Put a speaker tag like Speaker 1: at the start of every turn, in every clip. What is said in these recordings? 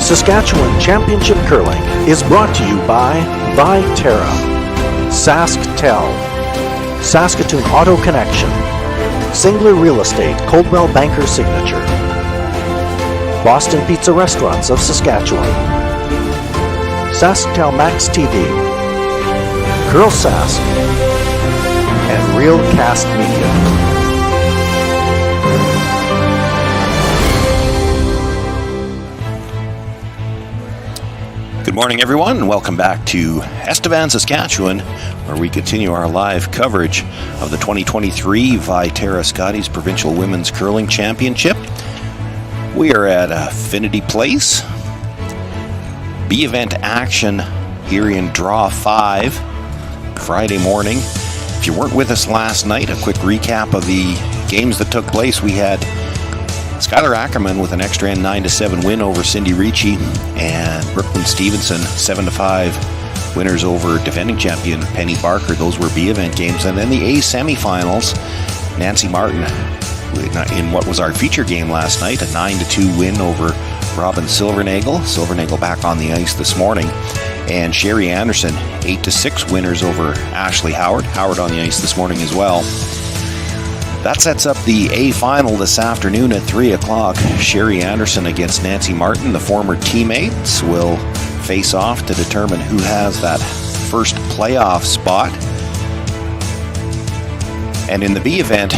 Speaker 1: Saskatchewan Championship Curling is brought to you by Viterra, SaskTel, Saskatoon Auto Connection, Singler Real Estate, Coldwell Banker Signature, Boston Pizza Restaurants of Saskatchewan, SaskTel Max TV, Girl Sask, and Real Cast Media.
Speaker 2: Good morning, everyone, and welcome back to Estevan, Saskatchewan, where we continue our live coverage of the 2023 Viterra Scotties Provincial Women's Curling Championship. We are at Affinity Place. B-event action here in Draw 5, Friday morning. If you weren't with us last night, a quick recap of the games that took place. We had Skylar Ackerman with an extra end 9-7 win over Cindy Ricci, and Brooklyn Stevenson 7-5 winners over defending champion Penny Barker. Those were B-event games. And then the A semifinals, Nancy Martin in what was our feature game last night, a 9-2 win over Robin Silvernagel. Silvernagel back on the ice this morning. And Sherry Anderson 8-6 winners over Ashley Howard. Howard on the ice this morning as well. That sets up the A final this afternoon at 3 o'clock. Sherry Anderson against Nancy Martin. The former teammates will face off to determine who has that first playoff spot. And in the B event,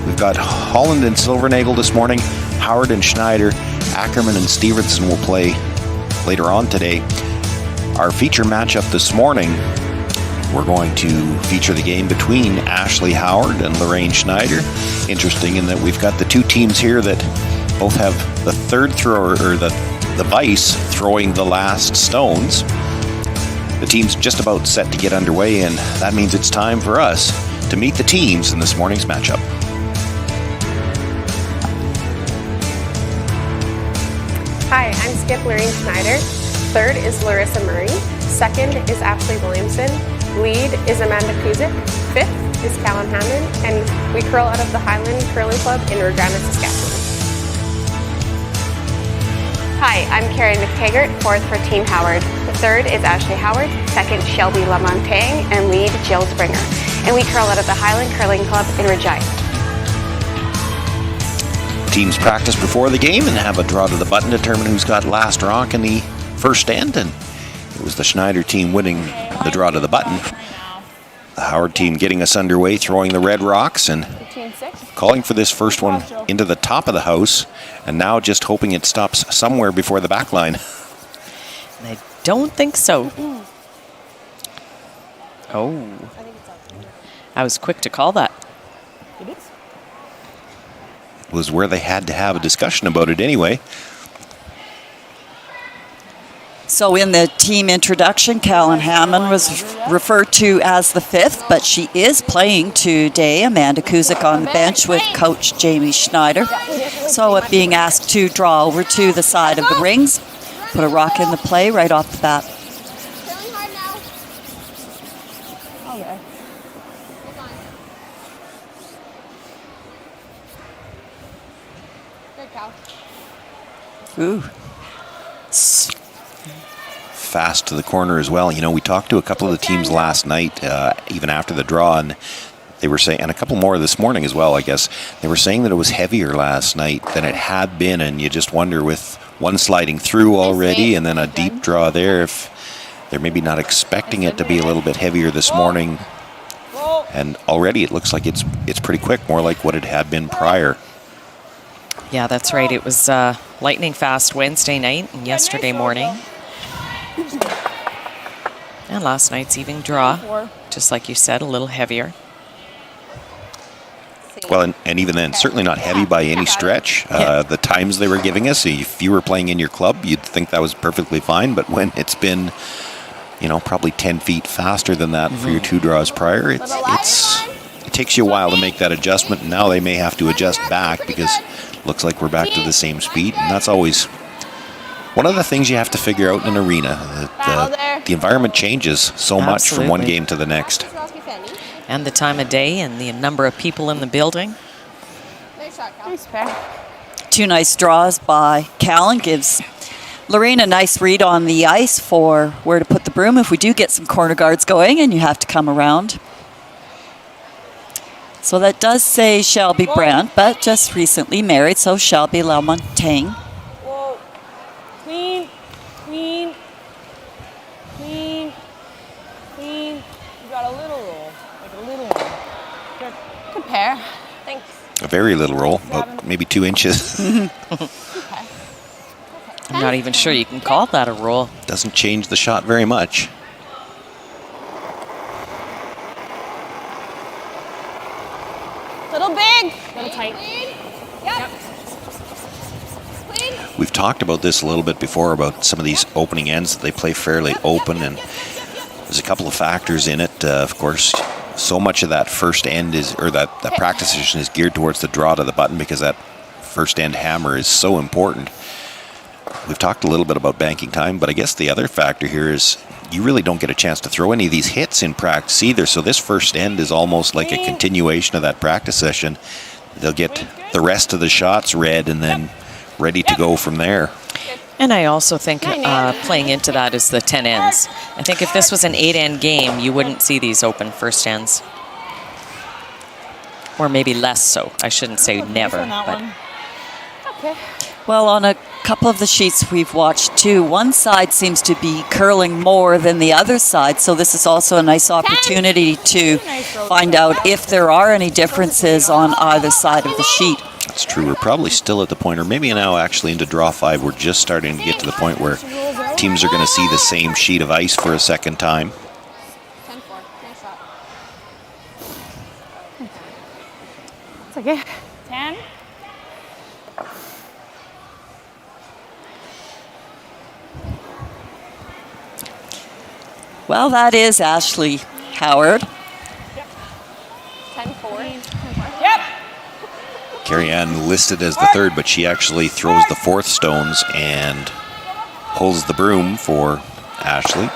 Speaker 2: we've got Holland and Silvernagel this morning. Howard and Schneider. Ackerman and Stevenson will play later on today. Our feature matchup this morning, we're going to feature the game between Ashley Howard and Lorraine Schneider. Interesting in that we've got the two teams here that both have the third thrower, or the vice throwing the last stones. The team's just about set to get underway, and that means it's time for us to meet the teams in this morning's matchup.
Speaker 3: Hi, I'm Skip Lorraine Schneider. Third is Larissa Murray. Second is Ashley Williamson. Lead is Amanda Kuzik. Fifth is Callan Hammond, and we curl out of the Highland Curling Club in Regina, Saskatchewan. Hi, I'm Carrie McTaggart, fourth for Team Howard. The third is Ashley Howard, second Shelby Lamontagne, and lead Jill Springer. And we curl out of the Highland Curling Club in Regina.
Speaker 2: Teams practice before the game and have a draw to the button to determine who's got last rock in the first end, and it was the Schneider team winning the draw to the button. The Howard team getting us underway, throwing the red rocks and calling for this first one into the top of the house, and now just hoping it stops somewhere before the back line.
Speaker 4: I don't think so. Oh. I was quick to call that.
Speaker 2: It was where they had to have a discussion about it anyway.
Speaker 5: So in the team introduction, Callan Hammond was referred to as the fifth, but she is playing today. Amanda Kuzik on the bench with Coach Jamie Schneider. So it being asked to draw over to the side of the rings, put a rock in the play right off the bat. Ooh.
Speaker 2: Fast to the corner as well. You know, we talked to a couple of the teams last night, even after the draw, and they were saying, and a couple more this morning as well, I guess, they were saying that it was heavier last night than it had been, and you just wonder with one sliding through already and then a deep draw there, if they're maybe not expecting it to be a little bit heavier this morning. And already it looks like it's pretty quick, more like what it had been prior.
Speaker 4: Yeah, that's right. It was lightning fast Wednesday night and yesterday morning. And last night's even draw, just like you said, a little heavier.
Speaker 2: Well, and even then, certainly not heavy by any stretch. The times they were giving us, if you were playing in your club, you'd think that was perfectly fine. But when it's been, you know, probably 10 feet faster than that for your two draws prior, it takes you a while to make that adjustment. And now they may have to adjust back because it looks like we're back to the same speed. And that's always one of the things you have to figure out in an arena. The environment changes so much from one game to the next.
Speaker 4: And the time of day and the number of people in the building.
Speaker 5: Two nice draws by Callan, gives Lorena, nice read on the ice for where to put the broom if we do get some corner guards going and you have to come around. So that does say Shelby Brandt, but just recently married, so Shelby Lamontagne.
Speaker 6: Whoa. Clean, clean, clean, clean. You got a little roll, like a little one. Good, good pair. Thanks.
Speaker 2: A very little roll, about maybe 2 inches.
Speaker 6: Okay.
Speaker 4: I'm not even sure you can call that a roll.
Speaker 2: Doesn't change the shot very much.
Speaker 6: Little big. Little tight. Yep. Clean.
Speaker 2: We've talked about this a little bit before about some of these opening ends that they play fairly open, and there's a couple of factors in it. Of course, so much of that first end is, or that practice session is geared towards the draw to the button because that first end hammer is so important. We've talked a little bit about banking time, but I guess the other factor here is you really don't get a chance to throw any of these hits in practice either. So this first end is almost like a continuation of that practice session. They'll get the rest of the shots read and then ready to go from there.
Speaker 4: And I also think playing into that is the 10 ends. I think if this was an 8-end game, you wouldn't see these open first ends. Or maybe less so. I shouldn't say never, but...
Speaker 6: Okay.
Speaker 5: Well, on a couple of the sheets we've watched too, one side seems to be curling more than the other side, so this is also a nice opportunity to find out if there are any differences on either side of the sheet.
Speaker 2: That's true. We're probably still at the point, or maybe now actually into draw 5, we're just starting to get to the point where teams are going to see the same sheet of ice for a second time.
Speaker 6: 10-4. Nice shot. It's okay. 10.
Speaker 5: Well, that is Ashley Howard.
Speaker 6: 10-4. Yep.
Speaker 2: Carrie-Anne listed as the third, but she actually throws the fourth stones and pulls the broom for Ashley.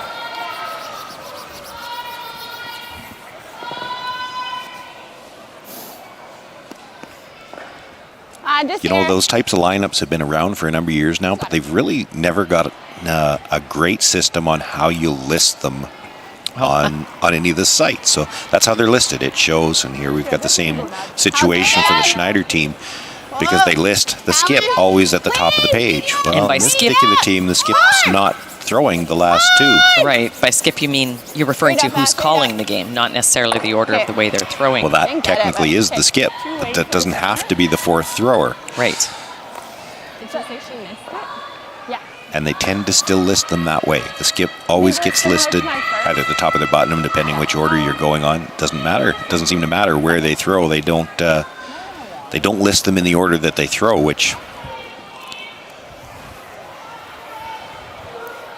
Speaker 2: You know, those types of lineups have been around for a number of years now, but they've really never got a great system on how you list them on any of the sites. So that's how they're listed. It shows, and here we've got the same situation for the Schneider team, because they list the skip always at the top of the page. Well,
Speaker 4: And by
Speaker 2: in this
Speaker 4: skip-
Speaker 2: particular team, the skip's not throwing the last two.
Speaker 4: Right. By skip, you mean you're referring to who's calling the game, not necessarily the order of the way they're throwing.
Speaker 2: Well, that technically is the skip, but that doesn't have to be the fourth thrower.
Speaker 4: Right.
Speaker 6: Did you say she missed it? Yeah.
Speaker 2: And they tend to still list them that way. The skip always gets listed either at the top of the bottom, depending which order you're going on. It doesn't matter. It doesn't seem to matter where they throw. They don't list them in the order that they throw, which,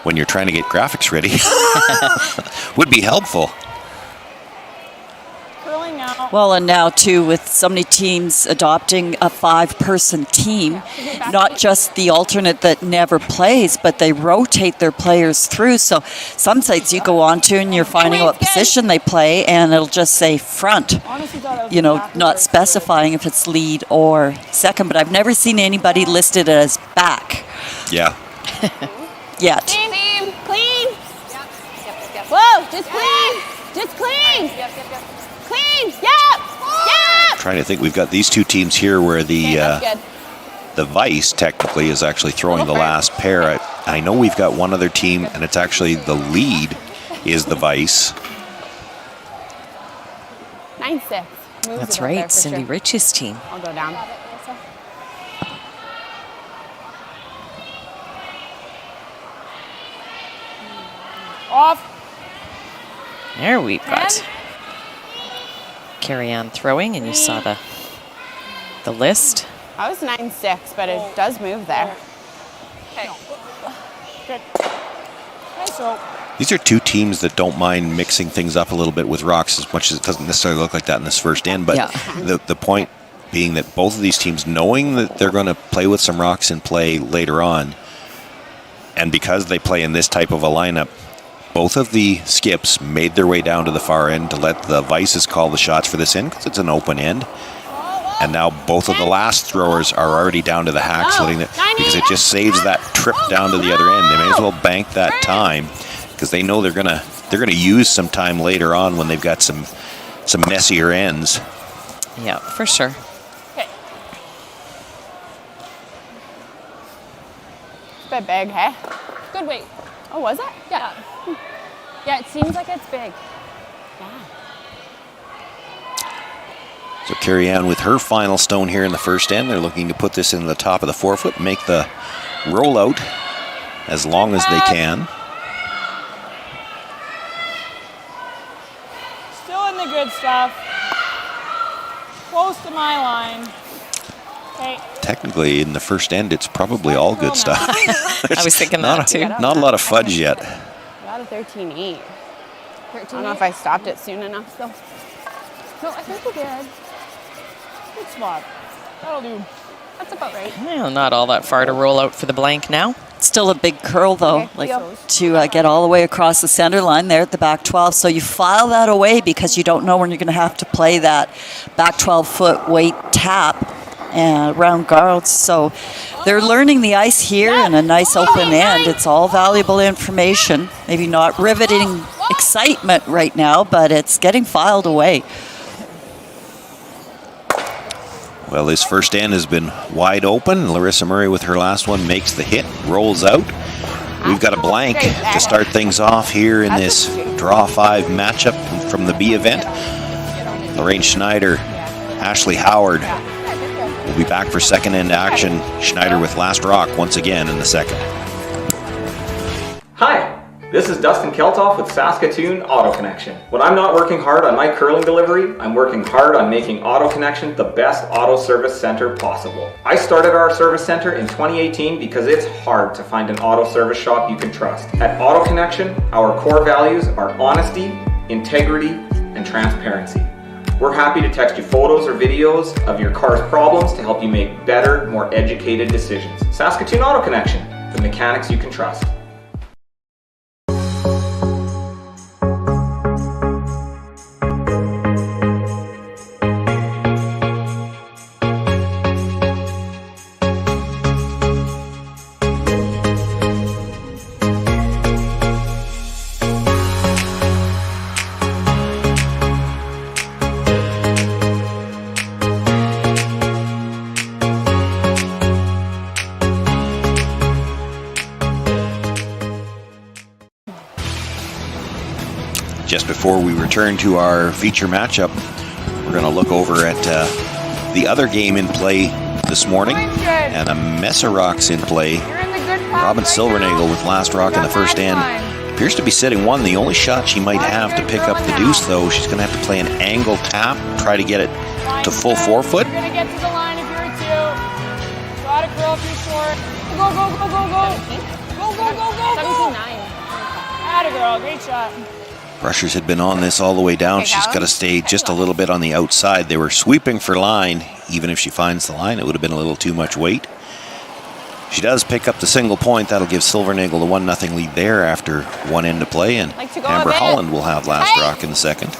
Speaker 2: when you're trying to get graphics ready, would be helpful.
Speaker 6: Curling now.
Speaker 5: Well, and now too, with so many teams adopting a 5-person team, not just the alternate that never plays, but they rotate their players through. So some sites you go on to and you're finding out what position they play, and it'll just say front, you know, not specifying if it's lead or second. But I've never seen anybody listed as back
Speaker 2: Yeah.
Speaker 5: yet.
Speaker 6: Clean. Clean. Whoa, just clean. Just clean. Clean. Yep. Yep.
Speaker 2: Trying to think, we've got these two teams here where
Speaker 6: That's good.
Speaker 2: the vice technically is actually throwing the last pair. I know we've got one other team, and it's actually the lead is the vice.
Speaker 6: 9-6. Moves
Speaker 4: That's
Speaker 6: it up there
Speaker 4: right.
Speaker 6: for
Speaker 4: Cindy
Speaker 6: sure.
Speaker 4: Rich's team.
Speaker 6: I'll go down. Off.
Speaker 4: There we've got
Speaker 6: 10.
Speaker 4: Carrie-Anne throwing, and you saw the list.
Speaker 6: I was 9-6, but it does move there. Okay. Good. Nice roll.
Speaker 2: These are two teams that don't mind mixing things up a little bit with rocks, as much as it doesn't necessarily look like that in this first end. But
Speaker 4: Yeah.
Speaker 2: the point being that both of these teams, knowing that they're going to play with some rocks in play later on, and because they play in this type of a lineup, both of the skips made their way down to the far end to let the vices call the shots for this end, because it's an open end. And now both of the last throwers are already down to the hacks, letting it, because it just saves that trip down to the other end. They may as well bank that time because they know they're gonna use some time later on when they've got some messier ends.
Speaker 4: Yeah, for sure.
Speaker 6: Okay. It's a bit big, hey? Good weight. Oh, was it? Yeah. Yeah, it seems like it's big. Yeah.
Speaker 2: So Carrie Ann with her final stone here in the first end. They're looking to put this in the top of the forefoot, make the rollout as long as they can.
Speaker 6: Still in the good stuff. Close to my line. Okay.
Speaker 2: Technically, in the first end, it's probably all good stuff.
Speaker 4: I was thinking that too.
Speaker 2: Not a lot of fudge yet.
Speaker 6: Got a 13.8. I don't know if I stopped it soon enough, though. No, I think we did. Good spot. That'll do. That's about right.
Speaker 4: Well, not all that far to roll out for the blank now.
Speaker 5: Still a big curl, though,
Speaker 6: Okay,
Speaker 5: like
Speaker 6: deal.
Speaker 5: to get all the way across the center line there at the back 12. So you file that away because you don't know when you're going to have to play that back 12-foot weight tap and round guards. So they're learning the ice here in a nice open end. It's all valuable information. Maybe not riveting excitement right now, but it's getting filed away.
Speaker 2: Well, this first end has been wide open. Larissa Murray with her last one makes the hit, rolls out. We've got a blank to start things off here in this draw 5 matchup from the B event. Lorraine Schneider, Ashley Howard will be back for second end action. Schneider with last rock once again in the second.
Speaker 7: Hi, this is Dustin Keltoff with Saskatoon Auto Connection. When I'm not working hard on my curling delivery, I'm working hard on making Auto Connection the best auto service center possible. I started our service center in 2018 because it's hard to find an auto service shop you can trust. At Auto Connection, our core values are honesty, integrity, and transparency. We're happy to text you photos or videos of your car's problems to help you make better, more educated decisions. Saskatoon Auto Connection, the mechanics you can trust.
Speaker 2: Just before we return to our feature matchup, we're going to look over at the other game in play this morning, and a mess of rocks in play. Robin Silvernagel with last rock in the first end appears to be sitting one. The only shot she might have to pick up the deuce, though, she's going to have to play an angle tap, try to get it to full forefoot.
Speaker 6: You're going to get to the line if you're a 2. Got it, girl, if you're short. Go, go, go, go, go. Go, go, go, go, go. 17-9. Atta girl, great shot.
Speaker 2: Brushers had been on this all the way down. She's got to stay just a little bit on the outside. They were sweeping for line. Even if she finds the line, it would have been a little too much weight. She does pick up the single point. That'll give Silvernagel the 1-0 lead there after one end to play. And Amber Holland will have last rock in the second.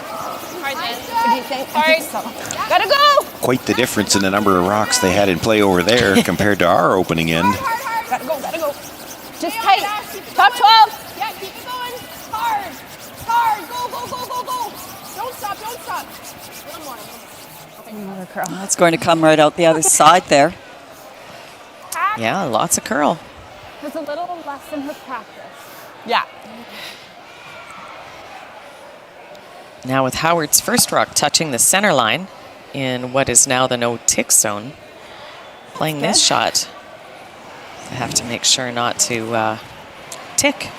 Speaker 6: Gotta go.
Speaker 2: Quite the difference in the number of rocks they had in play over there compared to our opening end.
Speaker 6: Gotta go, gotta go. Just tight. Top 12. Yeah, keep it going. Hard. Hard. Go, go, go, go, go. Don't stop, don't stop. One more. Okay. Another curl.
Speaker 5: That's going to come right out the other side there.
Speaker 4: Yeah, lots of curl.
Speaker 6: It's a little less than her practice. Yeah.
Speaker 4: Now with Howard's first rock touching the center line in what is now the no-tick zone, playing this shot, I have to make sure not to tick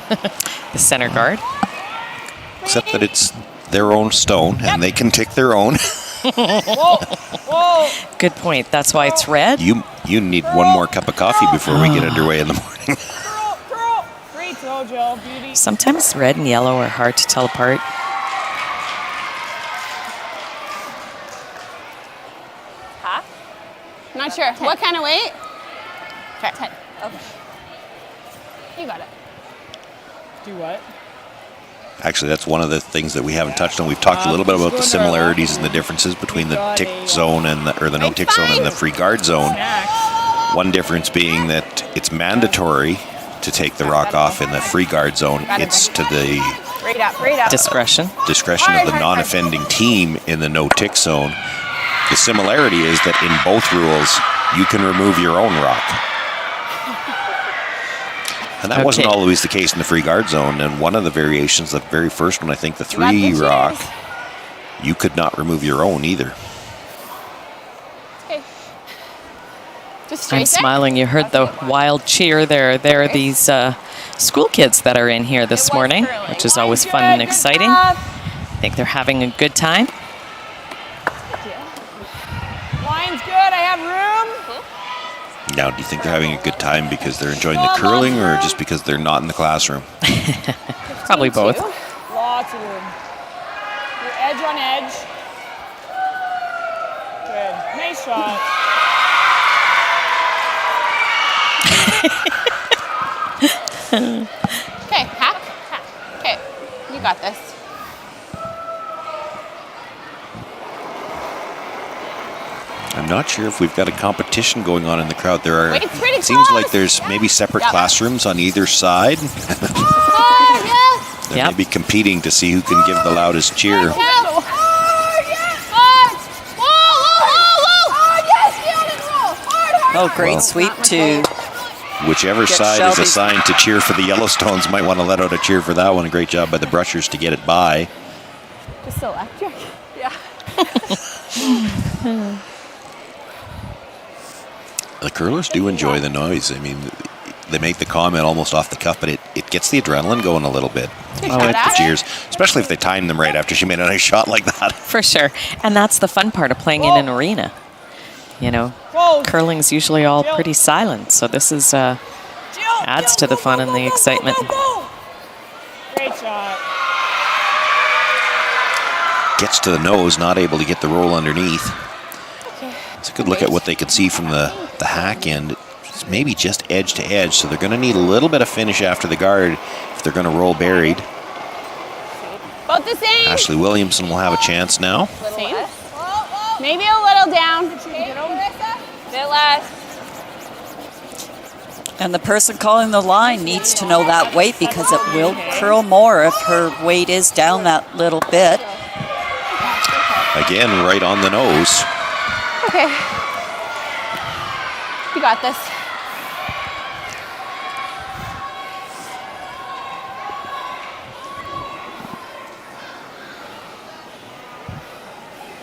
Speaker 4: the center guard.
Speaker 2: Except that it's their own stone, and they can tick their own.
Speaker 6: Whoa, whoa.
Speaker 4: Good point. That's why it's red.
Speaker 2: You need one more cup of coffee before we get underway in the morning.
Speaker 6: Curl. Great throw, Jill. Beauty.
Speaker 4: Sometimes red and yellow are hard to tell apart.
Speaker 6: Huh? Not sure. 10. What kind of weight? Okay. 10. Okay. You got it. Do what?
Speaker 2: Actually, that's one of the things that we haven't touched on. We've talked a little bit about the similarities and the differences between the tick zone and the no tick zone and the free guard zone. One difference being that it's mandatory to take the rock off in the free guard zone. It's to the discretion of the non-offending team in the no tick zone. The similarity is that in both rules, you can remove your own rock. And that wasn't always the case in the free guard zone. And one of the variations, the very first one, I think the 3 rock, you could not remove your own either.
Speaker 6: Okay.
Speaker 4: I'm smiling. You heard the wild cheer there. There are these school kids that are in here this morning, which is always fun and exciting. I think they're having a good time.
Speaker 6: Line's good. I have room.
Speaker 2: Now, do you think they're having a good time because they're enjoying the curling or just because they're not in the classroom?
Speaker 4: Probably both.
Speaker 6: Lots of room. You're edge on edge. Good. Nice shot. Okay, hack. Okay, you got this.
Speaker 2: I'm not sure if we've got a competition going on in the crowd. There are.
Speaker 6: Wait, it's pretty
Speaker 2: It seems
Speaker 6: close.
Speaker 2: like there's maybe separate classrooms on either side.
Speaker 6: Oh, yes.
Speaker 2: They're maybe competing to see who can give the loudest cheer.
Speaker 5: Oh, great sweep to
Speaker 2: Whichever
Speaker 5: Get
Speaker 2: side
Speaker 5: Shelby.
Speaker 2: is assigned to cheer for the Yellowstones might want to let out a cheer for that one. A great job by the Brushers to get it by.
Speaker 6: Just electric. Yeah.
Speaker 2: The curlers do enjoy the noise. I mean, they make the comment almost off the cuff, but it gets the adrenaline going a little bit. The cheers, especially if they time them right after she made a nice shot like that.
Speaker 4: For sure. And that's the fun part of playing in an arena. You know, curling's usually all pretty silent, so this is adds to the fun and the excitement.
Speaker 6: Great shot.
Speaker 2: Gets to the nose, not able to get the roll underneath. It's a good look at what they could see from the hack end. It's maybe just edge to edge, so they're going to need a little bit of finish after the guard if they're going to roll buried.
Speaker 6: Both the same.
Speaker 2: Ashley Williamson will have a chance now.
Speaker 6: Same. Maybe a little down. Bit less.
Speaker 5: And the person calling the line needs to know that weight because it will curl more if her weight is down that little bit.
Speaker 2: Again, right on the nose.
Speaker 6: Okay. You got this.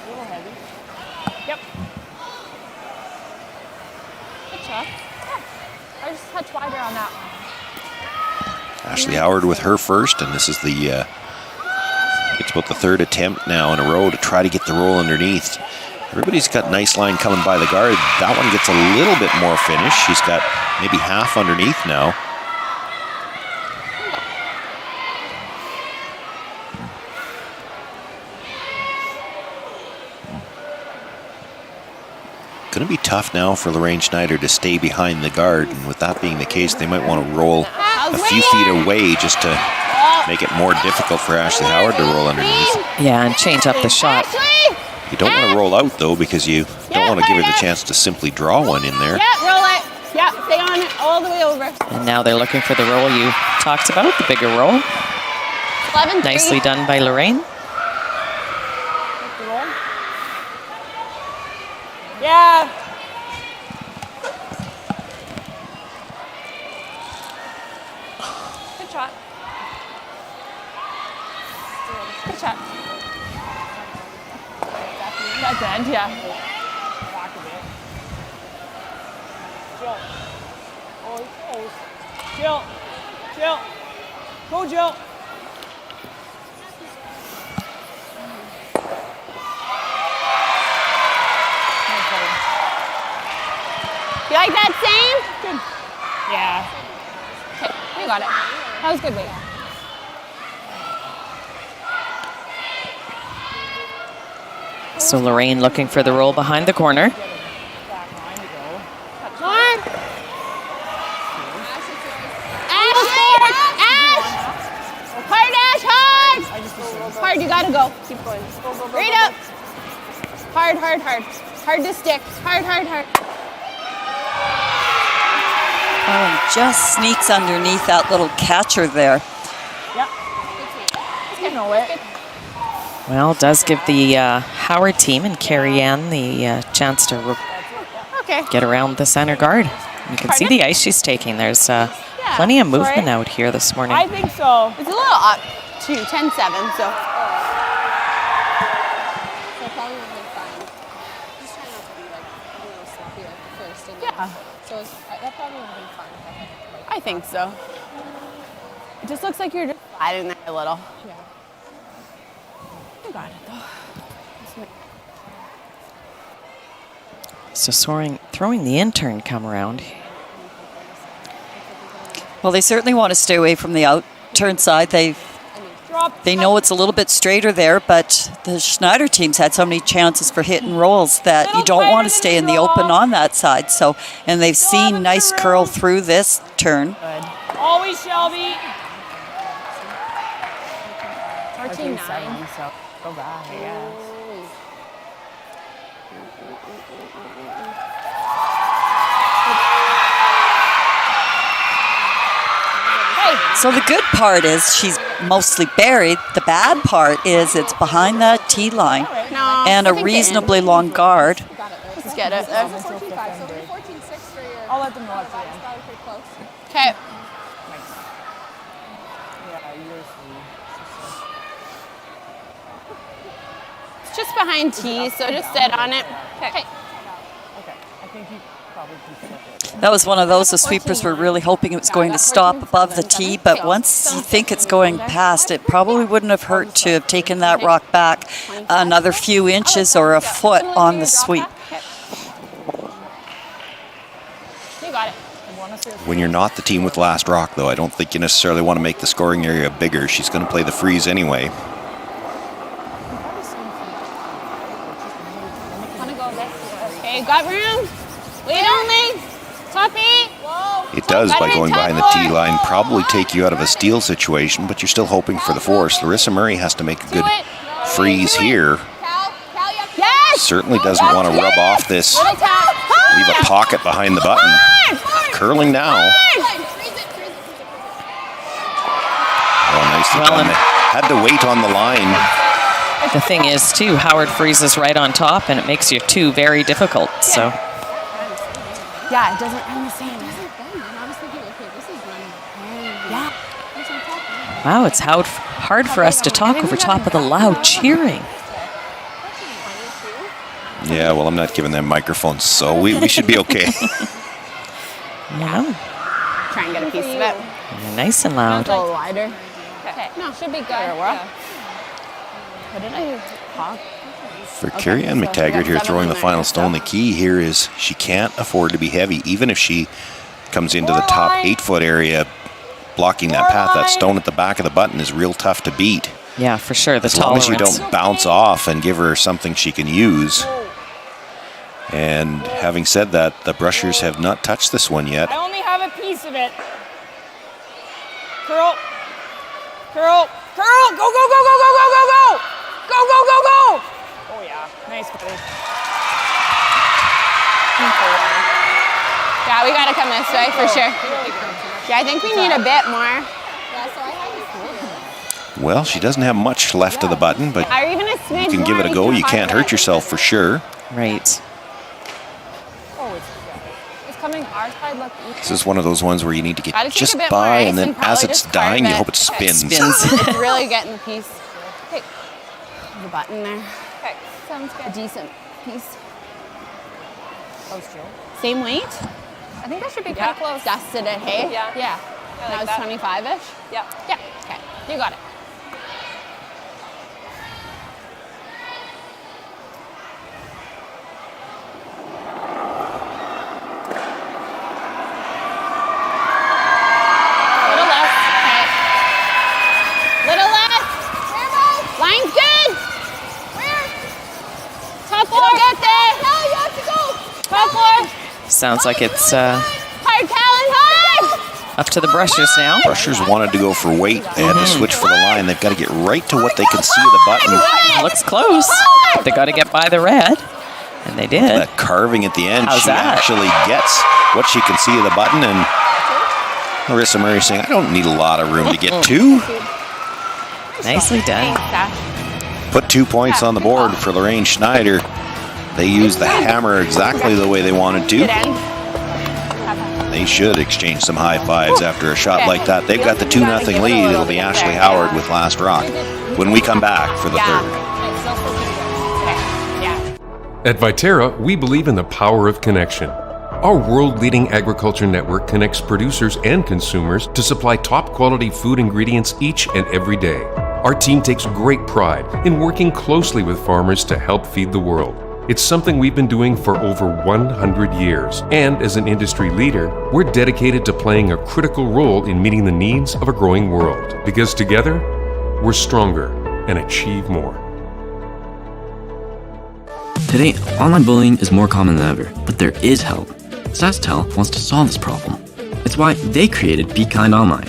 Speaker 6: A little heavy. Yep. Good shot. I just touched wider on that one.
Speaker 2: Ashley Howard with her first, and this is the it's about the third attempt now in a row to try to get the roll underneath. Everybody's got nice line coming by the guard. That one gets a little bit more finish. She's got maybe half underneath now. Going to be tough now for Lorraine Schneider to stay behind the guard, and with that being the case, they might want to roll a few feet away just to make it more difficult for Ashley Howard to roll underneath.
Speaker 4: Yeah, and change up the shot.
Speaker 2: You don't want to roll out, though, because you don't want to give her the chance to simply draw one in there.
Speaker 6: Yeah, roll it. Yeah, stay on it all the way over.
Speaker 4: And now they're looking for the roll you talked about, the bigger roll.
Speaker 6: 11-3.
Speaker 4: Nicely done by Lorraine.
Speaker 6: Yeah. Good shot. Good shot. That's the end, yeah. Back a bit. Jill. Oh, it's close. Jill. Jill. Go, Jill. You like that same? Good. Yeah. Okay, you got it. That was good weight.
Speaker 4: So Lorraine looking for the roll behind the corner.
Speaker 6: Come on. Ash! Ash! Hard, Ash, hard! Right up. Hard, hard, hard. Hard to stick. Hard, hard, hard.
Speaker 5: Oh, and just sneaks underneath that little catcher there.
Speaker 6: Yep. You know it.
Speaker 4: Well, does give the Howard team and Carrie Ann the chance to
Speaker 6: Okay.
Speaker 4: get around the center guard. You can see the ice she's taking. There's plenty of movement out here this morning.
Speaker 6: I think so. It's a little up too, 10-7, so.
Speaker 3: So probably would have been fine. Just try not to be like a little sloppy like the first. And then, so that probably would have been fine if I had like.
Speaker 6: I think so. It just looks like you're just sliding there a little.
Speaker 3: Yeah.
Speaker 6: You got it though.
Speaker 4: So throwing the intern come around.
Speaker 5: Well, they certainly want to stay away from the out-turn side. They know it's a little bit straighter there, but the Schneider team's had so many chances for hit and rolls that you don't want to stay in the open on that side. So, and they've seen nice curl through this turn.
Speaker 6: Good. Always Shelby.
Speaker 3: 14-9.
Speaker 6: So go back, I guess.
Speaker 5: So the good part is she's mostly buried. The bad part is it's behind that tee line
Speaker 6: No,
Speaker 5: and
Speaker 6: I
Speaker 5: a
Speaker 6: think
Speaker 5: reasonably long guard.
Speaker 6: Let's get it.
Speaker 3: 14-5, so it'll be 14-6 for your.
Speaker 6: I'll let them know at the
Speaker 3: That's
Speaker 6: end.
Speaker 3: probably pretty close.
Speaker 6: Okay. It's just behind tee, so just sit on it. Okay.
Speaker 5: That was one of those the sweepers were really hoping it was going to stop above the tee, but once you think it's going past, it probably wouldn't have hurt to have taken that rock back another few inches or a foot on the sweep.
Speaker 6: You got it.
Speaker 2: When you're not the team with last rock, though, I don't think you necessarily want to make the scoring area bigger. She's going to play the freeze anyway.
Speaker 6: Okay, got room. Lead only. Toppy.
Speaker 2: It does, by going behind the tee line, probably take you out of a steal situation, but you're still hoping for the force. Larissa Murray has to make a good freeze here.
Speaker 6: Yes.
Speaker 2: Certainly doesn't want to rub off this, leave a pocket behind the button. Curling now. Oh, nicely done. Had to wait on the line.
Speaker 4: The thing is, too, Howard freezes right on top, and it makes you two very difficult. So
Speaker 6: Yeah, it doesn't end the same.
Speaker 3: I was thinking, okay, this is running.
Speaker 6: Yeah.
Speaker 4: wow, it's hard for us to talk over top of the loud cheering.
Speaker 2: Yeah, well, I'm not giving them microphones, so we should be okay.
Speaker 4: Yeah,
Speaker 6: Try and get a piece of it.
Speaker 4: nice and loud.
Speaker 6: A little wider.
Speaker 3: Okay, no, should be good.
Speaker 6: What did I talk?
Speaker 2: For Carrie Ann McTaggart here throwing the final stone, the key here is she can't afford to be heavy. Even if she comes into the top 8-foot area, blocking that path, that stone at the back of the button is real tough to beat.
Speaker 4: Yeah, for sure. The
Speaker 2: As long as you
Speaker 4: tolerance.
Speaker 2: don't bounce off and give her something she can use. And having said that, the brushers have not touched this one yet.
Speaker 6: I only have a piece of it. Curl. Curl. Curl. Go, go, go, go, go, go, go, go. Go, go, go, go. Oh, yeah. Nice, buddy. Yeah, we got to come this way for sure. Yeah, I think we need a bit more.
Speaker 3: Yeah, so I have a
Speaker 2: Well, she doesn't have much left of the button, but
Speaker 6: Or even a smidge
Speaker 2: you can give it a go. You can't hurt yourself for sure.
Speaker 4: Right.
Speaker 6: It's coming our side. Look.
Speaker 2: This is one of those ones where you need to
Speaker 6: Gotta
Speaker 2: get
Speaker 6: take
Speaker 2: just
Speaker 6: a bit
Speaker 2: by,
Speaker 6: more ice
Speaker 2: and then
Speaker 6: and probably
Speaker 2: as it's
Speaker 6: just carve
Speaker 2: dying, you
Speaker 6: it.
Speaker 2: hope it spins.
Speaker 4: Spins.
Speaker 6: It's really getting the piece. Okay. The button there.
Speaker 3: Okay, sounds
Speaker 6: A
Speaker 3: good.
Speaker 6: decent piece. Same weight?
Speaker 3: I think that should be pretty close.
Speaker 6: Dusted it, hey?
Speaker 3: Yeah.
Speaker 6: Yeah.
Speaker 3: I
Speaker 6: That
Speaker 3: like
Speaker 6: was
Speaker 3: that.
Speaker 6: 25-ish?
Speaker 3: Yeah.
Speaker 6: Yeah. Okay. You got it. Little less. Okay. Little less. Line's good. Where? Top floor. Get there. No, you have to go. Top floor.
Speaker 4: Sounds like it's
Speaker 6: Hard, Callan, hard.
Speaker 4: Up to the brushers now.
Speaker 2: Brushers wanted to go for weight. They had to switch for the line. They've got to get right to what they can see of the button.
Speaker 4: Looks close. They got to get by the red. And they did.
Speaker 2: That carving at the end,
Speaker 4: How's
Speaker 2: she
Speaker 4: that?
Speaker 2: actually gets what she can see of the button. And Larissa Murray saying, I don't need a lot of room to get to.
Speaker 4: Nicely done.
Speaker 2: Put 2 points on the board for Lorraine Schneider. They used the hammer exactly the way they wanted to. They should exchange some high fives after a shot like that. They've got the 2-0 lead. It'll be Ashley Howard with last rock when we come back for the third.
Speaker 8: At Viterra, we believe in the power of connection. Our world-leading agriculture network connects producers and consumers to supply top-quality food ingredients each and every day. Our team takes great pride in working closely with farmers to help feed the world. It's something we've been doing for over 100 years. And as an industry leader, we're dedicated to playing a critical role in meeting the needs of a growing world. Because together, we're stronger and achieve more.
Speaker 9: Today, online bullying is more common than ever, but there is help. SaskTel wants to solve this problem. It's why they created Be Kind Online.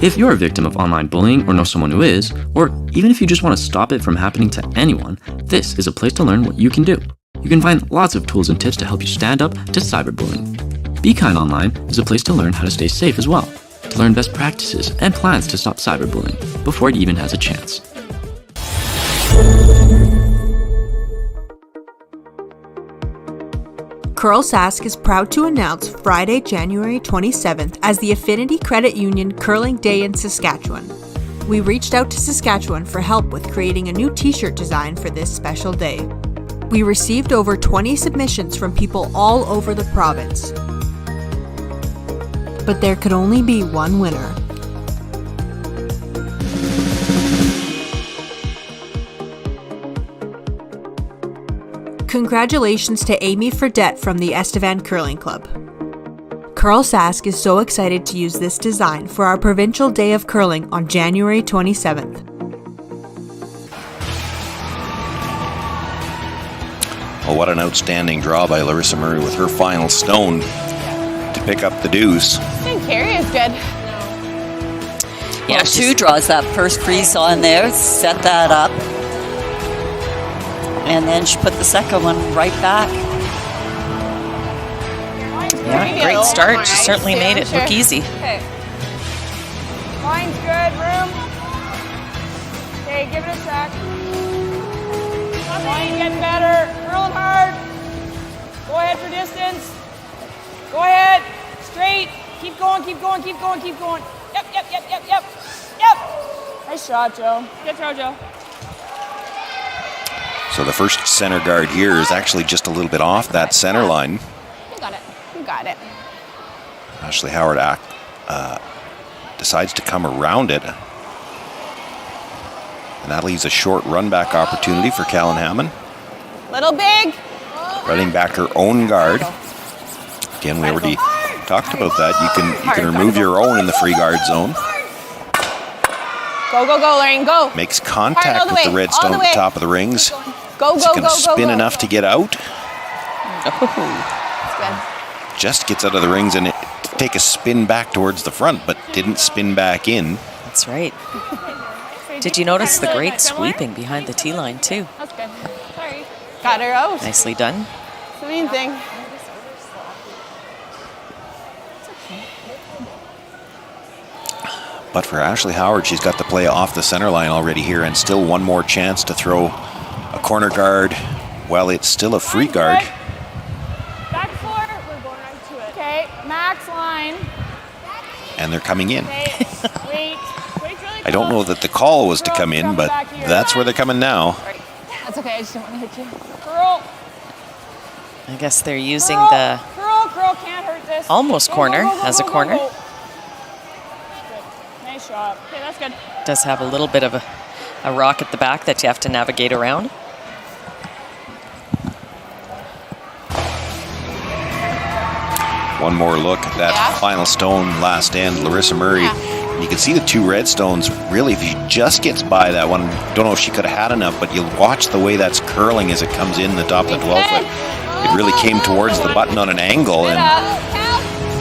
Speaker 9: If you're a victim of online bullying or know someone who is, or even if you just want to stop it from happening to anyone, this is a place to learn what you can do. You can find lots of tools and tips to help you stand up to cyberbullying. Be Kind Online is a place to learn how to stay safe as well, to learn best practices and plans to stop cyberbullying before it even has a chance.
Speaker 10: Curl Sask is proud to announce Friday, January 27th as the Affinity Credit Union Curling Day in Saskatchewan. We reached out to Saskatchewan for help with creating a new t-shirt design for this special day. We received over 20 submissions from people all over the province. But there could only be one winner. Congratulations to Amy Fredette from the Estevan Curling Club. Curl Sask is so excited to use this design for our Provincial Day of Curling on January 27th.
Speaker 2: Well, what an outstanding draw by Larissa Murray with her final stone to pick up the deuce.
Speaker 6: I think Carrie is good.
Speaker 5: Yeah, well, 2 draws that first freeze on there, set that up. And then she put the second one right back.
Speaker 4: Yeah, great start. She certainly made it look easy.
Speaker 6: Okay. Line's good, room. Okay, give it a sec. Line getting better. Curling hard. Go ahead for distance. Go ahead. Straight. Keep going, keep going, keep going, keep going. Yep. Yep. Nice shot, Joe. Good throw, Joe.
Speaker 2: So the first center guard here is actually just a little bit off that center line.
Speaker 6: You got it.
Speaker 2: Ashley Howard decides to come around it. And that leaves a short run back opportunity for Callan Hammond.
Speaker 6: Little big.
Speaker 2: Running back her own guard. Again, we already talked about that. You can remove your own in the free guard zone.
Speaker 6: Go, Lorraine, go.
Speaker 2: Makes contact with the red stone at the top of the rings.
Speaker 6: Go,
Speaker 2: Is it going to spin enough to get out?
Speaker 6: Oh.
Speaker 2: Just gets out of the rings and take a spin back towards the front, but didn't spin back in.
Speaker 4: That's right. Did you notice the great sweeping behind the tee line too?
Speaker 6: That's good. Sorry. Got her out.
Speaker 4: Nicely done.
Speaker 6: It's the main thing.
Speaker 2: But for Ashley Howard, she's got the play off the center line already here, and still one more chance to throw a corner guard while it's still a free guard.
Speaker 6: Back 4. We're going right to it. Okay, max line.
Speaker 2: And they're coming in.
Speaker 6: Okay. Wait really
Speaker 2: I don't know that the call was to come in, but that's where they're coming now.
Speaker 6: That's okay, I just didn't want to hit you. Curl.
Speaker 4: I guess they're using the
Speaker 6: Curl can't hurt this.
Speaker 4: almost corner as a corner.
Speaker 6: Nice shot. Okay, that's good.
Speaker 4: Does have a little bit of a rock at the back that you have to navigate around.
Speaker 2: One more look at that final stone last end, Larissa Murray. You can see the 2 red stones. Really, if she just gets by that one, don't know if she could have had enough, but you'll watch the way that's curling as it comes in the top of the 12 foot. It really came towards the button on an angle, and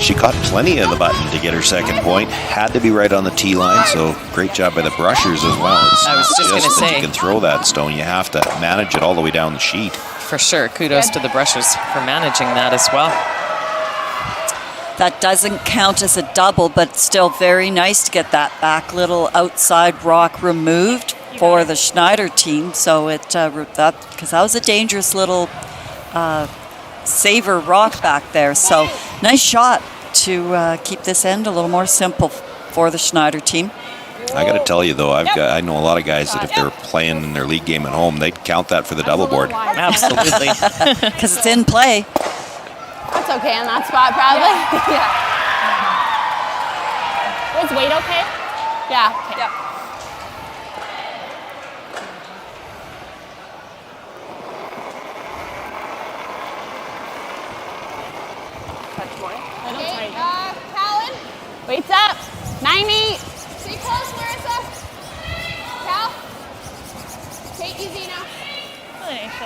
Speaker 2: She got plenty of the button to get her second point. Had to be right on the tee line, so great job by the brushers as well. It's
Speaker 4: I was just going to
Speaker 2: that
Speaker 4: say.
Speaker 2: you can throw that stone. You have to manage it all the way down the sheet.
Speaker 4: For sure. Kudos to the brushers for managing that as well.
Speaker 5: That doesn't count as a double, but still very nice to get that back little outside rock removed for the Schneider team. So because that was a dangerous little saver rock back there. So nice shot to keep this end a little more simple for the Schneider team.
Speaker 2: I got to tell you though, I know a lot of guys that if they're playing in their league game at home, they'd count that for the double board.
Speaker 4: Absolutely.
Speaker 5: Because it's in play.
Speaker 6: That's okay in that spot, probably. Yeah. Was weight okay? Yeah. Okay. Yep. Callan. Weight's up. 90. Stay close, Marissa. Cal. Take easy now.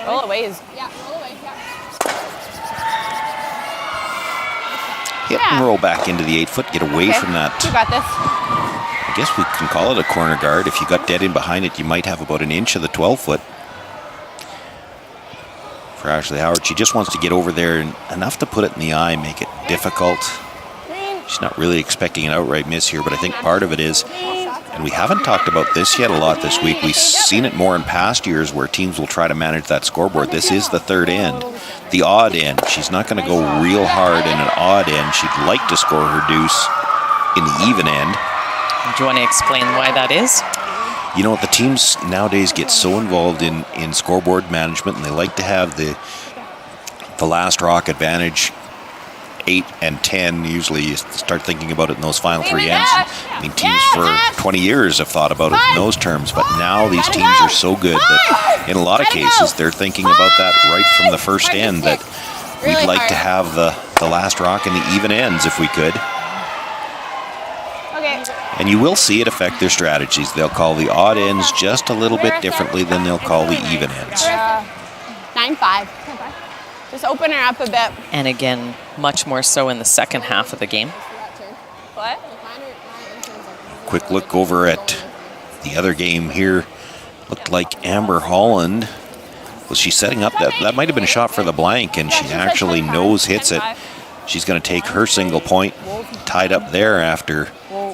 Speaker 6: Roll away is. Yeah, roll away. Yeah.
Speaker 2: Hit and roll back into the 8-foot, get away from that.
Speaker 6: You got this.
Speaker 2: I guess we can call it a corner guard. If you got dead in behind it, you might have about an inch of the 12-foot. For Ashley Howard, she just wants to get over there and enough to put it in the eye, make it difficult. She's not really expecting an outright miss here, but I think part of it is, and we haven't talked about this yet a lot this week, we've seen it more in past years where teams will try to manage that scoreboard. This is the third end, the odd end. She's not going to go real hard in an odd end. She'd like to score her deuce in the even end.
Speaker 4: Do you want to explain why that is?
Speaker 2: You know, the teams nowadays get so involved in scoreboard management, and they like to have the last rock advantage, 8 and 10. Usually you start thinking about it in those final three ends. I mean, teams for 20 years have thought about it in those terms, but now these teams are so good that in a lot of cases they're thinking about that right from the first end, that we'd like to have the last rock in the even ends if we could. And you will see it affect their strategies. They'll call the odd ends just a little bit differently than they'll call the even ends.
Speaker 6: 9-5. Just open her up a bit.
Speaker 4: And again, much more so in the second half of the game.
Speaker 6: What?
Speaker 2: Quick look over at the other game here. Looked like Amber Holland. Was she setting up? That might have been a shot for the blank, and she actually hits it. She's going to take her single point, tied up there after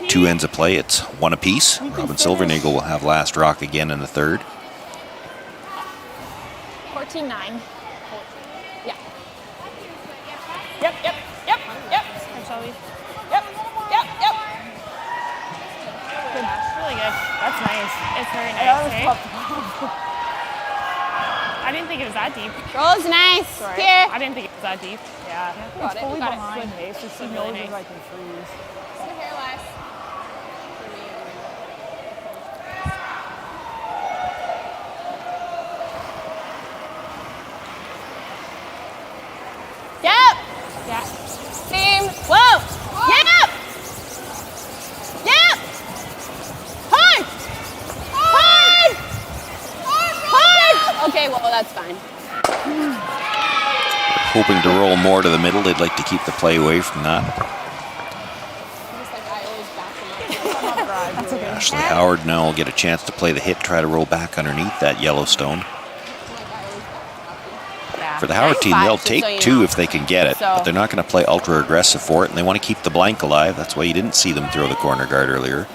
Speaker 2: 2 ends of play. It's 1 apiece. Robin Silvernagel will have last rock again in the third.
Speaker 6: 14-9. Yeah. Yep. Yep. Good. Really good. That's nice. It's very nice, hey? I didn't think it was that deep. Roll's nice. Sorry. Here. I didn't think it was that deep. Yeah. Got it. Fully behind. It. So she knows if I can freeze. Sit here, Les. Yep. Yeah. Team. Whoa. Yep. Yep. Hard. Okay, well, that's fine.
Speaker 2: Hoping to roll more to the middle. They'd like to keep the play away from that. Ashley Howard now will get a chance to play the hit, try to roll back underneath that Yellowstone. For the Howard team, they'll take 2 if they can get it, but they're not going to play ultra aggressive for it, and they want to keep the blank alive. That's why you didn't see them throw the corner guard earlier.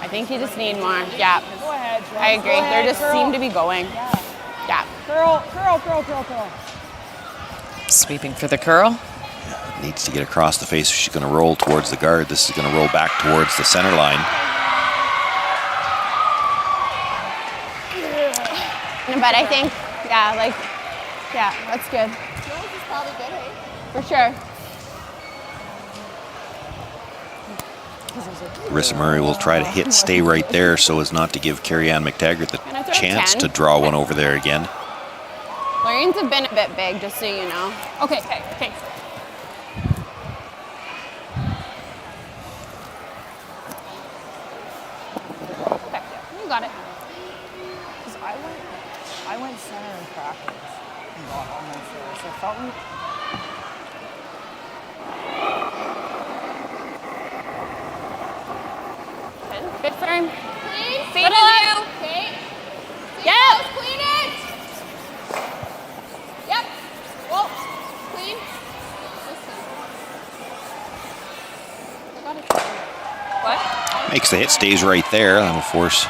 Speaker 6: I think you just need more. Yeah. I agree. They just seem to be going. Yeah. Curl.
Speaker 4: Sweeping for the curl.
Speaker 2: Needs to get across the face if she's going to roll towards the guard. This is going to roll back towards the center line.
Speaker 6: But I think, that's good. Yours is probably good, hey? For sure.
Speaker 2: Marissa Murray will try to stay right there so as not to give Carrie-Anne McTaggart the chance to draw one over there again.
Speaker 6: Lorraine's have been a bit big, just so you know. Okay. You got it.
Speaker 11: Because I went center in practice and got almost there, so I felt like
Speaker 6: Good firm.
Speaker 12: Clean.
Speaker 6: Feet in you.
Speaker 12: Okay.
Speaker 6: Yep.
Speaker 12: Clean it. Yep. Whoa. Clean.
Speaker 6: What?
Speaker 2: Makes the hit, stays right there. That'll force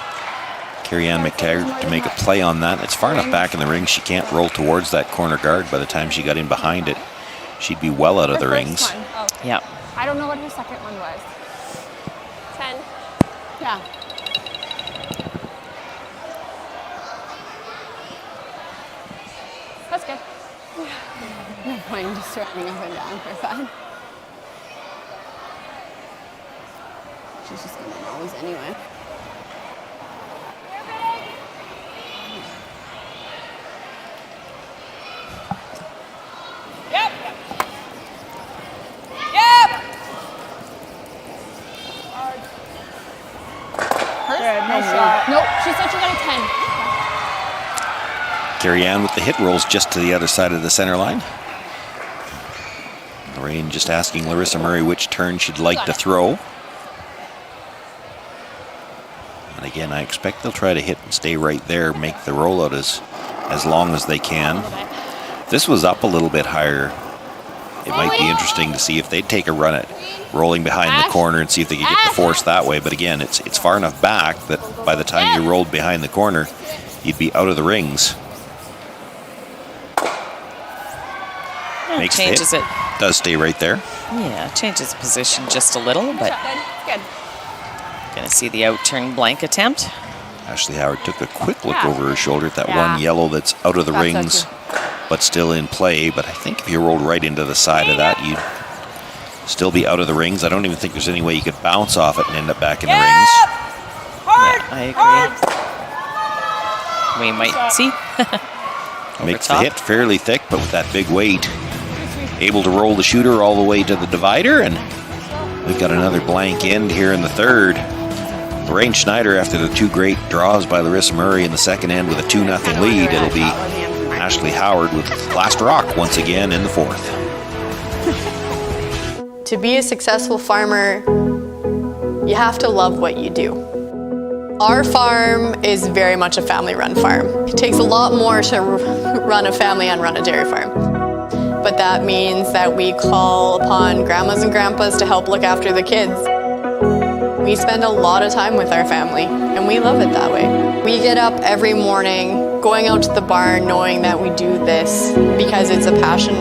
Speaker 2: Carrie-Anne McTaggart to make a play on that. It's far enough back in the ring. She can't roll towards that corner guard. By the time she got in behind it, she'd be well out of the rings.
Speaker 6: Oh.
Speaker 4: Yep.
Speaker 6: I don't know what her second one was.
Speaker 3: 10.
Speaker 6: Yeah. That's good. No point in just running up and down for fun. She's just gonna nose anyway. Yep. Yep. Nope, she said she got a 10.
Speaker 2: Carrie-Anne with the hit rolls just to the other side of the center line. Lorraine just asking Larissa Murray which turn she'd like to throw. And again, I expect they'll try to hit and stay right there, make the rollout as long as they can. If this was up a little bit higher, it might be interesting to see if they'd take a run at rolling behind the corner and see if they could get the force that way. But again, it's far enough back that by the time you rolled behind the corner, you'd be out of the rings. Makes
Speaker 4: Changes
Speaker 2: the
Speaker 4: it.
Speaker 2: hit. Does stay right there.
Speaker 4: Yeah, changes position just a little, but
Speaker 6: Good.
Speaker 4: gonna see the out turn blank attempt.
Speaker 2: Ashley Howard took a quick look over her shoulder at that one yellow that's out of the rings, but still in play. But I think if you rolled right into the side of that, you'd still be out of the rings. I don't even think there's any way you could bounce off it and end up back in the rings.
Speaker 4: Yeah, I agree. We might see.
Speaker 2: Makes the hit fairly thick, but with that big weight, able to roll the shooter all the way to the divider, and we've got another blank end here in the third. Lorraine Schneider, after the two great draws by Larissa Murray in the second end with a 2-0 lead, it'll be Ashley Howard with last rock once again in the fourth.
Speaker 13: To be a successful farmer, you have to love what you do. Our farm is very much a family-run farm. It takes a lot more to run a family and run a dairy farm. But that means that we call upon grandmas and grandpas to help look after the kids. We spend a lot of time with our family, and we love it that way. We get up every morning, going out to the barn, knowing that we do this because it's a passion.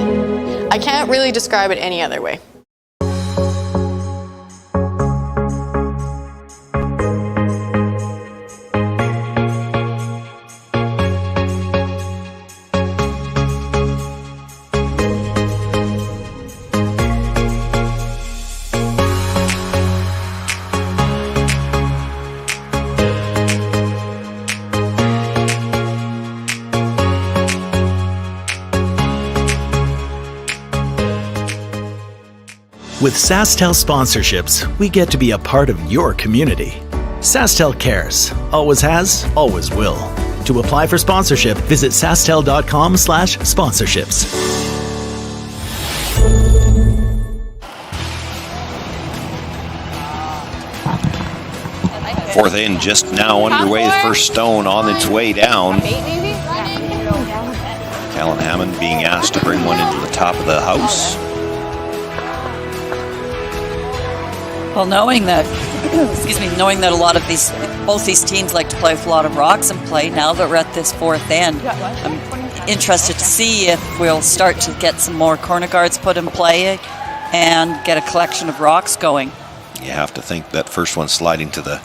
Speaker 13: I can't really describe it any other way.
Speaker 14: With SaskTel sponsorships, we get to be a part of your community. SaskTel cares, always has, always will. To apply for sponsorship, visit sastel.com/sponsorships.
Speaker 2: Fourth end just now underway. The first stone on its way down. Callan Hammond being asked to bring one into the top of the house.
Speaker 5: Well, knowing that, knowing that a lot of both these teams like to play with a lot of rocks in play, now that we're at this fourth end, I'm interested to see if we'll start to get some more corner guards put in play and get a collection of rocks going.
Speaker 2: You have to think that first one sliding to the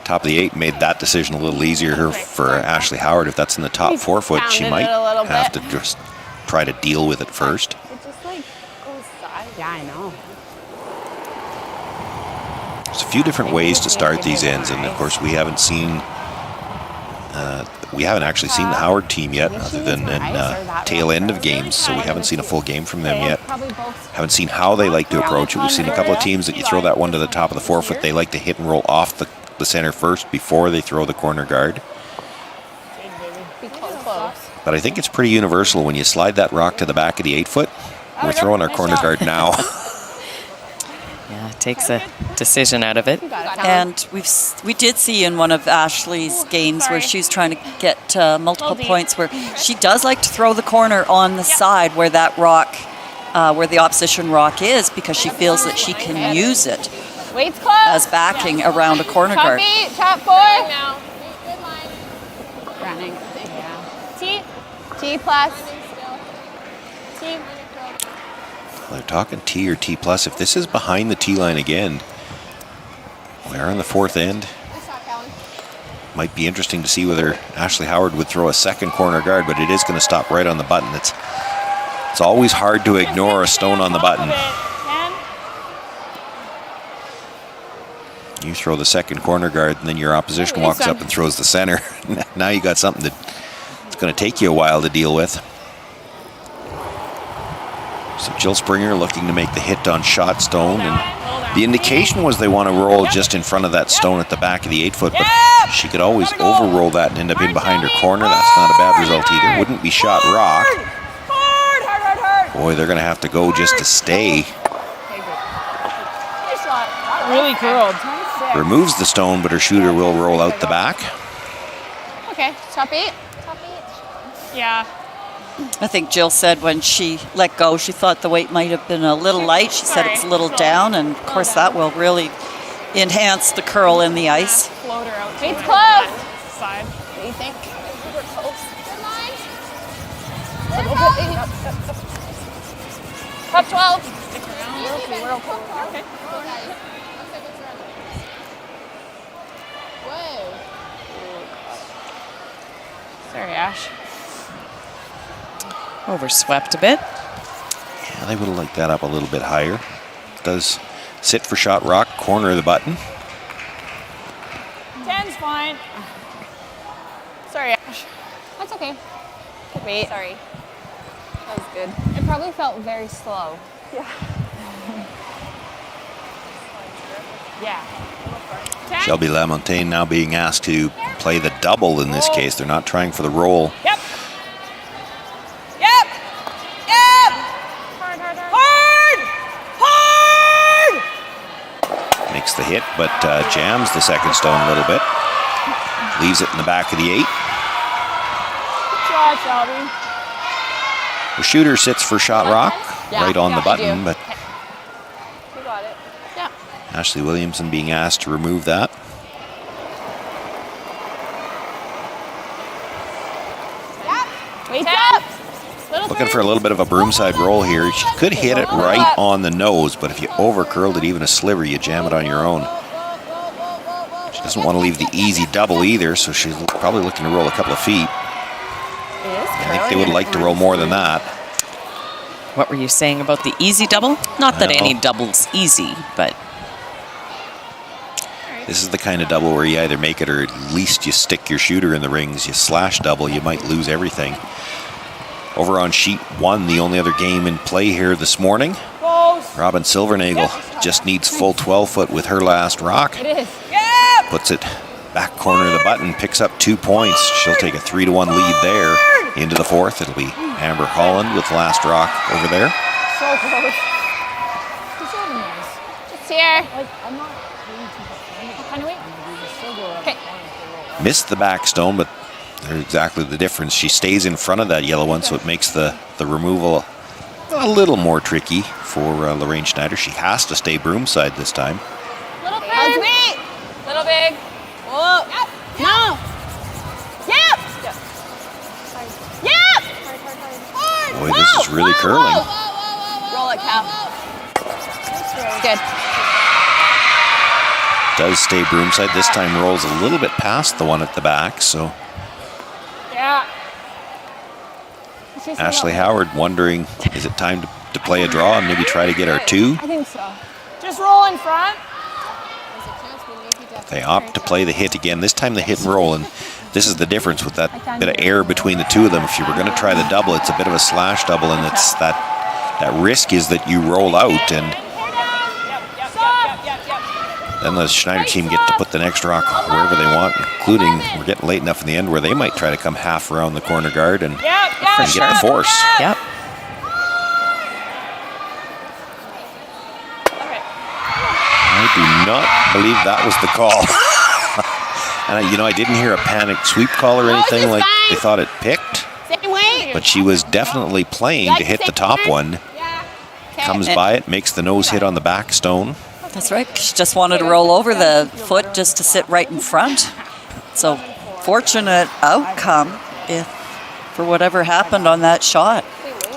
Speaker 2: top of the 8 made that decision a little easier for Ashley Howard. If that's in the top 4 foot, she might have to just try to deal with it first.
Speaker 6: It just like goes side. Yeah, I know.
Speaker 2: There's a few different ways to start these ends, and of course we haven't actually seen the Howard team yet, other than in tail end of games, so we haven't seen a full game from them yet. Haven't seen how they like to approach it. We've seen a couple of teams that you throw that one to the top of the 4 foot, they like to hit and roll off the center first before they throw the corner guard. But I think it's pretty universal when you slide that rock to the back of the 8 foot, we're throwing our corner guard now.
Speaker 4: Yeah, it takes a decision out of it.
Speaker 5: And we did see in one of Ashley's games where she was trying to get multiple points, where she does like to throw the corner on the side where that rock, where the opposition rock is, because she feels that she can use it
Speaker 6: Weight's close.
Speaker 5: as backing around a corner
Speaker 6: Top
Speaker 5: guard.
Speaker 6: 8, top 4. Running. Yeah. T. T plus. T.
Speaker 2: They're talking T or T plus. If this is behind the T line again, we are on the fourth end. Might be interesting to see whether Ashley Howard would throw a second corner guard, but it is going to stop right on the button. It's always hard to ignore a stone on the button. You throw the second corner guard, and then your opposition walks up and throws the center. Now you got something that's going to take you a while to deal with. So Jill Springer looking to make the hit on shot stone, and the indication was they want to roll just in front of that stone at the back of the 8-foot, but she could always over-roll that and end up in behind her corner. That's not a bad result either. Wouldn't be shot rock. Boy, they're going to have to go just to stay.
Speaker 6: Really curled.
Speaker 2: Removes the stone, but her shooter will roll out the back.
Speaker 6: Okay, top 8. Top 8. Yeah.
Speaker 5: I think Jill said when she let go, she thought the weight might have been a little light. She said it's a little down, and of course that will really enhance the curl in the ice.
Speaker 6: Floater out. Weight's close. Side. What do you think? We're close. Top 12. Stick around. We're okay. Okay. Sorry, Ash.
Speaker 4: Overswept a bit.
Speaker 2: Yeah, they would have liked that up a little bit higher. Does sit for shot rock, corner of the button.
Speaker 6: 10's fine. Sorry, Ash. That's okay. Good wait. Sorry. That was good. It probably felt very slow. Yeah. Yeah. 10.
Speaker 2: Shelby Lamontagne now being asked to play the double in this case. They're not trying for the roll.
Speaker 6: Yep. Yep. Yep. Hard, hard, hard. Hard. Hard.
Speaker 2: Makes the hit, but jams the second stone a little bit. Leaves it in the back of the 8.
Speaker 6: Good job, Shelby.
Speaker 2: The shooter sits for shot rock, right on the button, but
Speaker 6: You got it. Yeah.
Speaker 2: Ashley Williamson being asked to remove that.
Speaker 6: Wait up.
Speaker 2: Looking for a little bit of a broomside roll here. She could hit it right on the nose, but if you over curled it even a sliver, you jam it on your own. She doesn't want to leave the easy double either, so she's probably looking to roll a couple of feet. I think they would like to roll more than that.
Speaker 4: What were you saying about the easy double? Not that any double's easy, but
Speaker 2: this is the kind of double where you either make it or at least you stick your shooter in the rings. You slash double, you might lose everything. Over on sheet 1, the only other game in play here this morning. Robin Silvernagel just needs full 12-foot with her last rock.
Speaker 6: It is.
Speaker 2: Puts it back corner of the button, picks up 2 points. She'll take a 3-1 lead there. Into the fourth, it'll be Amber Holland with the last rock over there.
Speaker 6: So close. Just here. Like, I'm not doing too much. Kind of wait. Okay.
Speaker 2: Missed the back stone, but they're exactly the difference. She stays in front of that yellow one, so it makes the removal a little more tricky for Lorraine Schneider. She has to stay broomside this time.
Speaker 6: Little big. Little big. Whoa. Yep. No. Yep. Yep. Yep.
Speaker 2: Boy, this is really curling.
Speaker 6: Roll it, Cal. Good.
Speaker 2: Does stay broomside. This time rolls a little bit past the one at the back, so
Speaker 6: Yeah.
Speaker 2: Ashley Howard wondering, is it time to play a draw and maybe try to get our 2?
Speaker 6: I think so. Just roll in front.
Speaker 2: They opt to play the hit again. This time the hit and roll, and this is the difference with that bit of air between the two of them. If you were going to try the double, it's a bit of a slash double, and it's that risk is that you roll out, and then the Schneider team get to put the next rock wherever they want, including we're getting late enough in the end where they might try to come half around the corner guard and get the force.
Speaker 4: Yep.
Speaker 2: do not believe that was the call. And I didn't hear a panicked sweep call or anything like they thought it picked.
Speaker 12: Same way.
Speaker 2: But she was definitely playing to hit the top one. Comes by it, makes the nose hit on the back stone.
Speaker 5: That's right. She just wanted to roll over the foot just to sit right in front. So fortunate outcome if for whatever happened on that shot.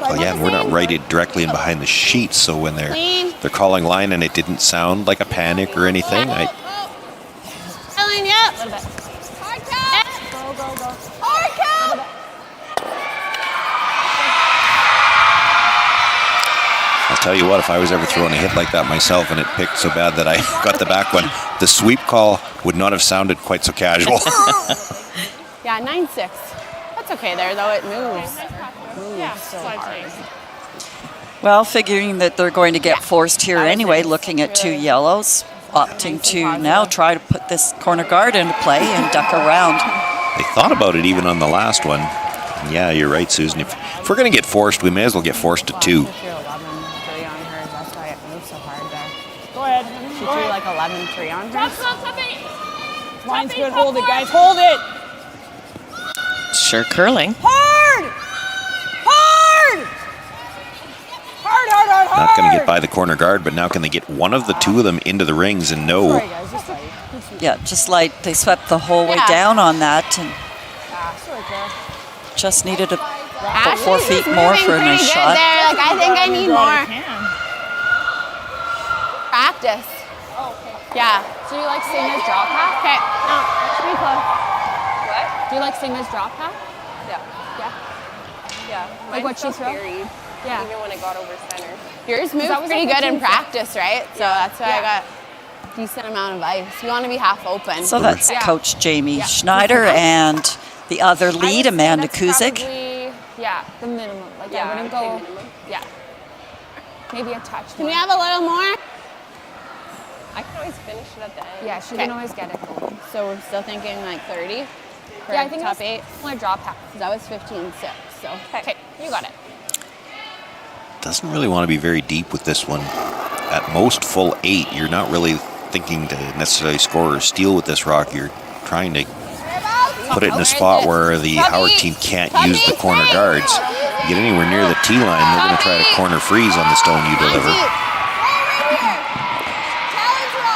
Speaker 2: Well, yeah, and we're not righted directly in behind the sheets, so when they're calling line and it didn't sound like a panic or anything,
Speaker 12: Ellen, yep. Hard count. Go. Hard count.
Speaker 2: I'll tell you what, if I was ever throwing a hit like that myself and it picked so bad that I got the back one, the sweep call would not have sounded quite so casual.
Speaker 13: Yeah, 9-6. That's okay there, though. It moves.
Speaker 6: Yeah,
Speaker 13: so hard.
Speaker 5: Well, figuring that they're going to get forced here anyway, looking at 2 yellows, opting to now try to put this corner guard into play and duck around.
Speaker 2: They thought about it even on the last one. And yeah, you're right, Susan. If we're going to get forced, we may as well get forced to 2.
Speaker 6: Go ahead.
Speaker 13: She threw like 11-3 on her.
Speaker 6: Line's good. Hold it, guys. Hold it.
Speaker 4: Sure curling.
Speaker 6: Hard.
Speaker 2: Not going to get by the corner guard, but now can they get one of the 2 of them into the rings and no.
Speaker 5: Yeah, just like they swept the whole way down on that and just needed about 4 feet more for a nice shot.
Speaker 13: There. Like, I think I need more practice. Yeah.
Speaker 12: Do you like Singer's drop pass?
Speaker 13: Okay. No, pretty close.
Speaker 12: What? Do you like Singer's drop pass? Yeah.
Speaker 13: Like what she threw?
Speaker 12: Buried.
Speaker 13: Yeah.
Speaker 12: Even when it got over center.
Speaker 13: Yours moved pretty good in practice, right? So that's why I got a decent amount of ice. You want to be half open.
Speaker 5: So that's Coach Jamie Schneider and the other lead, Amanda Kuzik.
Speaker 12: The minimum. Like, I wouldn't go. Yeah. Maybe a touch.
Speaker 13: Can we have a little more?
Speaker 12: I can always finish it at the end.
Speaker 13: Yeah, she can always get it going. So we're still thinking like 30 for
Speaker 12: I think
Speaker 13: top 8.
Speaker 12: Similar drop pass.
Speaker 13: That was 15-6. So
Speaker 12: Okay, you got it.
Speaker 2: Doesn't really want to be very deep with this one. At most full 8, you're not really thinking to necessarily score or steal with this rock. You're trying to put it in a spot where the Howard team can't use the corner guards. You get anywhere near the tee line, they're going to try to corner freeze on the stone you deliver.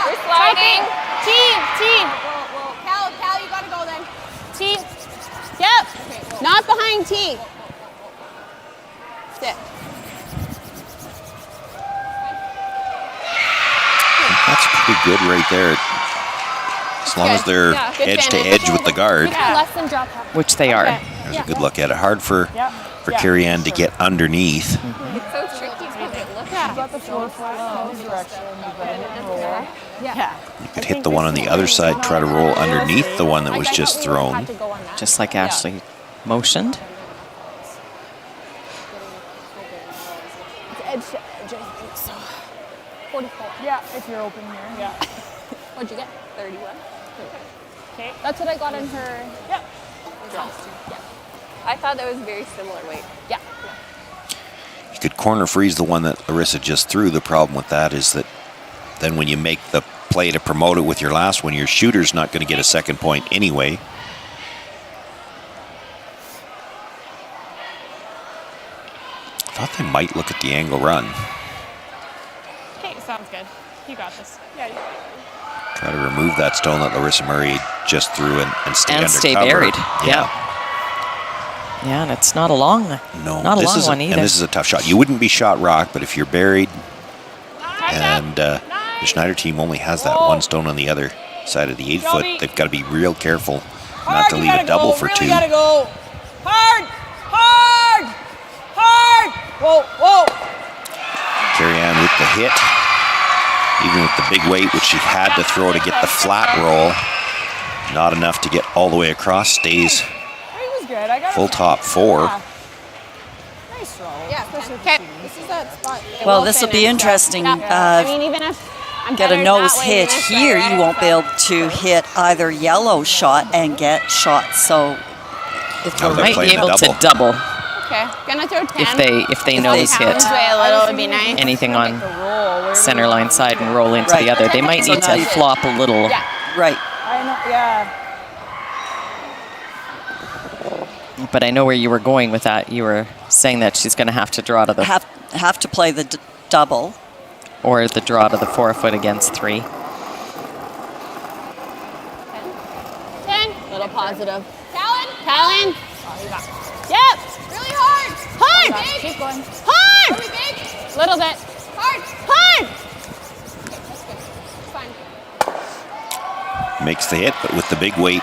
Speaker 12: We're sliding. Team. Cal, you gotta go then.
Speaker 13: T. Yep. Not behind T. Sit.
Speaker 2: That's pretty good right there. As long as they're edge to edge with the guard.
Speaker 12: Less than drop pass.
Speaker 4: Which they are.
Speaker 2: There's a good look at it. Hard for Carrie Ann to get underneath.
Speaker 12: It's so tricky because it looks
Speaker 6: You got the floor flow direction. You got it roll.
Speaker 2: You could hit the one on the other side, try to roll underneath the one that was just thrown.
Speaker 4: Just like Ashley motioned.
Speaker 12: It's edge to edge, I think so. 44.
Speaker 6: Yeah, if you're open here. Yeah.
Speaker 12: What'd you get? 31.
Speaker 6: Okay.
Speaker 12: That's what I got in her.
Speaker 6: Yep.
Speaker 12: Yeah. I thought that was very similar weight. Yeah.
Speaker 2: You could corner freeze the one that Larissa just threw. The problem with that is that then when you make the play to promote it with your last one, your shooter's not going to get a second point anyway. I thought they might look at the angle run.
Speaker 6: Okay, sounds good. You got this. Yeah, you got it.
Speaker 2: Try to remove that stone that Larissa Murray just threw and stay
Speaker 4: And
Speaker 2: under
Speaker 4: stay
Speaker 2: cover.
Speaker 4: buried. Yeah, and it's not a long,
Speaker 2: No,
Speaker 4: not a
Speaker 2: this
Speaker 4: long
Speaker 2: is
Speaker 4: one either.
Speaker 2: And this is a tough shot. You wouldn't be shot rock, but if you're buried, and the Schneider team only has that one stone on the other side of the 8 foot, they've got to be real careful not to leave a double for 2.
Speaker 6: Gotta go. Hard. Whoa.
Speaker 2: Carrie Ann with the hit, even with the big weight, which she had to throw to get the flat roll. Not enough to get all the way across. Stays full top 4.
Speaker 6: Nice roll.
Speaker 12: Yeah. Okay. This is that spot.
Speaker 5: Well, this will be interesting.
Speaker 13: I mean, even if I'm
Speaker 5: Get a
Speaker 13: better
Speaker 5: nose
Speaker 13: that way
Speaker 5: hit
Speaker 13: than this way,
Speaker 5: here,
Speaker 13: right?
Speaker 5: you won't be able to hit either yellow shot and get shots. So if
Speaker 2: Now
Speaker 4: We
Speaker 2: they're
Speaker 4: might be
Speaker 2: playing the
Speaker 4: able to double.
Speaker 12: Okay, gonna throw 10.
Speaker 4: If they nose hit
Speaker 12: This way a little would be nice.
Speaker 4: anything on center line side and roll into the other, they might need to flop a little.
Speaker 12: Yeah.
Speaker 5: Right.
Speaker 6: I know, yeah.
Speaker 4: But I know where you were going with that. You were saying that she's going to have to draw to the
Speaker 5: have to play the double,
Speaker 4: or the draw to the 4-foot against 3.
Speaker 12: 10. Little positive. Talon. Yep. Really hard. Hard. Keep going. Hard. Little bit. Hard.
Speaker 2: Makes the hit, but with the big weight,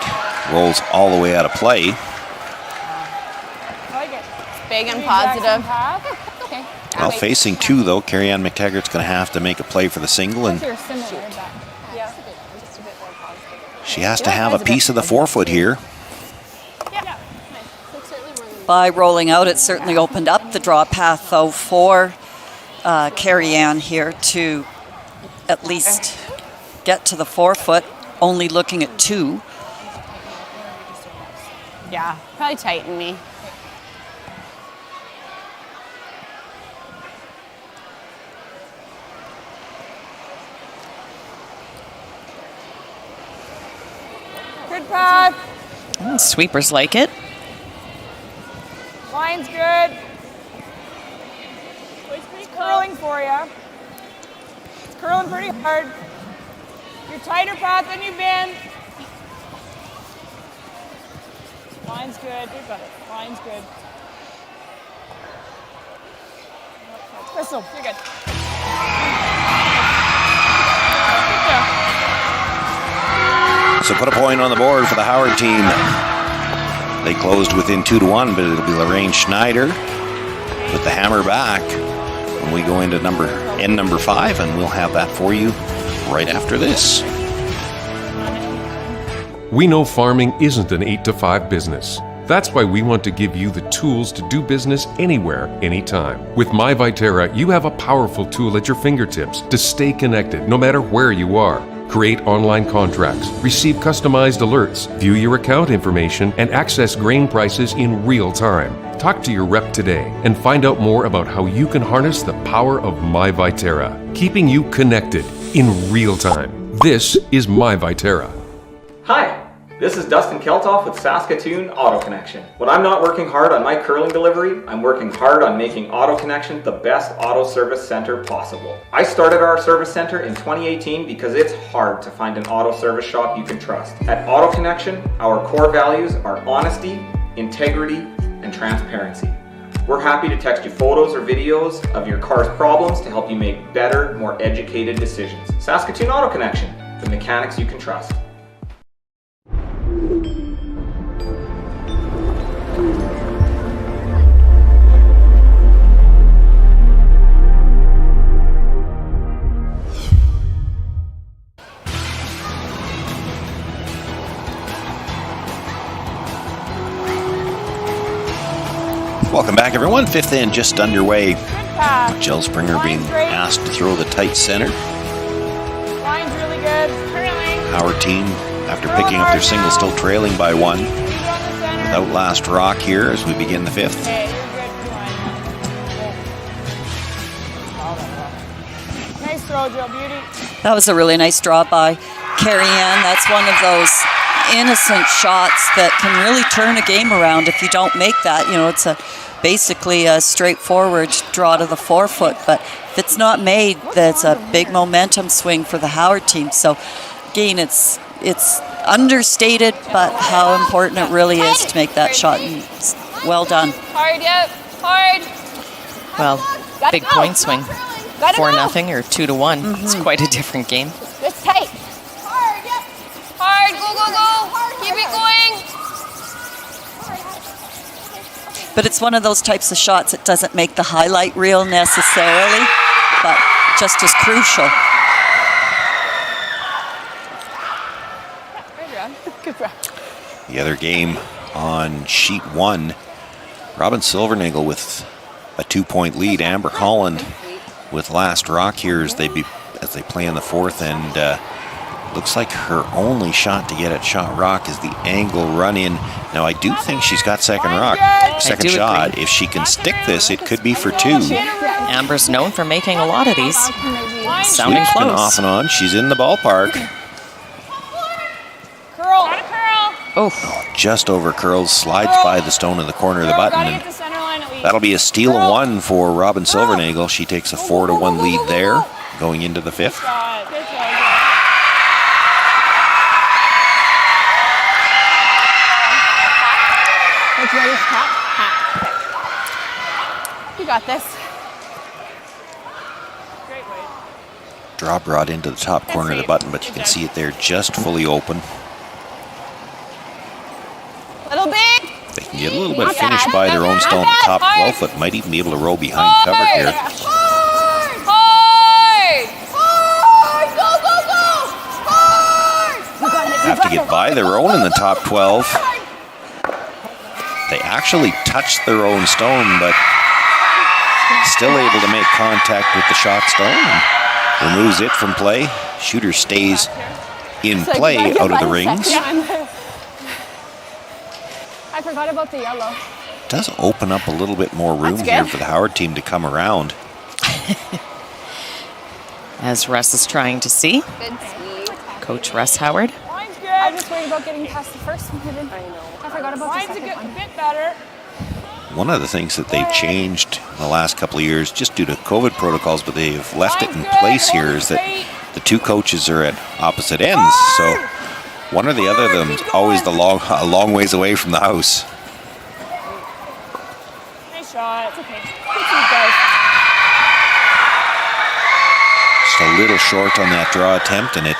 Speaker 2: rolls all the way out of play.
Speaker 12: Big and positive. Okay.
Speaker 2: Well, facing 2, though, Carrie-Anne McTaggart's going to have to make a play for the single, and she has to have a piece of the 4-foot here.
Speaker 5: By rolling out, it certainly opened up the draw path, though, for Carrie-Anne here to at least get to the 4-foot, only looking at 2.
Speaker 12: Yeah, probably tighten me.
Speaker 6: Good path.
Speaker 4: Sweepers like it.
Speaker 6: Line's good. It's pretty curling for you. It's curling pretty hard. You're tighter path than you've been. Line's good. You got it. Line's good. Crystal, you're good.
Speaker 2: So put a point on the board for the Howard team. They closed within 2-1, but it'll be Lorraine Schneider with the hammer back when we go into number 5, and we'll have that for you right after this.
Speaker 8: We know farming isn't an 8-to-5 business. That's why we want to give you the tools to do business anywhere, anytime. With My Viterra, you have a powerful tool at your fingertips to stay connected no matter where you are. Create online contracts, receive customized alerts, view your account information, and access grain prices in real time. Talk to your rep today and find out more about how you can harness the power of My Viterra, keeping you connected in real time. This is My Viterra.
Speaker 7: Hi, this is Dustin Keltoff with Saskatoon Auto Connection. When I'm not working hard on my curling delivery, I'm working hard on making Auto Connection the best auto service center possible. I started our service center in 2018 because it's hard to find an auto service shop you can trust. At Auto Connection, our core values are honesty, integrity, and transparency. We're happy to text you photos or videos of your car's problems to help you make better, more educated decisions. Saskatoon Auto Connection, the mechanics you can trust.
Speaker 2: Welcome back, everyone. 5th inning just underway. Jill Springer being asked to throw the tight center.
Speaker 6: Line's really good.
Speaker 2: Howard team, after picking up their single, still trailing by 1. Without last rock here as we begin the 5th.
Speaker 6: Nice throw, Jill. Beauty.
Speaker 5: That was a really nice draw by Carrie-Anne. That's one of those innocent shots that can really turn a game around if you don't make that. You know, it's basically a straightforward draw to the 4-foot, but if it's not made, that's a big momentum swing for the Howard team. So again, it's understated, but how important it really is to make that shot. And well done.
Speaker 12: Hard, yep. Hard.
Speaker 4: Well, big point swing. 4-0 or 2-1. It's quite a different game.
Speaker 12: Just tight. Hard, yep. Hard, go, go, go. Keep it going.
Speaker 5: But it's one of those types of shots that doesn't make the highlight reel necessarily, but just as crucial.
Speaker 2: The other game on sheet 1, Robin Silvernagel with a 2-point lead. Amber Holland with last rock here as they play in the 4th, and Looks like her only shot to get at shot rock is the angle run in. Now I do think she's got second shot.
Speaker 4: Agree.
Speaker 2: If she can stick this, it could be for 2.
Speaker 4: Amber's known for making a lot of these. Sounding
Speaker 2: Sweep's been
Speaker 4: close.
Speaker 2: off and on. She's in the ballpark.
Speaker 6: Curl.
Speaker 4: Oh,
Speaker 2: Just over curls, slides by the stone in the corner of the button.
Speaker 6: Gotta
Speaker 2: And
Speaker 6: get the center line at least.
Speaker 2: that'll be a steal of 1 for Robin Silvernagel. She takes a 4-1 lead there, going into the 5th.
Speaker 6: Good try.
Speaker 12: It's ready to top. You got this.
Speaker 6: Great weight.
Speaker 2: Drop rod into the top corner of the button, but you can see it there just fully open.
Speaker 12: Little bit.
Speaker 2: They can get a little bit of finish by their own stone. The top 12 foot might even be able to roll behind cover here.
Speaker 6: Hard!
Speaker 12: Go, go, go! Hard!
Speaker 2: Have to get by their own in the top 12. They actually touched their own stone, but still able to make contact with the shot stone and removes it from play. Shooter stays in play out of the rings.
Speaker 12: I forgot about the yellow.
Speaker 2: Does open up a little bit more room here for the Howard team to come around.
Speaker 4: as Russ is trying to see.
Speaker 12: Good sweep.
Speaker 4: Coach Russ Howard.
Speaker 12: I'm just worried about getting past the first one. I forgot about the second one.
Speaker 6: A bit better.
Speaker 2: One of the things that they've changed in the last couple of years, just due to COVID protocols, but they've left it in place here, is that the 2 coaches are at opposite ends. So one or the other of them is always a long ways away from the house.
Speaker 6: Nice shot. It's okay.
Speaker 2: Just a little short on that draw attempt, and it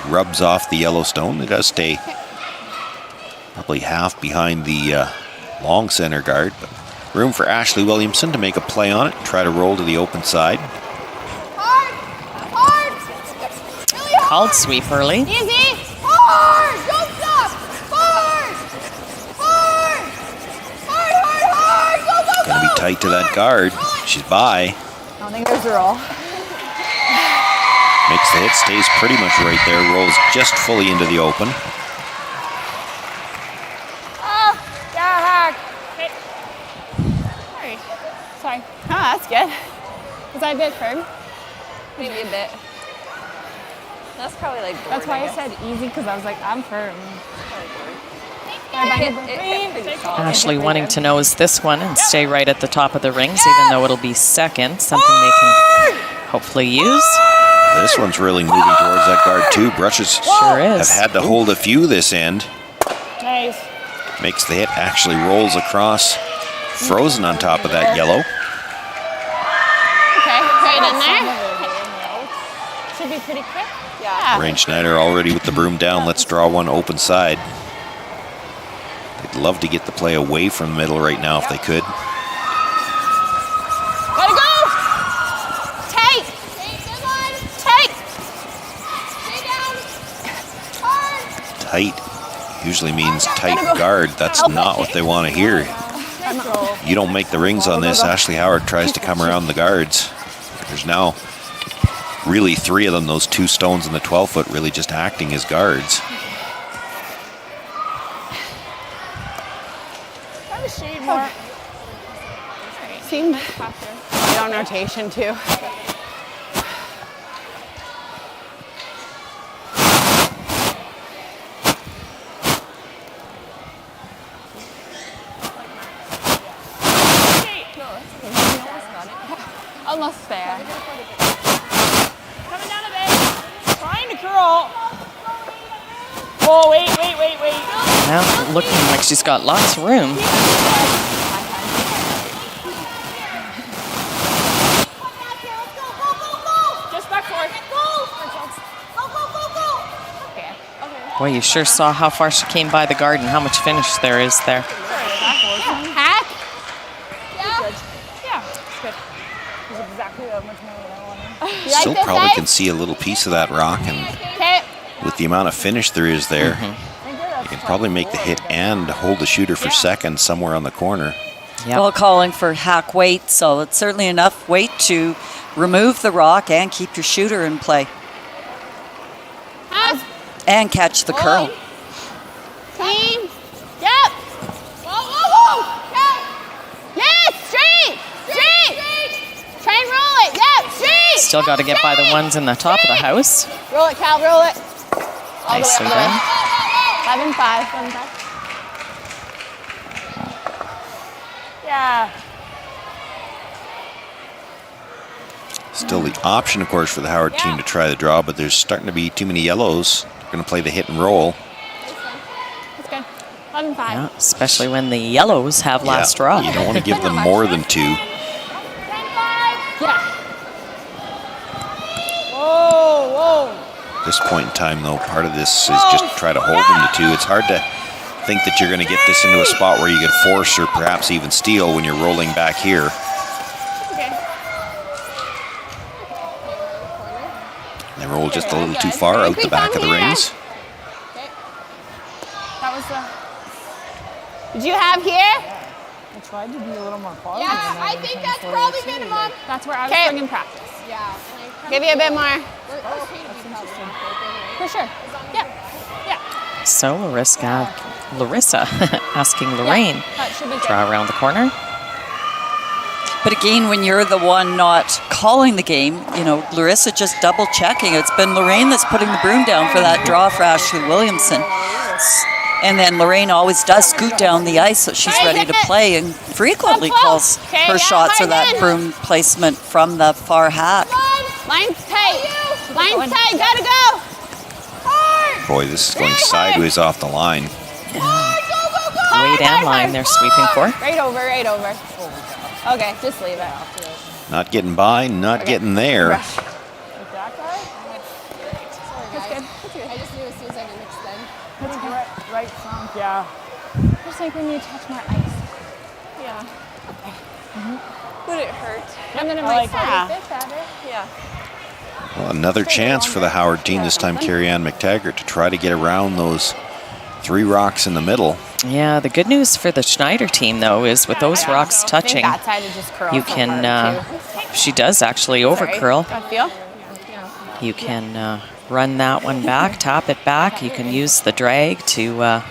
Speaker 2: rubs off the yellow stone. It does stay probably half behind the long center guard, but room for Ashley Williamson to make a play on it, try to roll to the open side.
Speaker 4: Called sweep early.
Speaker 12: Easy. Hard. Don't stop. Hard. Hard. Hard, hard, hard. Go, go, go.
Speaker 2: Gonna be tight to that guard. She's by.
Speaker 12: I don't think there's a roll.
Speaker 2: Makes the hit, stays pretty much right there, rolls just fully into the open.
Speaker 12: Sorry. Ah, that's good. Was I a bit firm? Maybe a bit. That's probably like bored, that's why I said easy, because I was like, I'm firm.
Speaker 4: Ashley wanting to nose this one and stay right at the top of the rings, even though it'll be second, something they can hopefully use.
Speaker 2: This one's really moving towards that guard too. Brushes
Speaker 4: Sure is.
Speaker 2: have had to hold a few this end.
Speaker 6: Nice.
Speaker 2: Makes the hit, actually rolls across, frozen on top of that yellow.
Speaker 12: Okay, right in there. Should be pretty quick. Yeah.
Speaker 2: Rain Schneider already with the broom down. Let's draw one open side. They'd love to get the play away from the middle right now if they could.
Speaker 12: Gotta go! Tight! Tight! Stay down! Hard!
Speaker 2: Tight usually means tight guard. That's not what they want to hear. You don't make the rings on this. Ashley Howard tries to come around the guards. There's now really 3 of them, those 2 stones in the 12 foot, really just acting as guards.
Speaker 12: Have a shade more. Seemed faster. On rotation too. Almost there.
Speaker 6: Coming down a bit. Trying to curl. Oh, wait.
Speaker 4: Well, looking like she's got lots of room.
Speaker 6: Just back forth.
Speaker 4: Boy, you sure saw how far she came by the guard and how much finish there is there.
Speaker 12: Hack?
Speaker 6: Yeah, it's good. It's exactly that much more than I wanted.
Speaker 2: Still probably can see a little piece of that rock, and with the amount of finish there is there, you can probably make the hit and hold the shooter for second somewhere on the corner.
Speaker 5: Yep. Well, calling for hack weight, so it's certainly enough weight to remove the rock and keep your shooter in play. And catch the curl.
Speaker 12: Clean. Yep. Whoa, whoa, whoa. Okay. Yes, straight. Try and roll it. Yep, straight.
Speaker 4: Still got to get by the ones in the top of the house.
Speaker 12: Roll it, Cal, roll it. All
Speaker 4: Nicely
Speaker 12: the way up
Speaker 4: done.
Speaker 12: the way. 7-5.
Speaker 6: Yeah.
Speaker 2: Still the option, of course, for the Howard team to try the draw, but there's starting to be too many yellows. They're going to play the hit and roll.
Speaker 12: That's good. 11-5.
Speaker 4: Yeah, especially when the yellows have last draw.
Speaker 2: You don't want to give them more than 2.
Speaker 12: Yeah.
Speaker 6: Whoa.
Speaker 2: At this point in time, though, part of this is just try to hold them to 2. It's hard to think that you're going to get this into a spot where you could force or perhaps even steal when you're rolling back here. They roll just a little too far out the back of the rings.
Speaker 12: That was the... Did you have here?
Speaker 6: I tried to be a little more positive.
Speaker 12: Yeah, I think that's probably minimum. That's where I was bringing practice. Yeah. Give you a bit more. For sure. Yeah.
Speaker 4: So Larissa asking Lorraine, draw around the corner.
Speaker 5: But again, when you're the one not calling the game, you know, Larissa just double checking. It's been Lorraine that's putting the broom down for that draw for Ashley Williamson. And then Lorraine always does scoot down the ice so she's ready to play and frequently calls her shots or that broom placement from the far hack.
Speaker 12: Line's tight. Gotta go.
Speaker 2: Boy, this is going sideways off the line.
Speaker 4: Wade and line they're sweeping for.
Speaker 12: Right over. Okay, just leave it.
Speaker 2: Not getting by, not getting there.
Speaker 12: That's good. I just knew as soon as I didn't extend.
Speaker 6: That's good. Right front, yeah.
Speaker 12: Just like when you touch my ice. Yeah. Would it hurt? And then it might sound a bit better. Yeah.
Speaker 2: Well, another chance for the Howard team, this time Carrie-Anne McTaggart, to try to get around those 3 rocks in the middle.
Speaker 4: Yeah, the good news for the Schneider team, though, is with those rocks touching, you can, she does actually over curl. You can run that one back, tap it back. You can use the drag to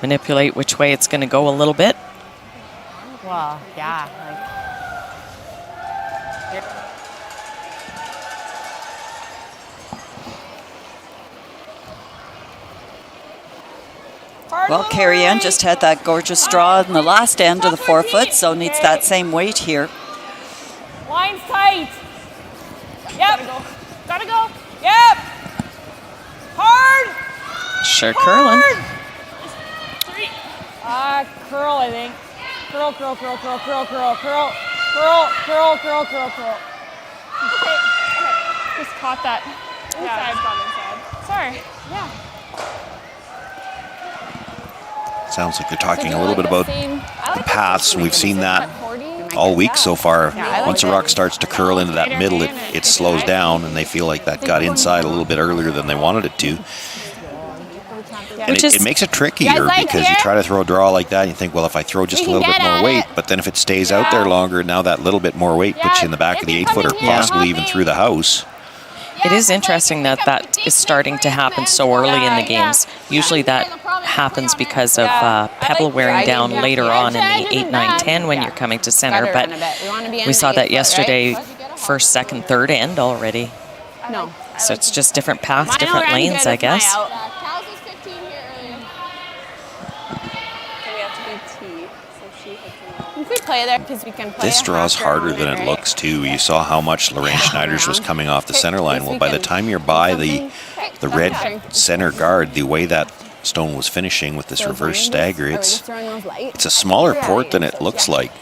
Speaker 4: manipulate which way it's going to go a little bit.
Speaker 6: Well, yeah.
Speaker 5: Well, Carrie-Anne just had that gorgeous draw in the last end of the 4-foot, so needs that same weight here.
Speaker 6: Line's tight. Yep. Gotta go. Yep. Hard.
Speaker 4: Sure curling.
Speaker 6: Curl, I think. Curl. Okay. Just caught that. Inside. Sorry. Yeah.
Speaker 2: Sounds like they're talking a little bit about the paths, and we've seen that all week so far. Once a rock starts to curl into that middle, it slows down, and they feel like that got inside a little bit earlier than they wanted it to. And it makes it trickier because you try to throw a draw like that, and you think, well, if I throw just a little bit more weight, but then if it stays out there longer, now that little bit more weight puts you in the back of the 8-footer, possibly even through the house.
Speaker 4: It is interesting that that is starting to happen so early in the games. Usually that happens because of pebble wearing down later on in the 8, 9, 10 when you're coming to center. But we saw that yesterday, first, second, third end already. So it's just different paths, different lanes, I guess.
Speaker 2: This draw's harder than it looks, too. You saw how much Lorraine Schneider's was coming off the center line. Well, by the time you're by the red center guard, the way that stone was finishing with this reverse stagger, it's a smaller port than it looks like.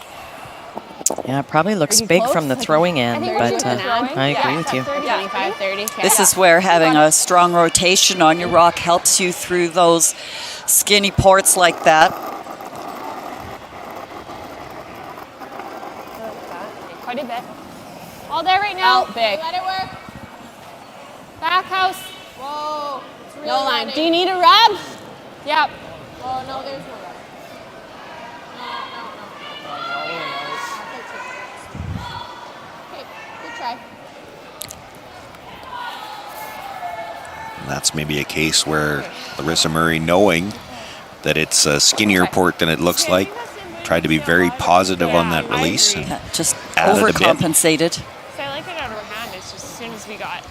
Speaker 4: Yeah, it probably looks big from the throwing end, but I agree with you.
Speaker 5: This is where having a strong rotation on your rock helps you through those skinny ports like that.
Speaker 12: Quite a bit. All there right now. Big. Let it work. Back house. Whoa. Really no line. Running. Do you need a rub? Yep. Oh, no, there's no rub. No. Okay, good try.
Speaker 2: that's maybe a case where Larissa Murray, knowing that it's a skinnier port than it looks like, tried to be very positive on that release and
Speaker 5: just
Speaker 2: added a bit.
Speaker 5: overcompensated.
Speaker 12: So I like it out of her hand. It's just as soon as we got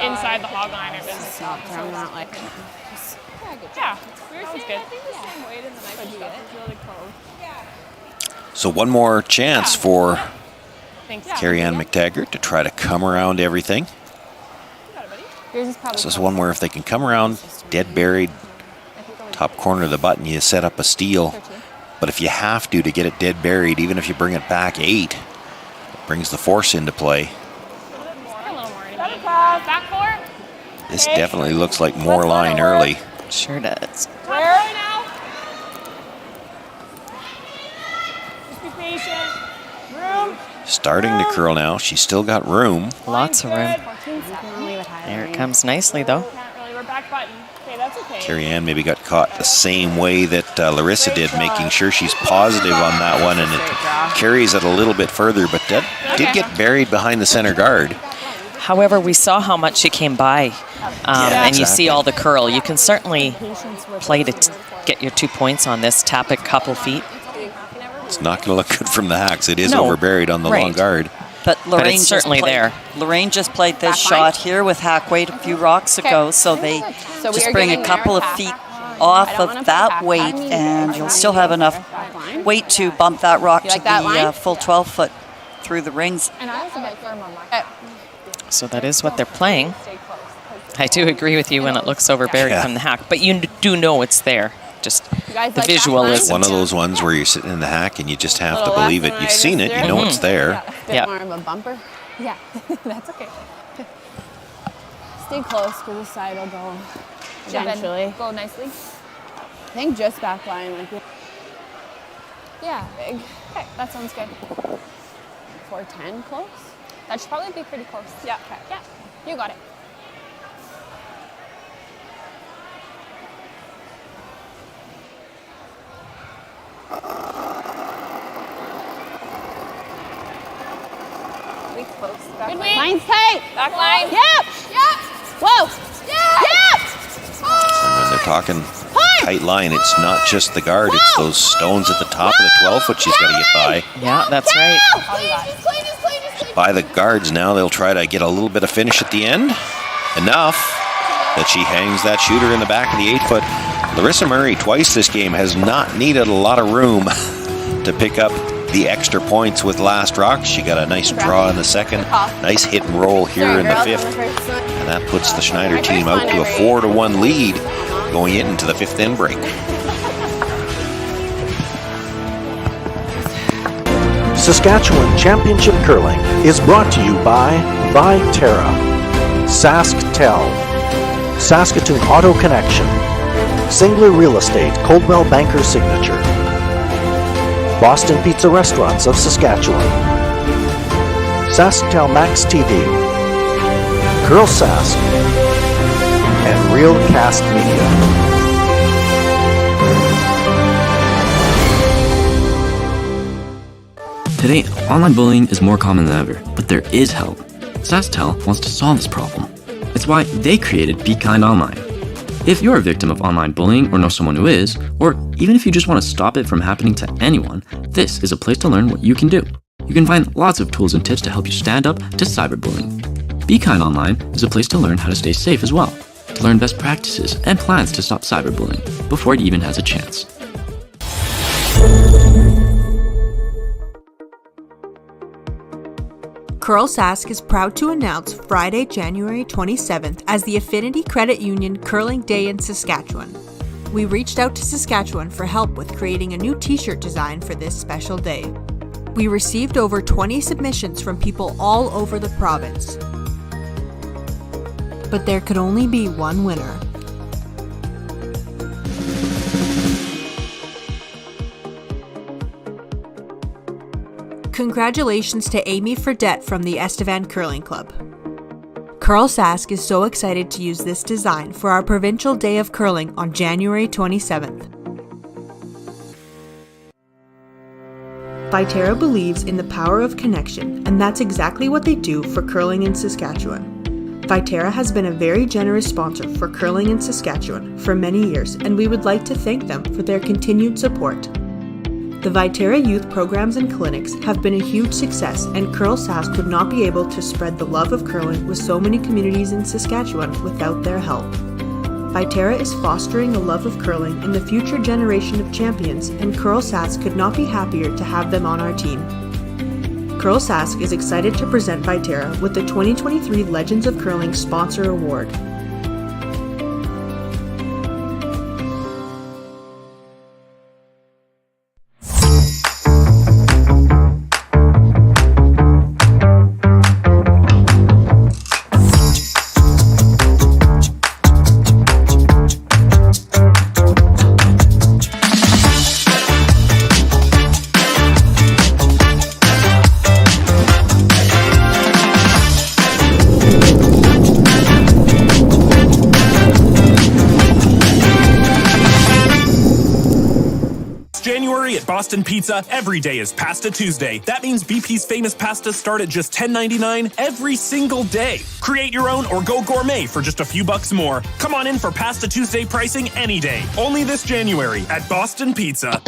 Speaker 12: inside the hog line, it was not like. Yeah, that was good.
Speaker 2: So one more chance for Carrie-Anne McTaggart to try to come around everything. This is one where if they can come around dead buried, top corner of the button, you set up a steal. But if you have to get it dead buried, even if you bring it back 8, it brings the force into play. This definitely looks like more line early.
Speaker 4: Sure does.
Speaker 2: Starting to curl now. She's still got room.
Speaker 4: Lots of room. There it comes nicely, though.
Speaker 2: Carrie-Anne maybe got caught the same way that Larissa did, making sure she's positive on that one, and it carries it a little bit further, but that did get buried behind the center guard.
Speaker 4: However, we saw how much she came by, and you see all the curl. You can certainly play to get your 2 points on this, tap it a couple feet.
Speaker 2: It's not going to look good from the Hacks. It is overburied on the long guard.
Speaker 5: But Lorraine
Speaker 4: it's certainly there.
Speaker 5: Lorraine just played this shot here with hack weight a few rocks ago, so they just bring a couple of feet off of that weight, and you'll still have enough weight to bump that rock to the full 12-foot through the rings.
Speaker 4: So that is what they're playing. I do agree with you when it looks overburied from the hack, but you do know it's there. Just the visual is
Speaker 2: one of those ones where you're sitting in the hack and you just have to believe it. You've seen it, you know it's there.
Speaker 12: Yeah. More of a bumper. Yeah, that's okay. Stay close because the side will go eventually. Go nicely. I think just back line might be. Yeah, big. Okay, that sounds good. 410 close. That should probably be pretty close. Yeah. Okay. Yeah, you got it. Good week. Line's tight. Back line. Yep. Yep. Whoa. Yep.
Speaker 2: And when they're talking tight line, it's not just the guard, it's those stones at the top of the 12-foot she's got to get by.
Speaker 4: Yeah, that's right.
Speaker 2: By the guards now, they'll try to get a little bit of finish at the end. Enough that she hangs that shooter in the back of the 8-foot. Larissa Murray, twice this game, has not needed a lot of room to pick up the extra points with last rock. She got a nice draw in the second, nice hit and roll here in the 5th, and that puts the Schneider team out to a 4-1 lead going into the 5th end break.
Speaker 1: Saskatchewan Championship Curling is brought to you by Viterra, SaskTel, Saskatoon Auto Connection, Singler Real Estate, Coldwell Banker Signature, Boston Pizza Restaurants of Saskatchewan, SaskTel Max TV, Curl Sask, and Real Cast Media.
Speaker 9: Today, online bullying is more common than ever, but there is help. SaskTel wants to solve this problem. It's why they created Be Kind Online. If you're a victim of online bullying or know someone who is, or even if you just want to stop it from happening to anyone, this is a place to learn what you can do. You can find lots of tools and tips to help you stand up to cyberbullying. Be Kind Online is a place to learn how to stay safe as well, to learn best practices and plans to stop cyberbullying before it even has a chance.
Speaker 10: Curl Sask is proud to announce Friday, January 27th as the Affinity Credit Union Curling Day in Saskatchewan. We reached out to Saskatchewan for help with creating a new t-shirt design for this special day. We received over 20 submissions from people all over the province. But there could only be one winner. Congratulations to Amy Fredette from the Estevan Curling Club. Curl Sask is so excited to use this design for our Provincial Day of Curling on January 27th. Viterra believes in the power of connection, and that's exactly what they do for curling in Saskatchewan. Viterra has been a very generous sponsor for curling in Saskatchewan for many years, and we would like to thank them for their continued support. The Viterra youth programs and clinics have been a huge success, and Curl Sask would not be able to spread the love of curling with so many communities in Saskatchewan without their help. Viterra is fostering a love of curling in the future generation of champions, and Curl Sask could not be happier to have them on our team. Curl Sask is excited to present Viterra with the 2023 Legends of Curling Sponsor Award.
Speaker 15: At Boston Pizza, every day is Pasta Tuesday. That means BP's famous pastas start at just $10.99 every single day. Create your own or go gourmet for just a few bucks more. Come on in for Pasta Tuesday pricing any day. Only this January at Boston Pizza.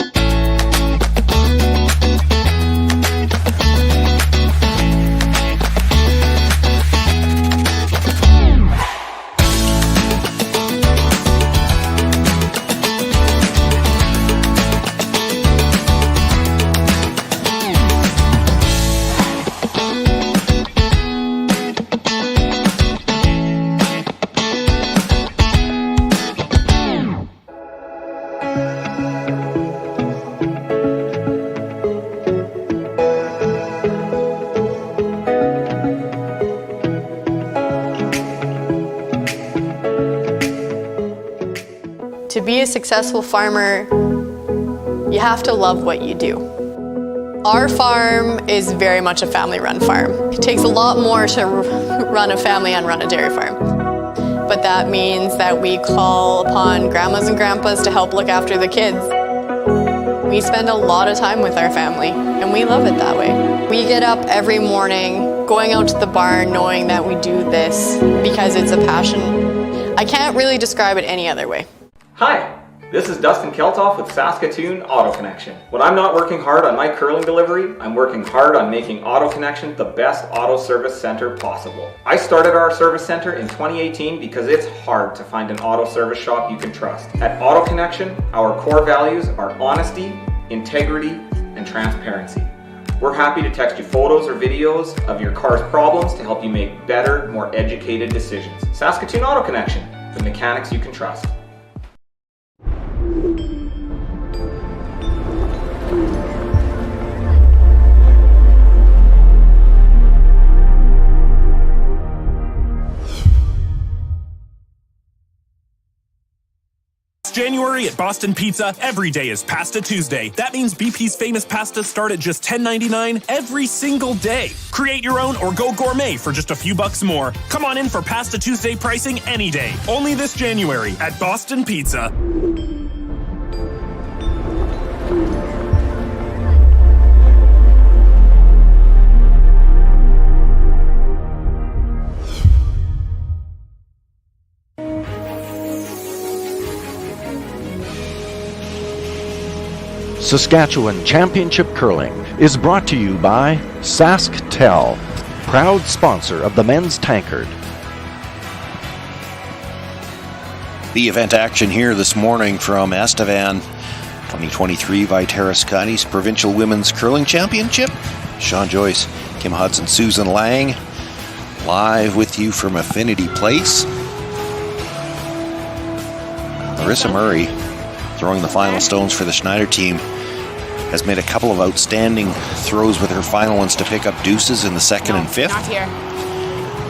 Speaker 13: To be a successful farmer, you have to love what you do. Our farm is very much a family-run farm. It takes a lot more to run a family and run a dairy farm. But that means that we call upon grandmas and grandpas to help look after the kids. We spend a lot of time with our family, and we love it that way. We get up every morning, going out to the barn, knowing that we do this because it's a passion. I can't really describe it any other way.
Speaker 7: Hi, this is Dustin Keltoff with Saskatoon Auto Connection. When I'm not working hard on my curling delivery, I'm working hard on making Auto Connection the best auto service center possible. I started our service center in 2018 because it's hard to find an auto service shop you can trust. At Auto Connection, our core values are honesty, integrity, and transparency. We're happy to text you photos or videos of your car's problems to help you make better, more educated decisions. Saskatoon Auto Connection, the mechanics you can trust.
Speaker 15: January at Boston Pizza, every day is Pasta Tuesday. That means BP's famous pastas start at just $10.99 every single day. Create your own or go gourmet for just a few bucks more. Come on in for Pasta Tuesday pricing any day. Only this January at Boston Pizza.
Speaker 1: Saskatchewan Championship Curling is brought to you by SaskTel, proud sponsor of the men's tankard.
Speaker 2: The event action here this morning from Estevan, 2023 Viterra Scotties Provincial Women's Curling Championship. Sean Joyce, Kim Hudson, Susan Lang, live with you from Affinity Place. Marissa Murray, throwing the final stones for the Schneider team, has made a couple of outstanding throws with her final ones to pick up deuces in the second and fifth.
Speaker 12: Not here.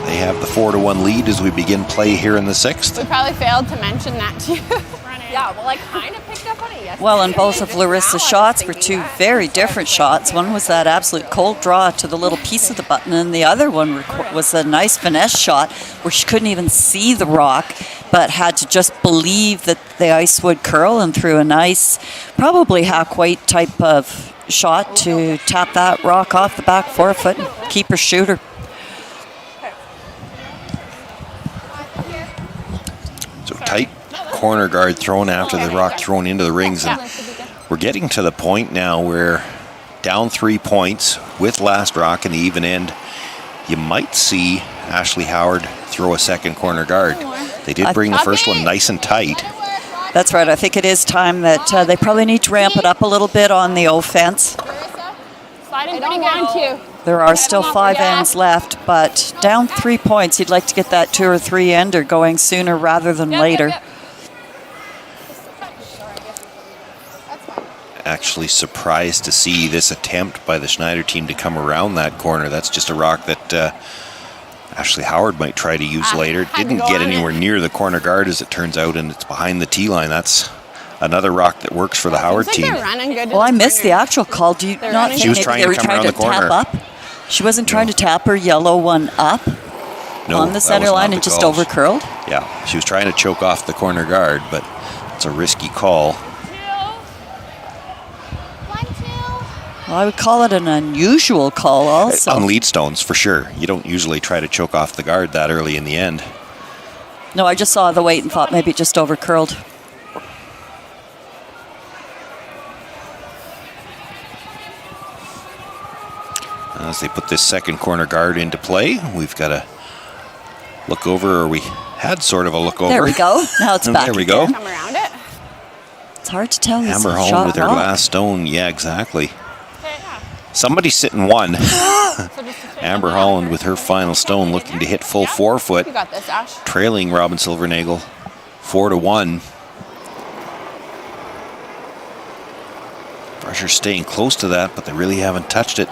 Speaker 2: They have the 4-1 lead as we begin play here in the sixth.
Speaker 12: We probably failed to mention that to you. Yeah, well, I kind of picked up on it yesterday.
Speaker 5: Well, and both of Larissa's shots were two very different shots. One was that absolute cold draw to the little piece of the button, and the other one was a nice finesse shot where she couldn't even see the rock, but had to just believe that the ice would curl, and threw a nice, probably half-weight type of shot to tap that rock off the back forefoot and keep her shooter.
Speaker 2: corner guard thrown after the rock thrown into the rings. And we're getting to the point now where down 3 points with last rock in the even end, you might see Ashley Howard throw a second corner guard. They did bring the first one nice and tight.
Speaker 5: That's right. I think it is time that they probably need to ramp it up a little bit on the offense.
Speaker 12: I don't want to.
Speaker 5: There are still 5 ends left, but down 3 points, you'd like to get that 2 or 3 ender going sooner rather than later.
Speaker 2: Actually surprised to see this attempt by the Schneider team to come around that corner. That's just a rock that Ashley Howard might try to use later. Didn't get anywhere near the corner guard as it turns out, and it's behind the tee line. That's another rock that works for the Howard team.
Speaker 5: Well, I missed the actual call. Do you not think
Speaker 2: she was
Speaker 5: maybe
Speaker 2: trying
Speaker 5: they were
Speaker 2: to come
Speaker 5: trying
Speaker 2: around
Speaker 5: to
Speaker 2: the corner.
Speaker 5: tap up? She wasn't trying to tap her yellow one up on the center line and just over curled?
Speaker 2: Yeah, she was trying to choke off the corner guard, but it's a risky call.
Speaker 5: Well, I would call it an unusual call also.
Speaker 2: On lead stones, for sure. You don't usually try to choke off the guard that early in the end.
Speaker 5: No, I just saw the weight and thought maybe it just over curled.
Speaker 2: As they put this second corner guard into play, we've got a look over, or we had sort of a look over.
Speaker 5: There we go. Now it's back.
Speaker 2: There we go.
Speaker 12: Come around it.
Speaker 5: It's hard to tell.
Speaker 2: Amber Holland with her last stone. Yeah, exactly. Somebody's sitting one. Amber Holland with her final stone, looking to hit full 4 foot.
Speaker 12: You got this, Ash.
Speaker 2: Trailing Robin Silvernagel 4-1. Pressure staying close to that, but they really haven't touched it.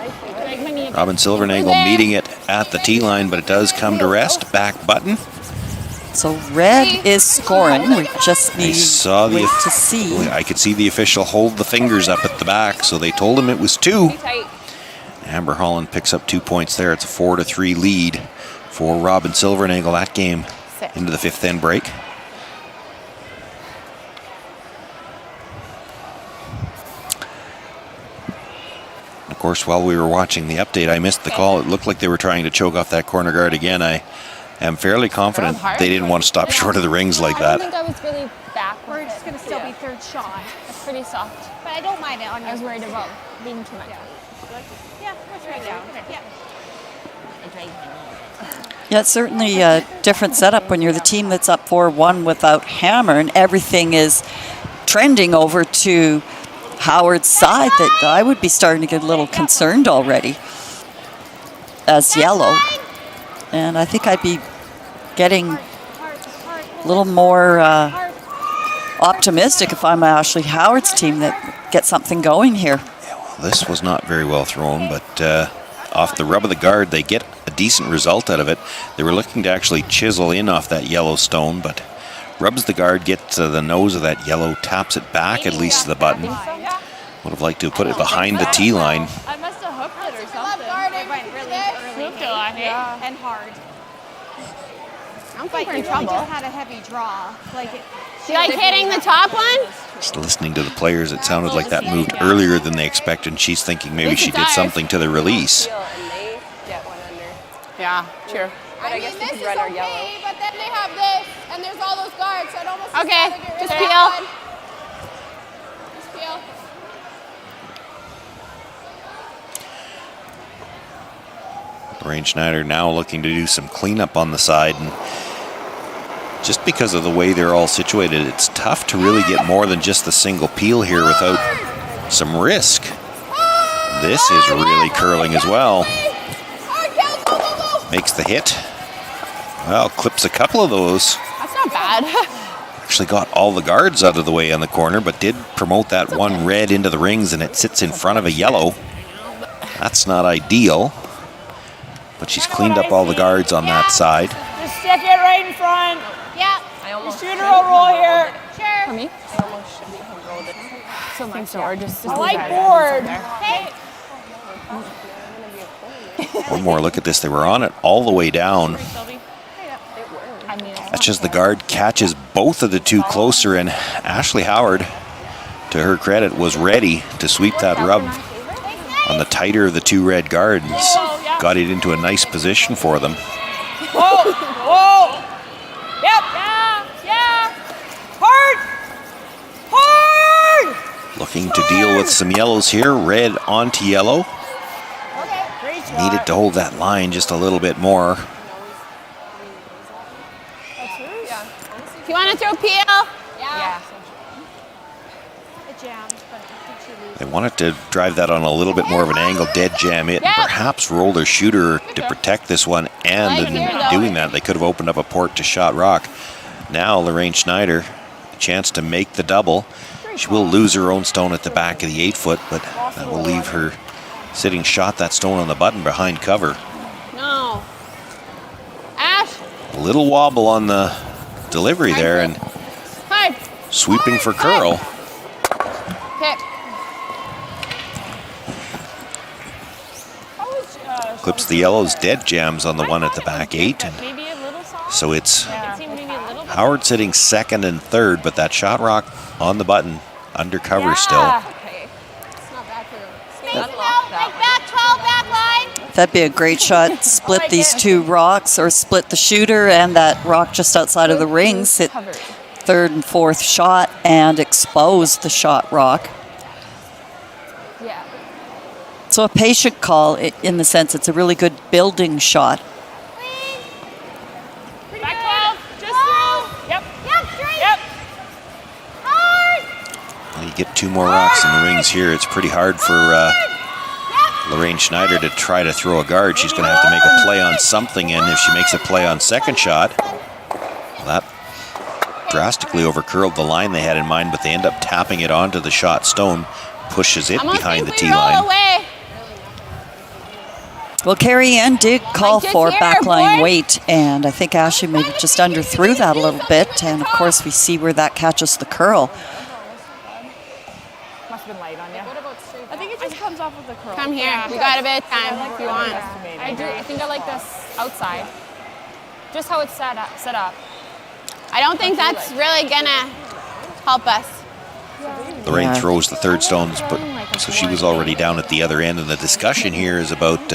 Speaker 2: Robin Silvernagel meeting it at the tee line, but it does come to rest. Back button.
Speaker 5: So red is scoring. We just need
Speaker 2: to
Speaker 5: see.
Speaker 2: I could see the official hold the fingers up at the back, so they told him it was 2. Amber Holland picks up 2 points there. It's a 4-3 lead for Robin Silvernagel. That game into the 5th end break. Of course, while we were watching the update, I missed the call. It looked like they were trying to choke off that corner guard again. I am fairly confident they didn't want to stop short of the rings like that.
Speaker 12: I think I was really back.
Speaker 16: We're just going to still be third shot.
Speaker 12: It's pretty soft.
Speaker 16: But I don't mind it on your.
Speaker 12: I was worried about being too much.
Speaker 16: Yeah, let's right down. Yeah.
Speaker 5: Yeah, it's certainly a different setup when you're the team that's up 4-1 without hammer and everything is trending over to Howard's side, that I would be starting to get a little concerned already as yellow. And I think I'd be getting a little more optimistic if I'm Ashley Howard's team that gets something going here.
Speaker 2: Yeah, well, this was not very well thrown, but off the rub of the guard, they get a decent result out of it. They were looking to actually chisel in off that yellow stone, but rubs the guard, gets to the nose of that yellow, taps it back at least to the button. Would have liked to have put it behind the tee line.
Speaker 16: I must have hooked it or something. It went really early and hard.
Speaker 12: I don't think we're in trouble.
Speaker 16: Just had a heavy draw.
Speaker 12: You like hitting the top one?
Speaker 2: Just listening to the players, it sounded like that moved earlier than they expected, and she's thinking maybe she did something to the release.
Speaker 12: Yeah, true.
Speaker 16: I guess this is okay, but then they have this, and there's all those guards, so it almost
Speaker 12: okay. Just peel.
Speaker 16: Just peel.
Speaker 2: Lorraine Schneider now looking to do some cleanup on the side, and just because of the way they're all situated, it's tough to really get more than just the single peel here without some risk. This is really curling as well. Makes the hit. Well, clips a couple of those.
Speaker 12: That's not bad.
Speaker 2: Actually got all the guards out of the way on the corner, but did promote that one red into the rings, and it sits in front of a yellow. That's not ideal, but she's cleaned up all the guards on that side.
Speaker 6: Just stick it right in front.
Speaker 16: Yeah.
Speaker 6: Just shoot her a roll here.
Speaker 16: Sure.
Speaker 12: For me? I almost should have rolled it. So much so, or just
Speaker 6: I like board.
Speaker 16: Hey.
Speaker 2: One more look at this. They were on it all the way down. That's just the guard catches both of the two closer, and Ashley Howard, to her credit, was ready to sweep that rub on the tighter of the two red guards. Got it into a nice position for them.
Speaker 6: Whoa! Whoa! Yep! Yeah! Hard!
Speaker 2: Looking to deal with some yellows here. Red onto yellow. Needed to hold that line just a little bit more.
Speaker 12: If you want to throw PL?
Speaker 11: Yeah.
Speaker 2: They wanted to drive that on a little bit more of an angle, dead jam it, and perhaps roll their shooter to protect this one. And in doing that, they could have opened up a port to shot rock. Now Lorraine Schneider, a chance to make the double. She will lose her own stone at the back of the 8-foot, but that will leave her sitting shot that stone on the button behind cover.
Speaker 12: No. Ash.
Speaker 2: A little wobble on the delivery there, and sweeping for curl.
Speaker 12: Pick.
Speaker 2: Clips the yellows, dead jams on the one at the back 8. And so it's Howard sitting second and third, but that shot rock on the button, under cover still.
Speaker 5: That'd be a great shot. Split these two rocks, or split the shooter and that rock just outside of the rings. Hit third and fourth shot and expose the shot rock. So a patient call in the sense it's a really good building shot.
Speaker 12: Back 12. Just through. Yep. Yep. Straight. Yep. Hard.
Speaker 2: Well, you get two more rocks in the rings here. It's pretty hard for Lorraine Schneider to try to throw a guard. She's going to have to make a play on something, and if she makes a play on second shot, that drastically overcurled the line they had in mind, but they end up tapping it onto the shot stone, pushes it behind the tee line.
Speaker 5: Well, Carrie Ann did call for backline weight, and I think Ashley maybe just underthrew that a little bit, and of course we see where that catches the curl.
Speaker 11: Must have been light on you. I think it just comes off of the curl.
Speaker 12: Come here. We got a bit of time if you want.
Speaker 6: I do. I think I like this outside. Just how it's set up.
Speaker 12: I don't think that's really gonna help us.
Speaker 2: Lorraine throws the third stones, but so she was already down at the other end, and the discussion here is about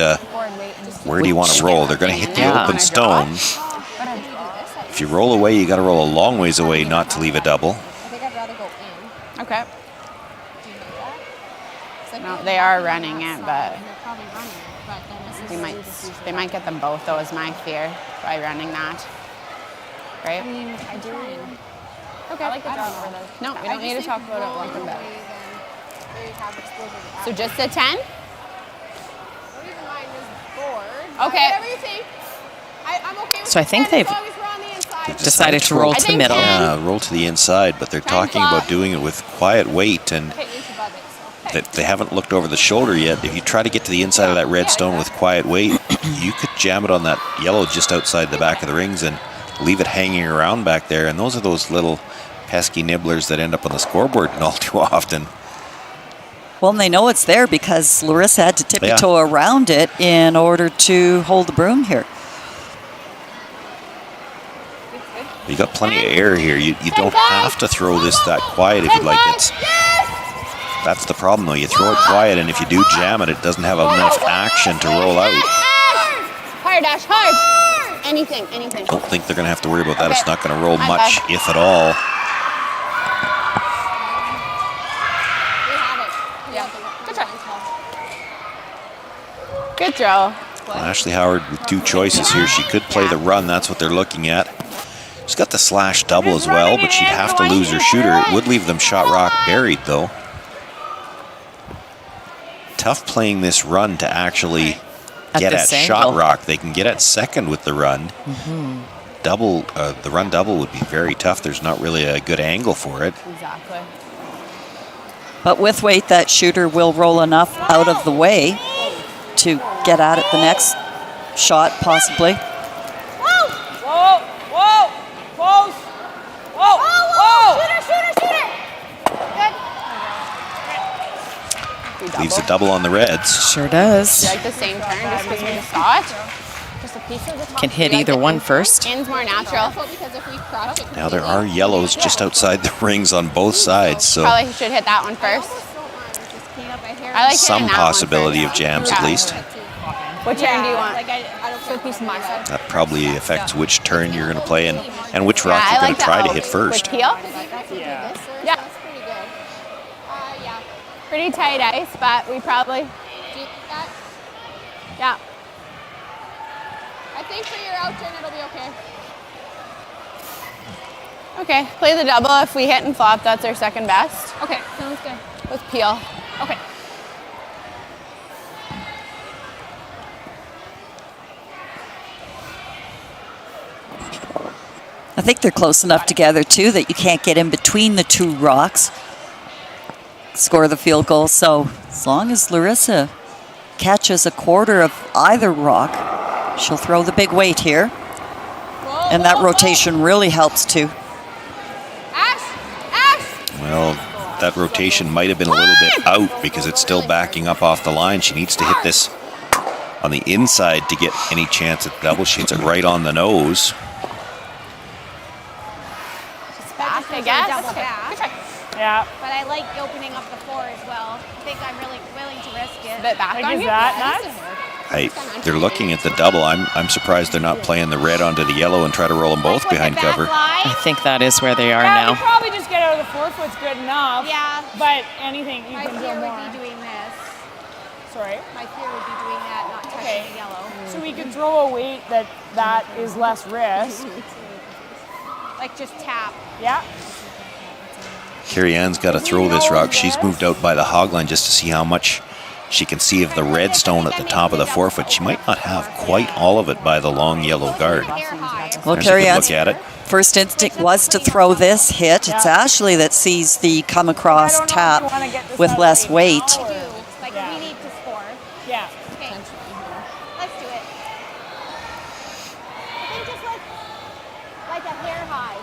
Speaker 2: where do you want to roll? They're going to hit the open stone. If you roll away, you got to roll a long ways away not to leave a double.
Speaker 12: I think I'd rather go in. Okay. No, they are running it, but they might get them both, though, is my fear, by running that. Right?
Speaker 6: I mean, I do. Okay. I like the draw over this.
Speaker 12: No, we don't need to talk about it once I'm back. So just a 10? Okay.
Speaker 16: Whatever you think. I'm okay with
Speaker 4: So I think they've decided to roll to the middle.
Speaker 2: Yeah, roll to the inside, but they're talking about doing it with quiet weight, and that they haven't looked over the shoulder yet. If you try to get to the inside of that red stone with quiet weight, you could jam it on that yellow just outside the back of the rings and leave it hanging around back there. And those are those little pesky nibblers that end up on the scoreboard all too often.
Speaker 5: Well, and they know it's there because Larissa had to tippy-toe around it in order to hold the broom here.
Speaker 2: You got plenty of air here. You don't have to throw this that quiet if you'd like. That's the problem, though. You throw it quiet, and if you do jam it, it doesn't have enough action to roll out.
Speaker 12: Hard, Ash, hard. Anything.
Speaker 2: Don't think they're going to have to worry about that. It's not going to roll much, if at all.
Speaker 12: Good throw.
Speaker 2: Well, Ashley Howard with two choices here. She could play the run. That's what they're looking at. She's got the slash double as well, but she'd have to lose her shooter. It would leave them shot rock buried, though. Tough playing this run to actually get at shot rock. They can get at second with the run. Double, the run double would be very tough. There's not really a good angle for it.
Speaker 12: Exactly.
Speaker 5: But with weight, that shooter will roll enough out of the way to get at it the next shot, possibly.
Speaker 11: Whoa! Close! Whoa!
Speaker 12: Shooter!
Speaker 2: Leaves a double on the Reds.
Speaker 4: Sure does.
Speaker 12: Do you like the same turn just because we just saw it?
Speaker 6: Just a piece of the top.
Speaker 4: Can hit either one first.
Speaker 12: In's more natural.
Speaker 2: Now there are yellows just outside the rings on both sides, so
Speaker 12: Probably should hit that one first. I like
Speaker 2: some possibility of jams at least.
Speaker 12: What turn do you want?
Speaker 6: Like I don't feel a piece of my side.
Speaker 2: That probably affects which turn you're going to play and which rock you're going to try to hit first.
Speaker 12: With heel?
Speaker 6: Yeah.
Speaker 12: Yeah. Pretty tight ice, but we probably... Yeah.
Speaker 16: I think for your out turn, it'll be okay.
Speaker 12: Okay, play the double. If we hit and flop, that's our second best.
Speaker 16: Okay, sounds good.
Speaker 12: With peel.
Speaker 16: Okay.
Speaker 5: I think they're close enough together too that you can't get in between the two rocks, score the field goal. So as long as Larissa catches a quarter of either rock, she'll throw the big weight here. And that rotation really helps too.
Speaker 2: Well, that rotation might have been a little bit out because it's still backing up off the line. She needs to hit this on the inside to get any chance at the double. She hits it right on the nose.
Speaker 12: Back, I guess.
Speaker 16: Double back.
Speaker 6: Yeah.
Speaker 16: But I like opening up the floor as well. I think I'm really willing to risk it.
Speaker 12: A bit back on
Speaker 6: Is
Speaker 12: you?
Speaker 6: that nuts?
Speaker 2: They're looking at the double. I'm surprised they're not playing the red onto the yellow and try to roll them both behind cover.
Speaker 4: I think that is where they are
Speaker 6: Yeah,
Speaker 4: now.
Speaker 6: you probably just get out of the 4 foot's good enough.
Speaker 16: Yeah.
Speaker 6: But anything, you
Speaker 16: My
Speaker 6: can do
Speaker 16: fear
Speaker 6: more.
Speaker 16: would be doing this.
Speaker 6: Sorry?
Speaker 16: My fear would be doing that, not touching the yellow.
Speaker 6: So we could throw a weight that is less risk.
Speaker 16: Like just tap.
Speaker 6: Yeah.
Speaker 2: Carrie Ann's got to throw this rock. She's moved out by the hog line just to see how much she can see of the red stone at the top of the 4 foot. She might not have quite all of it by the long yellow guard.
Speaker 5: Well,
Speaker 2: There's a
Speaker 5: Carrie
Speaker 2: good
Speaker 5: Ann's
Speaker 2: look at it.
Speaker 5: first instinct was to throw this hit. It's Ashley that sees the come across tap with less weight.
Speaker 16: Like we need to score.
Speaker 6: Yeah.
Speaker 16: Okay. Let's do it. I think just like a hair high.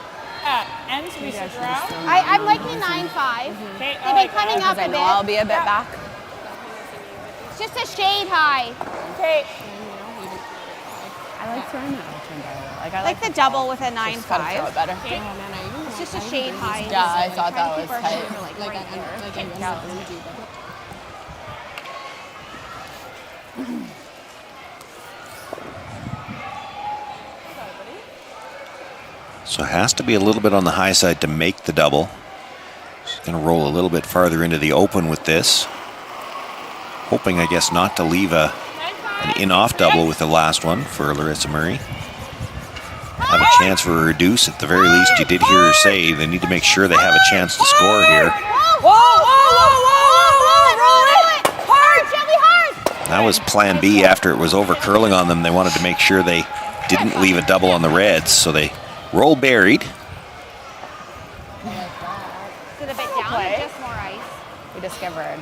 Speaker 6: And we should around.
Speaker 16: I'm liking 9-5.
Speaker 6: Okay,
Speaker 16: They've been coming up
Speaker 12: I
Speaker 16: a
Speaker 12: know
Speaker 16: bit.
Speaker 12: I'll be a bit back.
Speaker 16: It's just a shade high.
Speaker 6: Okay.
Speaker 12: I like throwing that out turn better.
Speaker 16: I like the double with a 9-5.
Speaker 12: Throw it better.
Speaker 16: It's just a shade high.
Speaker 12: Yeah, I thought that was
Speaker 16: Trying to
Speaker 12: tight.
Speaker 16: keep our hand, like right here.
Speaker 2: So it has to be a little bit on the high side to make the double. She's going to roll a little bit farther into the open with this. Hoping, I guess, not to leave an in-off double with the last one for Larissa Murray. Have a chance for a reduce. At the very least, you did hear her say they need to make sure they have a chance to score here. That was plan B after it was over curling on them. They wanted to make sure they didn't leave a double on the reds, so they roll buried.
Speaker 16: Is it a bit down or just more ice?
Speaker 12: We discovered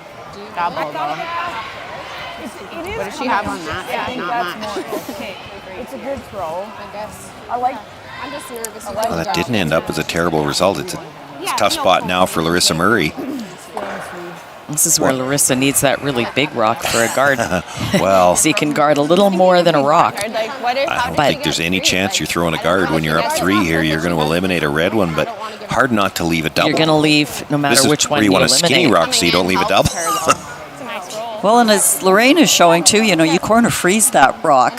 Speaker 12: double though. What does she have on that?
Speaker 6: Yeah,
Speaker 12: not much.
Speaker 6: Okay. It's a good throw.
Speaker 16: I guess.
Speaker 6: I'm
Speaker 16: just nervous.
Speaker 2: Well, that didn't end up as a terrible result. It's a tough spot now for Larissa Murray.
Speaker 4: This is where Larissa needs that really big rock for a guard.
Speaker 2: Well,
Speaker 4: so you can guard a little more than a rock.
Speaker 2: I don't think there's any chance you're throwing a guard when you're up 3 here. You're going to eliminate a red one, but hard not to leave a double.
Speaker 4: You're going to leave no matter which one
Speaker 2: you
Speaker 4: you
Speaker 2: want a
Speaker 4: eliminate.
Speaker 2: skinny rock so you don't leave a double.
Speaker 5: Well, and as Lorraine is showing too, you corner freeze that rock.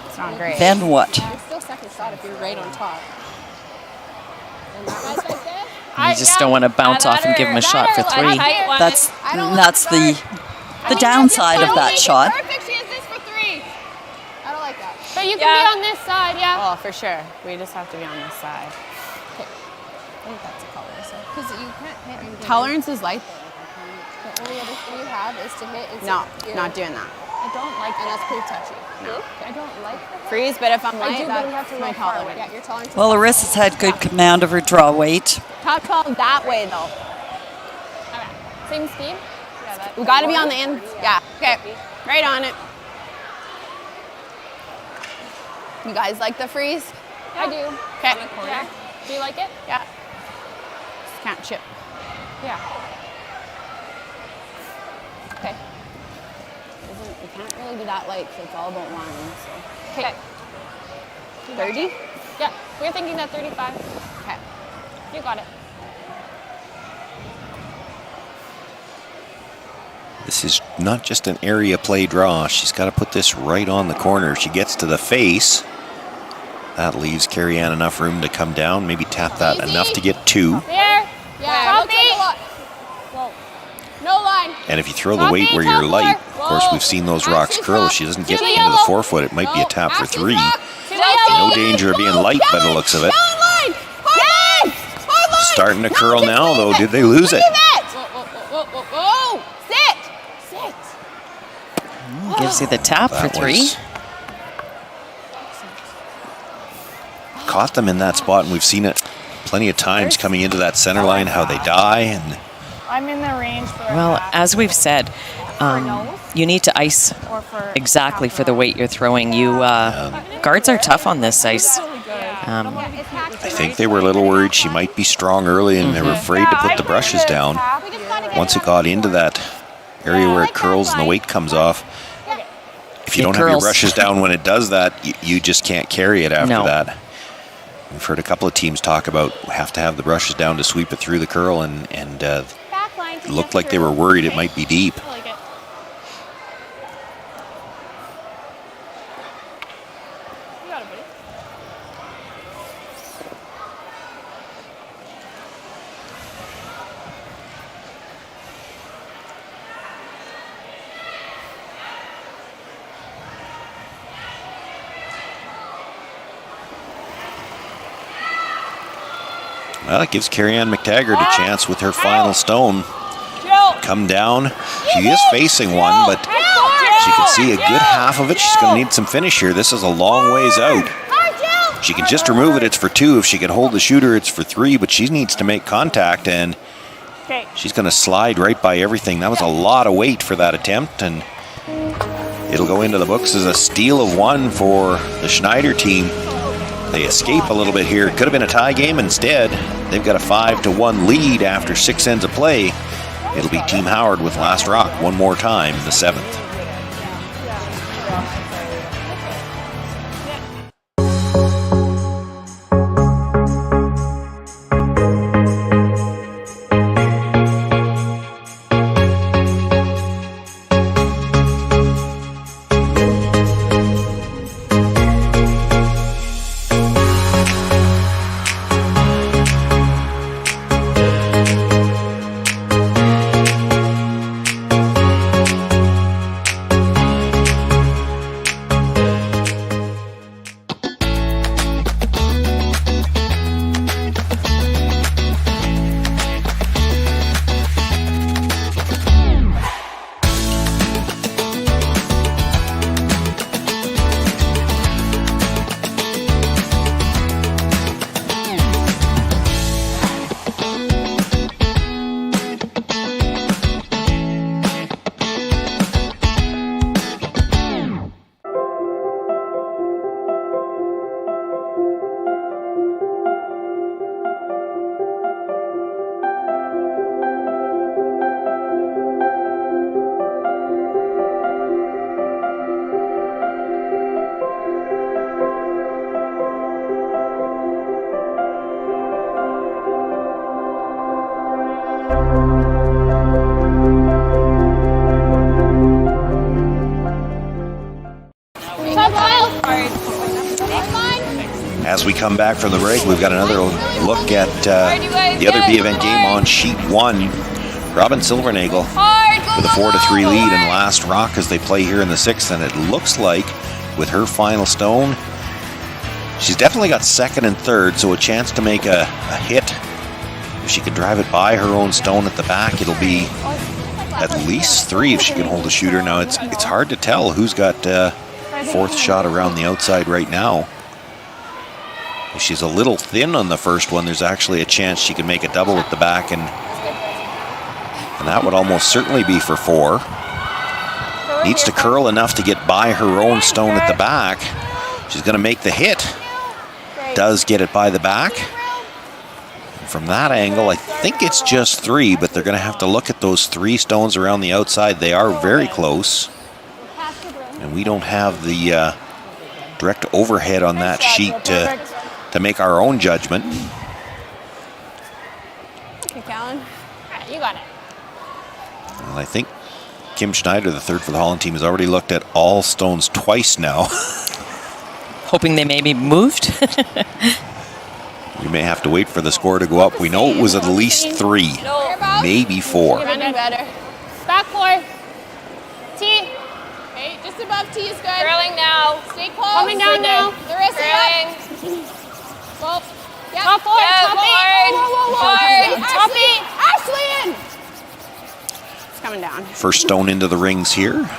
Speaker 12: It's not great.
Speaker 5: Then what?
Speaker 16: It's still second shot if you're right on top.
Speaker 4: You just don't want to bounce off and give him a shot for 3.
Speaker 5: That's the downside of that shot.
Speaker 16: Perfect, she has this for 3. I don't like that.
Speaker 12: But you can be on this side, yeah. Oh, for sure. We just have to be on this side.
Speaker 16: Okay. I think that's a color. Because you can't hit and
Speaker 12: Tolerance is light.
Speaker 16: The only other thing you have is to hit and
Speaker 12: not doing that.
Speaker 16: I don't like that. And that's pretty touchy.
Speaker 12: No.
Speaker 16: I don't like that.
Speaker 12: Freeze, but if I'm
Speaker 16: I
Speaker 12: light,
Speaker 16: do, but you have to
Speaker 12: that's my
Speaker 16: roll forward.
Speaker 12: tolerance.
Speaker 16: Yeah, your tolerance is
Speaker 5: Well, Larissa's had good command of her draw weight.
Speaker 12: Top 12 that way, though.
Speaker 16: Okay. Same speed? Yeah, that.
Speaker 12: We got to be on the in. Yeah. Okay. Right on it. You guys like the freeze?
Speaker 16: I do.
Speaker 12: Okay.
Speaker 16: Yeah. Do you like it?
Speaker 12: Yeah. Just can't chip.
Speaker 16: Yeah. Okay.
Speaker 12: We can't really do that light because it's all about lines. So.
Speaker 16: Okay.
Speaker 12: 30?
Speaker 16: Yeah. We're thinking that 35.
Speaker 12: Okay.
Speaker 16: You got it.
Speaker 2: This is not just an area play draw. She's got to put this right on the corner. If she gets to the face, that leaves Carrie Ann enough room to come down, maybe tap that enough to get 2.
Speaker 16: There. Yeah.
Speaker 12: Drop
Speaker 16: Looks like a lot.
Speaker 2: And if you throw the weight where you're light, of course, we've seen those rocks curl. If she doesn't get into the forefoot, it might be a tap for 3. No danger of being light by the looks of it. Starting to curl now, though. Did they lose it?
Speaker 4: Gives you the tap for 3.
Speaker 2: Caught them in that spot, and we've seen it plenty of times coming into that center line, how they die. And
Speaker 11: I'm in the range for
Speaker 4: well, as we've said, you need to ice exactly for the weight you're throwing. Guards are tough on this ice.
Speaker 2: I think they were a little worried she might be strong early, and they were afraid to put the brushes down. Once it got into that area where it curls and the weight comes off, if you don't have your brushes down when it does that, you just can't carry it after that. We've heard a couple of teams talk about have to have the brushes down to sweep it through the curl, and it looked like they were worried it might be deep. Well, it gives Carrie-Ann McTaggart a chance with her final stone. Come down. She is facing one, but she can see a good half of it. She's going to need some finish here. This is a long ways out. She can just remove it, it's for 2. If she can hold the shooter, it's for 3, but she needs to make contact, and she's going to slide right by everything. That was a lot of weight for that attempt, and it'll go into the books as a steal of 1 for the Schneider team. They escape a little bit here. It could have been a tie game. Instead, they've got a 5-1 lead after 6 ends of play. It'll be Team Howard with last rock one more time in the 7th. As we come back from the break, we've got another look at the other B event game on sheet 1. Robin Silvernagel with a 4-3 lead in last rock as they play here in the 6th, and it looks like with her final stone, she's definitely got 2nd and 3rd, so a chance to make a hit. If she can drive it by her own stone at the back, it'll be at least 3 if she can hold a shooter. Now it's hard to tell who's got 4th shot around the outside right now. If she's a little thin on the first one, there's actually a chance she can make a double at the back, and that would almost certainly be for 4. Needs to curl enough to get by her own stone at the back. She's going to make the hit. Does get it by the back. From that angle, I think it's just 3, but they're going to have to look at those 3 stones around the outside. They are very close, and we don't have the direct overhead on that sheet to make our own judgment.
Speaker 12: Okay, Callan. You got it.
Speaker 2: Well, I think Kim Schneider, the 3rd for the Holland team, has already looked at all stones twice now.
Speaker 4: Hoping they may be moved.
Speaker 2: We may have to wait for the score to go up. We know it was at least 3, maybe 4.
Speaker 12: Running better. Back 4. T.
Speaker 16: Okay, just above T is good.
Speaker 12: Curling now.
Speaker 16: Stay close.
Speaker 12: Coming down now.
Speaker 16: Larissa,
Speaker 12: Curling.
Speaker 16: Go. Yep.
Speaker 12: Top 4.
Speaker 16: Yep.
Speaker 12: Top 8.
Speaker 16: Whoa.
Speaker 12: Forward. Top 8.
Speaker 16: Ashley in. It's coming down.
Speaker 2: First stone into the rings here.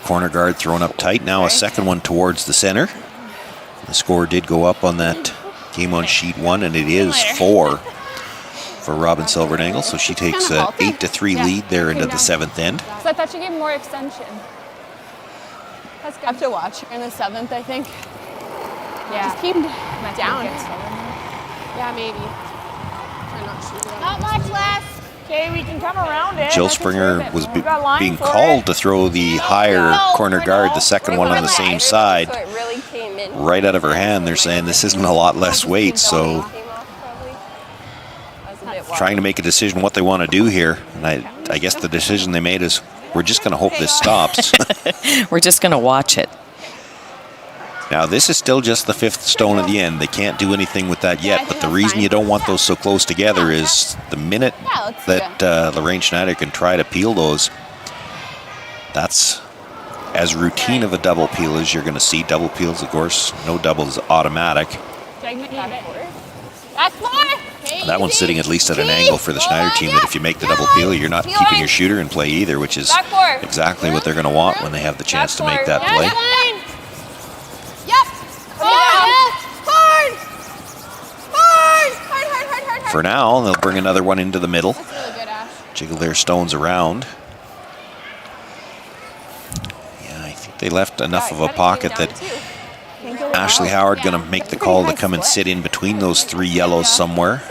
Speaker 2: Corner guard thrown up tight. Now a second one towards the center. The score did go up on that game on sheet 1, and it is 4 for Robin Silverdangle. So she takes an 8-3 lead there into the 7th end.
Speaker 12: So I thought you gave more extension. That's good.
Speaker 13: I have to watch in the 7th, I think.
Speaker 12: Yeah.
Speaker 16: Just keep down.
Speaker 12: Yeah, maybe.
Speaker 16: Not much less.
Speaker 11: Okay, we can come around it.
Speaker 2: Jill
Speaker 11: That's
Speaker 2: Springer
Speaker 11: terrific.
Speaker 2: was
Speaker 11: We've got line
Speaker 2: being
Speaker 11: for
Speaker 2: called
Speaker 11: it.
Speaker 2: to throw the higher corner guard, the second one on the same side.
Speaker 13: So it really came in.
Speaker 2: Right out of her hand, they're saying this isn't a lot less weight, so trying to make a decision what they want to do here. And I guess the decision they made is we're just going to hope this stops.
Speaker 4: We're just going to watch it.
Speaker 2: Now, this is still just the 5th stone at the end. They can't do anything with that yet, but the reason you don't want those so close together is the minute that Lorraine Schneider can try to peel those, that's as routine of a double peel as you're going to see. Double peels, of course, no double is automatic.
Speaker 12: Back 4.
Speaker 2: That one's sitting at least at an angle for the Schneider team that if you make the double peel, you're not keeping your shooter in play either, which is exactly what they're going to want when they have the chance to make that play. For now, they'll bring another one into the middle. Jiggle their stones around. Yeah, I think they left enough of a pocket that Ashley Howard going to make the call to come and sit in between those 3 yellows somewhere.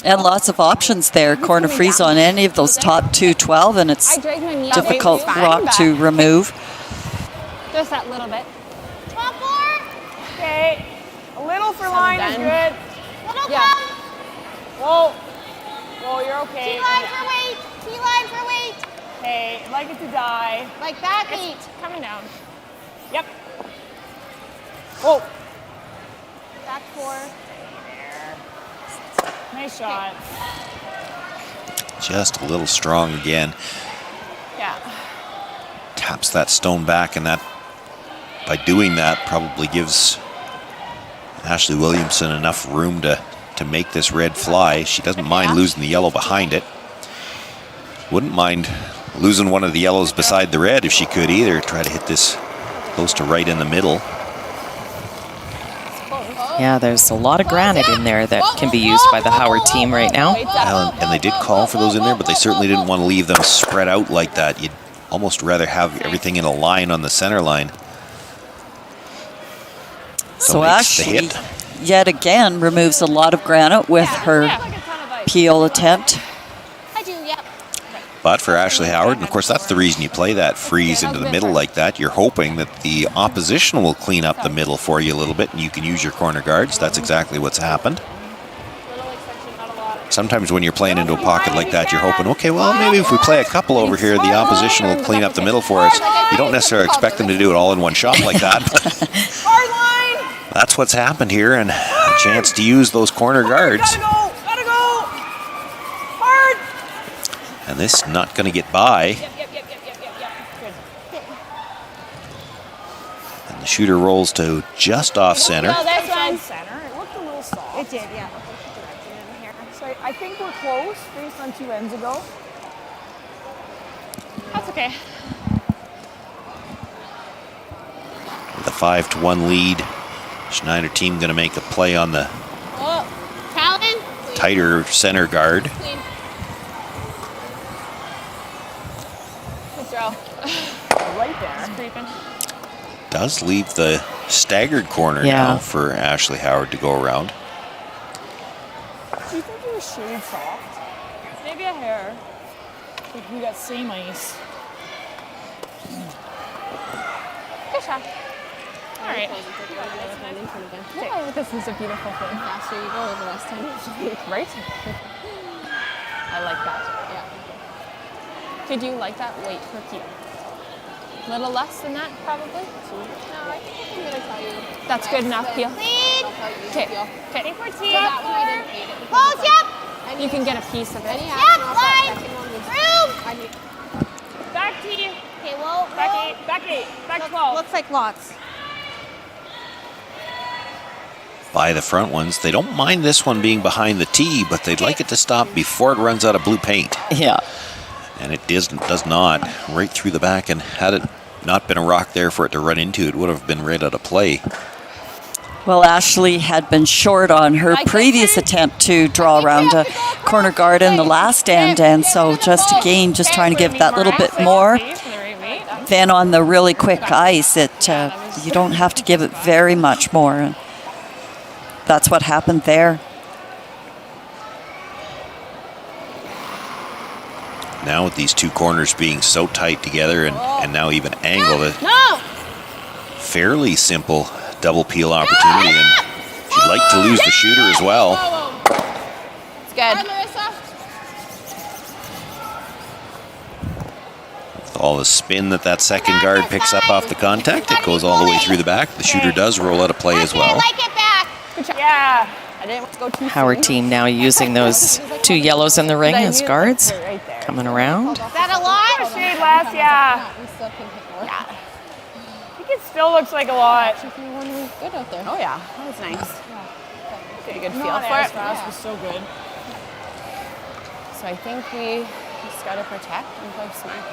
Speaker 5: And lots of options there. Corner freeze on any of those top 212, and it's difficult rock to remove.
Speaker 12: Just that little bit.
Speaker 16: Top 4.
Speaker 11: Okay, a little for line is good.
Speaker 16: Little
Speaker 12: Yeah.
Speaker 16: come.
Speaker 11: Whoa. Whoa, you're okay.
Speaker 16: T-line for weight. T-line for weight.
Speaker 11: Okay, I'd like it to die.
Speaker 16: Like that 8.
Speaker 11: Coming down. Yep. Whoa.
Speaker 16: Back 4.
Speaker 11: Nice shot.
Speaker 2: Just a little strong again.
Speaker 11: Yeah.
Speaker 2: Taps that stone back, and that, by doing that, probably gives Ashley Williamson enough room to make this red fly. She doesn't mind losing the yellow behind it. Wouldn't mind losing one of the yellows beside the red if she could either. Try to hit this close to right in the middle.
Speaker 4: Yeah, there's a lot of granite in there that can be used by the Howard team right now.
Speaker 2: And they did call for those in there, but they certainly didn't want to leave them spread out like that. You'd almost rather have everything in a line on the center line.
Speaker 5: So
Speaker 2: makes the
Speaker 5: Ashley,
Speaker 2: hit.
Speaker 5: yet again, removes a lot of granite with her peel attempt.
Speaker 16: I do, yep.
Speaker 2: But for Ashley Howard, and of course that's the reason you play that freeze into the middle like that, you're hoping that the opposition will clean up the middle for you a little bit and you can use your corner guards. That's exactly what's happened. Sometimes when you're playing into a pocket like that, you're hoping, okay, well, maybe if we play a couple over here, the opposition will clean up the middle for us. You don't necessarily expect them to do it all in one shot like that.
Speaker 11: Hard line.
Speaker 2: That's what's happened here, and a chance to use those corner guards.
Speaker 11: Gotta go. Gotta go. Hard.
Speaker 2: And this not going to get by.
Speaker 11: Yep. Good.
Speaker 2: And the shooter rolls to just off center.
Speaker 11: No, that's on center. It looked a little soft.
Speaker 16: It did, yeah.
Speaker 11: So I think we're close based on 2 ends ago.
Speaker 12: That's okay.
Speaker 2: With a 5-1 lead, Schneider team going to make a play on the
Speaker 16: Calvin.
Speaker 2: tighter center guard.
Speaker 16: Clean.
Speaker 12: Good throw.
Speaker 11: Right there.
Speaker 12: Creeping.
Speaker 2: Does leave the staggered corner now for Ashley Howard to go around.
Speaker 11: Do you think you were shade soft? Maybe a hair. Like we got same ice.
Speaker 12: Good shot. All right. Yeah, this is a beautiful thing.
Speaker 16: The faster you go, the less time you take.
Speaker 12: Right? I like that. Yeah. Could you like that weight per peel? A little less than that, probably?
Speaker 16: No, I think I'm gonna tell you.
Speaker 12: That's good enough peel.
Speaker 16: Lead.
Speaker 12: Okay.
Speaker 16: Okay.
Speaker 12: For
Speaker 16: So that one I didn't hate it. Hold, yep.
Speaker 12: You can get a piece of it.
Speaker 16: Yep, line. Room.
Speaker 11: Back T.
Speaker 12: Okay, well,
Speaker 11: Back 8. Back 8. Back 12.
Speaker 12: looks like lots.
Speaker 2: By the front ones. They don't mind this one being behind the tee, but they'd like it to stop before it runs out of blue paint.
Speaker 4: Yeah.
Speaker 2: And it does not. Right through the back, and had it not been a rock there for it to run into, it would have been right out of play.
Speaker 5: Well, Ashley had been short on her previous attempt to draw around a corner guard in the last end, and so just again, just trying to give that little bit more. Then on the really quick ice, you don't have to give it very much more. That's what happened there.
Speaker 2: Now with these two corners being so tight together and now even angled, fairly simple double peel opportunity, and she'd like to lose the shooter as well.
Speaker 12: It's good.
Speaker 2: With all the spin that second guard picks up off the contact, it goes all the way through the back. The shooter does roll out of play as well.
Speaker 11: Yeah.
Speaker 6: I didn't want to go too
Speaker 4: Howard team now using those two yellows in the ring as guards. Coming around.
Speaker 12: Is that a lot?
Speaker 11: A shade less, yeah. I think it still looks like a lot.
Speaker 6: good out there. Oh yeah, that was nice. Get a good feel
Speaker 11: Not
Speaker 6: for
Speaker 11: as
Speaker 6: it.
Speaker 11: fast, but so good.
Speaker 6: So I think we just got to protect and play smart.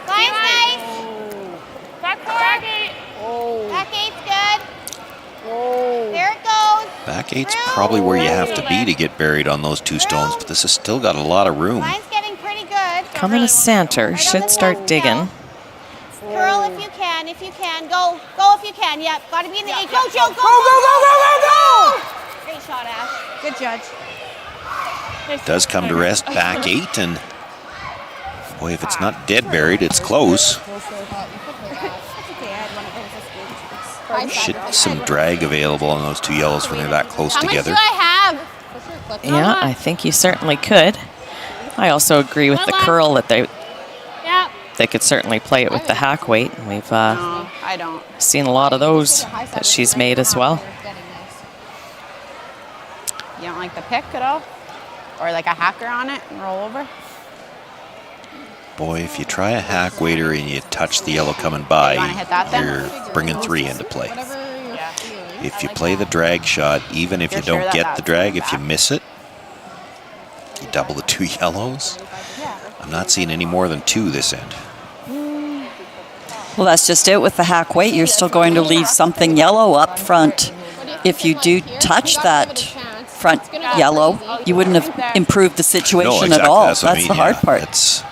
Speaker 12: Line's nice.
Speaker 11: Back 4. Back 8.
Speaker 12: Back 8's good.
Speaker 6: Oh.
Speaker 12: There it goes.
Speaker 2: Back eight's probably where you have to be to get buried on those two stones, but this has still got a lot of room.
Speaker 12: Line's getting pretty good.
Speaker 4: Coming to center, should start digging.
Speaker 12: Curl if you can, if you can. Go if you can. Yep, got to be in the 8. Go, Joe, go,
Speaker 11: go!
Speaker 12: Great shot, Ash. Good judge.
Speaker 2: Does come to rest back 8, and boy, if it's not dead buried, it's close. Should be some drag available on those two yellows when they're that close together.
Speaker 12: How much do I have?
Speaker 4: Yeah, I think you certainly could. I also agree with the curl that they could certainly play it with the hack weight. We've
Speaker 6: No, I don't.
Speaker 4: seen a lot of those that she's made as well.
Speaker 6: You don't like the pick at all? Or like a hacker on it and roll over?
Speaker 2: Boy, if you try a hack waiter and you touch the yellow coming by, you're bringing 3 into play. If you play the drag shot, even if you don't get the drag, if you miss it, you double the 2 yellows. I'm not seeing any more than 2 this end.
Speaker 5: Well, that's just it with the hack weight. You're still going to leave something yellow up front. If you do touch that front yellow, you wouldn't have improved the situation at all. That's the hard part.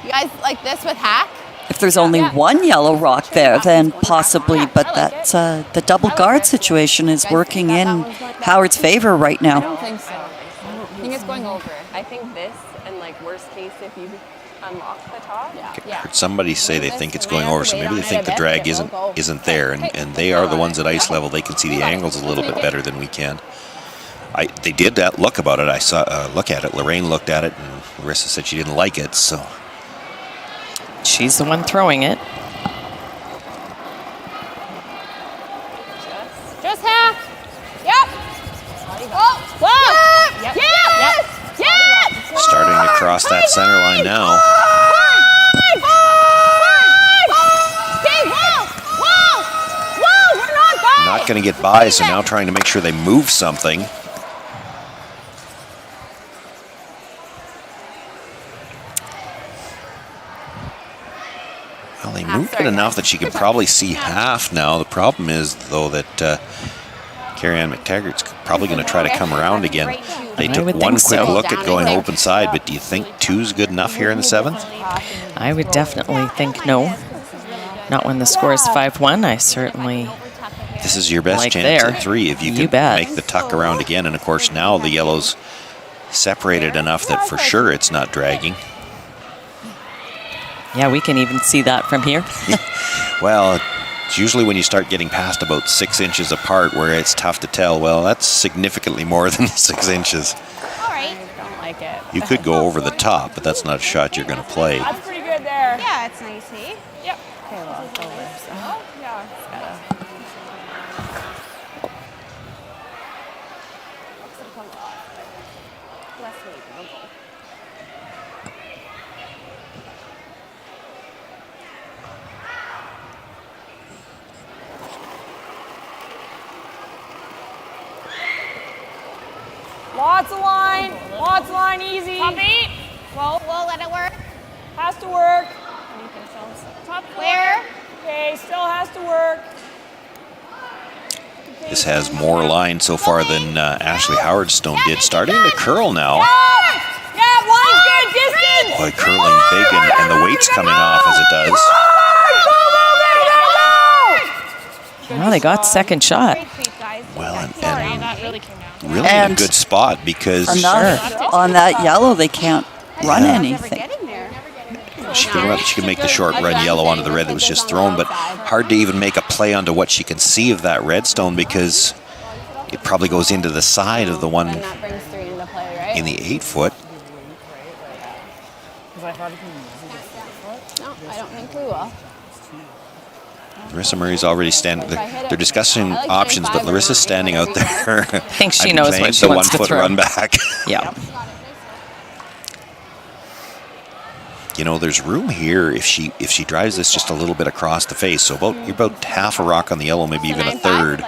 Speaker 6: You guys like this with hack?
Speaker 5: If there's only one yellow rock there, then possibly, but that's the double guard situation is working in Howard's favor right
Speaker 6: I
Speaker 5: now.
Speaker 6: don't think so. I think it's going over.
Speaker 17: I think this, and like worst case, if you unlock the top.
Speaker 2: I heard somebody say they think it's going over, so maybe they think the drag isn't there, and they are the ones at ice level. They can see the angles a little bit better than we can. They did that look about it. I saw look at it. Lorraine looked at it, and Larissa said she didn't like it. So
Speaker 4: she's the one throwing it.
Speaker 12: Just half. Yep. Oh, whoa. Yep. Yes. Yes.
Speaker 2: starting to cross that center line now. Not going to get by, so now trying to make sure they move something. Well, they moved it enough that she can probably see half now. The problem is, though, that Carrie-Ann McTaggart's probably going to try to come around again. They took one quick look at going open side, but do you think two's good enough here in the 7th?
Speaker 4: I would definitely think no. Not when the score is 5-1. I certainly
Speaker 2: This is your best
Speaker 4: like
Speaker 2: chance
Speaker 4: there.
Speaker 2: at 3 if you can make the tuck around again. And, of course, now the yellow's separated enough that for sure it's not dragging.
Speaker 4: Yeah, we can even see that from here.
Speaker 2: Well, it's usually when you start getting past about 6 inches apart where it's tough to tell. Well, that's significantly more than 6 inches.
Speaker 12: All right.
Speaker 6: Don't like it.
Speaker 2: You could go over the top, but that's not a shot you're going to play.
Speaker 11: That's pretty good there.
Speaker 12: Yeah, it's nice, eh?
Speaker 11: Yep.
Speaker 6: Okay, well, it's over. So.
Speaker 11: Yeah.
Speaker 6: Lots of line, easy.
Speaker 12: Top 8.
Speaker 6: Well,
Speaker 12: Let it work.
Speaker 6: has to work.
Speaker 12: What do you think, Phils?
Speaker 6: Top
Speaker 12: Clear.
Speaker 6: Okay, still has to work.
Speaker 2: This has more line so far than Ashley Howardstone did. Starting to curl now.
Speaker 6: Yeah, line's good, distance.
Speaker 2: Boy, curling big, and the weight's coming off as it does.
Speaker 4: Well, they got second shot.
Speaker 2: Well, and
Speaker 12: That really came down.
Speaker 2: really in a good spot because
Speaker 5: Enough on that yellow, they can't run anything.
Speaker 2: she can make the short run yellow onto the red that was just thrown, but hard to even make a play onto what she can see of that redstone because it probably goes into the side of the one
Speaker 12: And that brings 3 into play, right?
Speaker 2: in the 8-foot.
Speaker 12: No, I don't think we will.
Speaker 2: Larissa Murray's already standing. They're discussing options, but Larissa's standing out there. I
Speaker 4: think she knows what she wants to
Speaker 2: the 1-foot
Speaker 4: throw.
Speaker 2: run back.
Speaker 4: Yeah.
Speaker 2: You know, there's room here if she drives this just a little bit across the face. So you're about half a rock on the yellow, maybe even a third.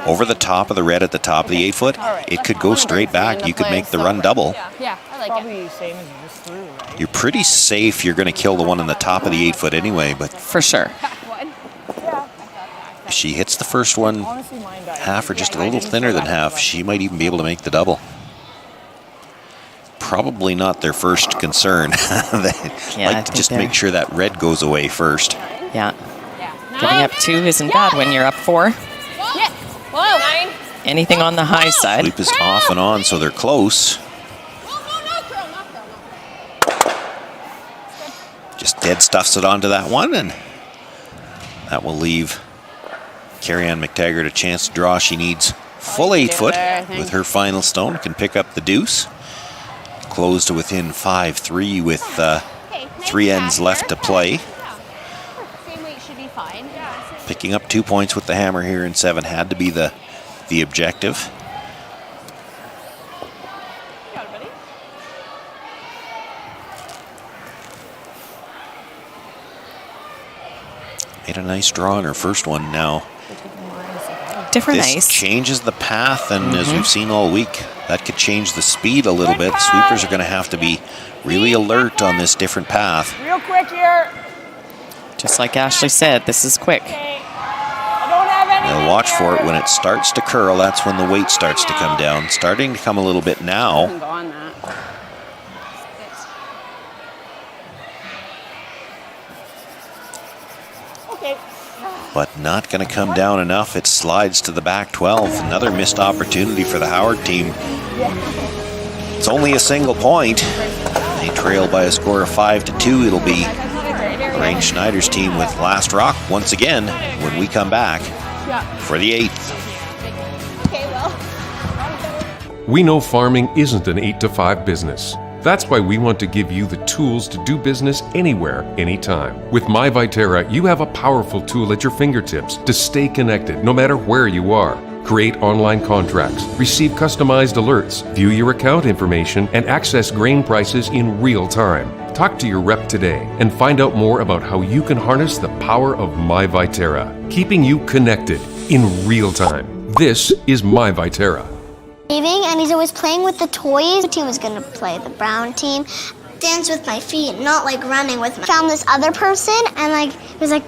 Speaker 2: Over the top of the red at the top of the 8-foot, it could go straight back. You could make the run double.
Speaker 12: Yeah, I like
Speaker 6: Probably same as you just threw, right?
Speaker 2: You're pretty safe. You're going to kill the one on the top of the 8-foot anyway, but
Speaker 4: For sure.
Speaker 2: if she hits the first one half or just a little thinner than half, she might even be able to make the double. Probably not their first concern. They like to just make sure that red goes away first.
Speaker 4: Yeah. Getting up 2 isn't bad when you're up 4.
Speaker 12: Yeah. Whoa.
Speaker 4: Anything on the high side.
Speaker 2: Sweep is off and on, so they're close. Just dead stuffs it onto that one, and that will leave Carrie-Ann McTaggart a chance to draw. She needs full 8-foot with her final stone. Can pick up the deuce. Close to within 5-3 with 3 ends left to play.
Speaker 12: Same weight should be fine.
Speaker 2: Picking up 2 points with the hammer here in 7 had to be the objective. Made a nice draw on her first one now.
Speaker 4: Different
Speaker 2: This
Speaker 4: ice.
Speaker 2: changes the path, and as we've seen all week, that could change the speed a little bit. Sweepers are going to have to be really alert on this different path.
Speaker 6: Real quick here.
Speaker 4: Just like Ashley said, this is quick.
Speaker 2: Now watch for it when it starts to curl. That's when the weight starts to come down. Starting to come a little bit now.
Speaker 12: Go on that.
Speaker 2: But not going to come down enough. It slides to the back 12. Another missed opportunity for the Howard team. It's only a single point. They trail by a score of 5-2. It'll be Lorraine Schneider's team with last rock once again when we come back for the 8th.
Speaker 8: We know farming isn't an 8-to-5 business. That's why we want to give you the tools to do business anywhere, anytime. With My Viterra, you have a powerful tool at your fingertips to stay connected no matter where you are. Create online contracts, receive customized alerts, view your account information, and access grain prices in real time. Talk to your rep today and find out more about how you can harness the power of My Viterra, keeping you connected in real time. This is My Viterra.
Speaker 18: And he's always playing with the toys. The team was gonna play the brown team. Dance with my feet, not like running with my. Found this other person and like it was like,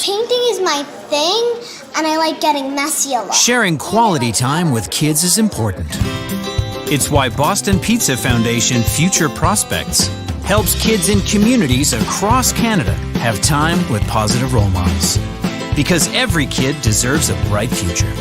Speaker 18: painting is my thing, and I like getting messy a lot.
Speaker 19: Sharing quality time with kids is important. It's why Boston Pizza Foundation Future Prospects helps kids in communities across Canada have time with positive role models. Because every kid deserves a bright future.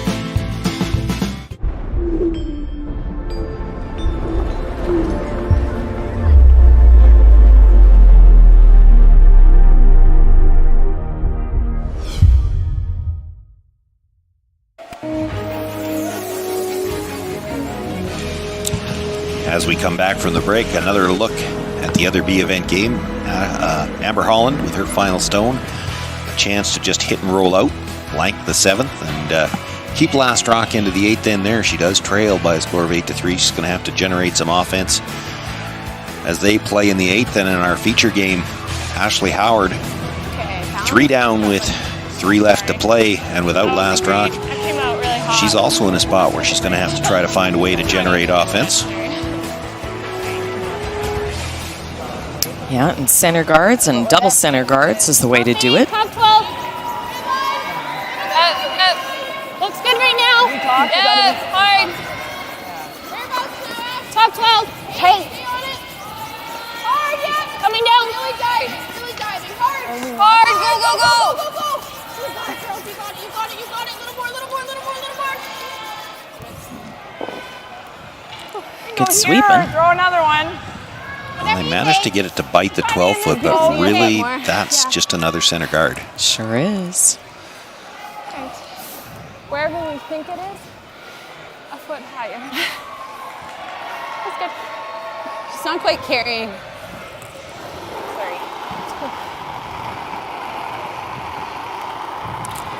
Speaker 2: As we come back from the break, another look at the other B event game. Amber Holland with her final stone. A chance to just hit and roll out, blank the 7th, and keep Last Rock into the 8th in there. She does trail by a score of 8-3. She's going to have to generate some offense as they play in the 8th. And in our feature game, Ashley Howard, 3 down with 3 left to play, and without Last Rock, she's also in a spot where she's going to have to try to find a way to generate offense.
Speaker 4: Yeah, and center guards and double center guards is the way to do it.
Speaker 12: Top 12. Looks good right now. Yes, hard. Top 12. Hey. Hard, yeah. Coming down. Really diving. Hard. Go, go, go. You got it, girls. You got it. You got it. You got it. Little more, little more, little more, little more.
Speaker 4: Good sweeping.
Speaker 6: Throw another one.
Speaker 2: Well, they managed to get it to bite the 12-foot, but really, that's just another center guard.
Speaker 4: Sure is.
Speaker 12: Wherever we think it is, a foot higher. That's good.
Speaker 13: She's not quite carrying.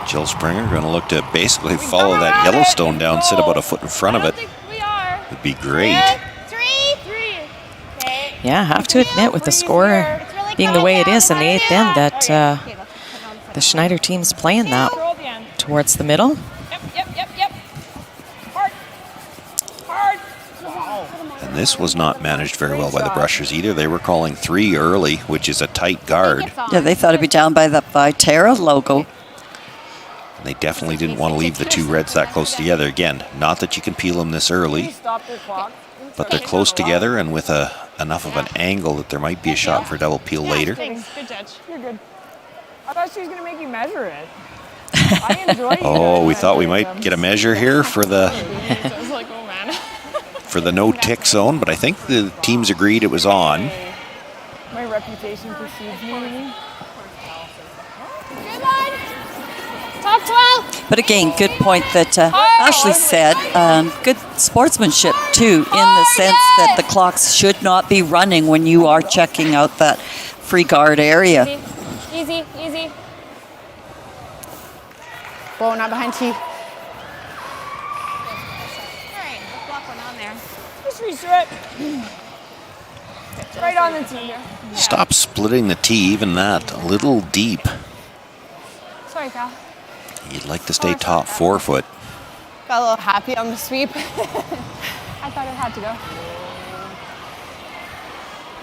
Speaker 2: Jill Springer going to look to basically follow that Yellowstone down, sit about a foot in front of it. Would be great.
Speaker 4: Yeah, I have to admit, with the score being the way it is in the 8th end, that the Schneider team's playing that towards the middle.
Speaker 2: And this was not managed very well by the Brushers either. They were calling 3 early, which is a tight guard.
Speaker 5: Yeah, they thought it'd be down by the Viterra logo.
Speaker 2: And they definitely didn't want to leave the 2 reds that close together. Again, not that you can peel them this early, but they're close together and with enough of an angle that there might be a shot for a double peel later.
Speaker 6: Thanks. Good touch. You're good. I thought she was going to make you measure it. I enjoy it.
Speaker 2: Oh, we thought we might get a measure here for the
Speaker 6: I was like, oh man.
Speaker 2: for the no tick zone, but I think the teams agreed it was on.
Speaker 6: My reputation precedes me.
Speaker 12: Good one. Top 12.
Speaker 5: But again, good point that Ashley said. Good sportsmanship, too, in the sense that the clocks should not be running when you are checking out that free guard area.
Speaker 12: Easy, easy. Whoa, not behind T. All right, let's block one on there.
Speaker 6: Just reset. Right on the tee.
Speaker 2: Stop splitting the tee, even that, a little deep.
Speaker 12: Sorry, Cal.
Speaker 2: You'd like to stay top 4 foot.
Speaker 13: Got a little happy on the sweep.
Speaker 12: I thought it had to go.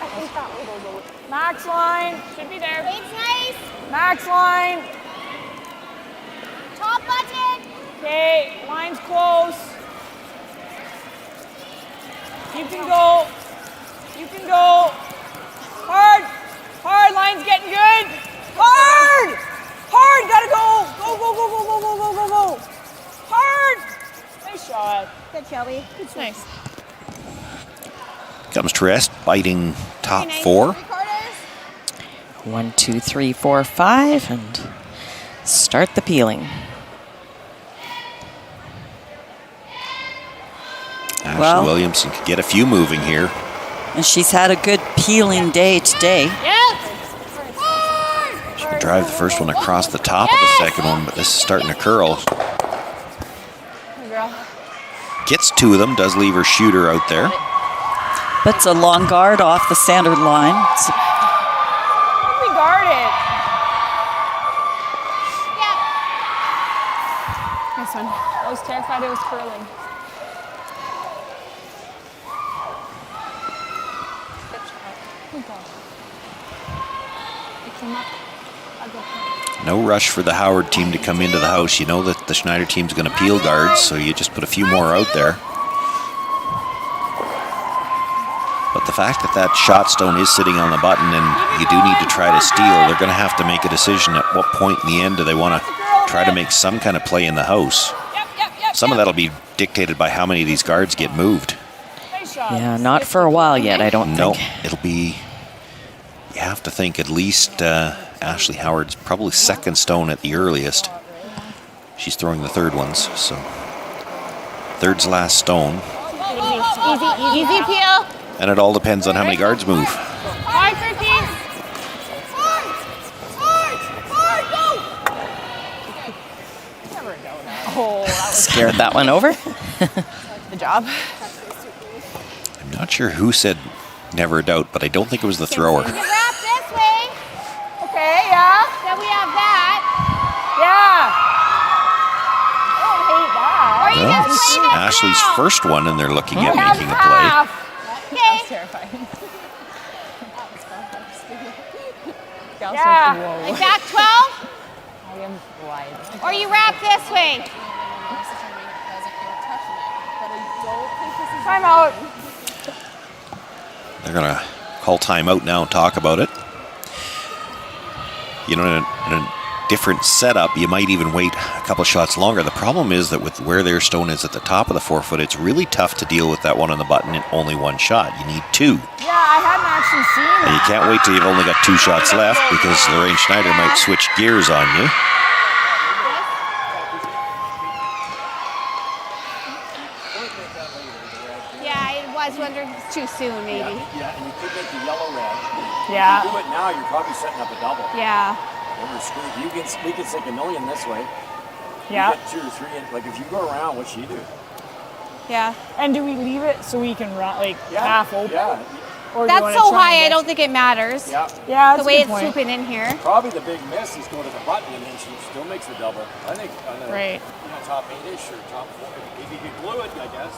Speaker 12: I think that one goes over.
Speaker 6: Max line. Should be there.
Speaker 12: It's nice.
Speaker 6: Max line.
Speaker 12: Top button.
Speaker 6: Okay, line's close. You can go. You can go. Hard. Hard, line's getting good. Hard. Hard, gotta go. Go, go, go, go, go, go, go, go, go. Hard. Nice shot.
Speaker 12: Good, Shelby.
Speaker 6: It's nice.
Speaker 2: Comes to rest, biting top 4.
Speaker 4: 1, 2, 3, 4, 5, and start the peeling.
Speaker 2: Ashley Williamson could get a few moving here.
Speaker 5: And she's had a good peeling day today.
Speaker 2: She could drive the first one across the top of the second one, but this is starting to curl. Gets 2 of them, does leave her shooter out there.
Speaker 5: But it's a long guard off the center line.
Speaker 6: We guard it.
Speaker 12: Nice one. I was terrified it was curling.
Speaker 2: No rush for the Howard team to come into the house. You know that the Schneider team's going to peel guards, so you just put a few more out there. But the fact that that shot stone is sitting on the button and you do need to try to steal, they're going to have to make a decision at what point in the end do they want to try to make some kind of play in the house. Some of that will be dictated by how many of these guards get moved.
Speaker 4: Yeah, not for a while yet, I don't think.
Speaker 2: No, it'll be, you have to think at least Ashley Howard's probably second stone at the earliest. She's throwing the third ones, so third's last stone.
Speaker 12: Easy peel.
Speaker 2: And it all depends on how many guards move.
Speaker 12: Hard for peace. Hard, go.
Speaker 6: Oh, that
Speaker 4: Scared that one over.
Speaker 6: Good job.
Speaker 2: I'm not sure who said never a doubt, but I don't think it was the thrower.
Speaker 12: You wrap this way.
Speaker 6: Okay, yeah.
Speaker 12: Then we have that.
Speaker 6: Yeah. I don't hate that.
Speaker 12: Or you
Speaker 2: Well,
Speaker 12: just
Speaker 2: it's
Speaker 12: play this
Speaker 2: Ashley's
Speaker 12: now.
Speaker 2: first one, and they're looking at
Speaker 6: Half,
Speaker 2: making a play.
Speaker 6: half.
Speaker 12: Okay.
Speaker 6: That's terrifying.
Speaker 12: Yeah. Like that 12?
Speaker 6: I am wide.
Speaker 12: Or you wrap this way.
Speaker 6: Time out.
Speaker 2: They're going to call timeout now and talk about it. You know, in a different setup, you might even wait a couple shots longer. The problem is that with where their stone is at the top of the 4 foot, it's really tough to deal with that one on the button in only one shot. You need two.
Speaker 6: Yeah, I hadn't actually seen
Speaker 2: And you
Speaker 6: that.
Speaker 2: can't wait till you've only got 2 shots left because Lorraine Schneider might switch gears on you.
Speaker 12: Yeah, I was wondering if it's too soon, maybe.
Speaker 20: Yeah, and you could make the yellow red.
Speaker 6: Yeah.
Speaker 20: If you do it now, you're probably setting up a double.
Speaker 12: Yeah.
Speaker 20: And we're screwed. We can sink a million this way.
Speaker 6: Yeah.
Speaker 20: You get 2 or 3, and like if you go around, what you do?
Speaker 6: Yeah. And do we leave it so we can run like half open?
Speaker 20: Yeah.
Speaker 6: Or do you
Speaker 12: That's
Speaker 6: wanna
Speaker 12: so
Speaker 6: try and
Speaker 12: high, I
Speaker 6: get-
Speaker 12: don't think it matters.
Speaker 20: Yeah.
Speaker 6: Yeah,
Speaker 12: The
Speaker 6: that's a
Speaker 12: way
Speaker 6: good
Speaker 12: it's
Speaker 6: point.
Speaker 12: swooping in here.
Speaker 20: Probably the big miss is go to the button, and then she still makes the double. I think on the
Speaker 6: Right.
Speaker 20: top 8-ish or top 4. If you could glue it, I guess.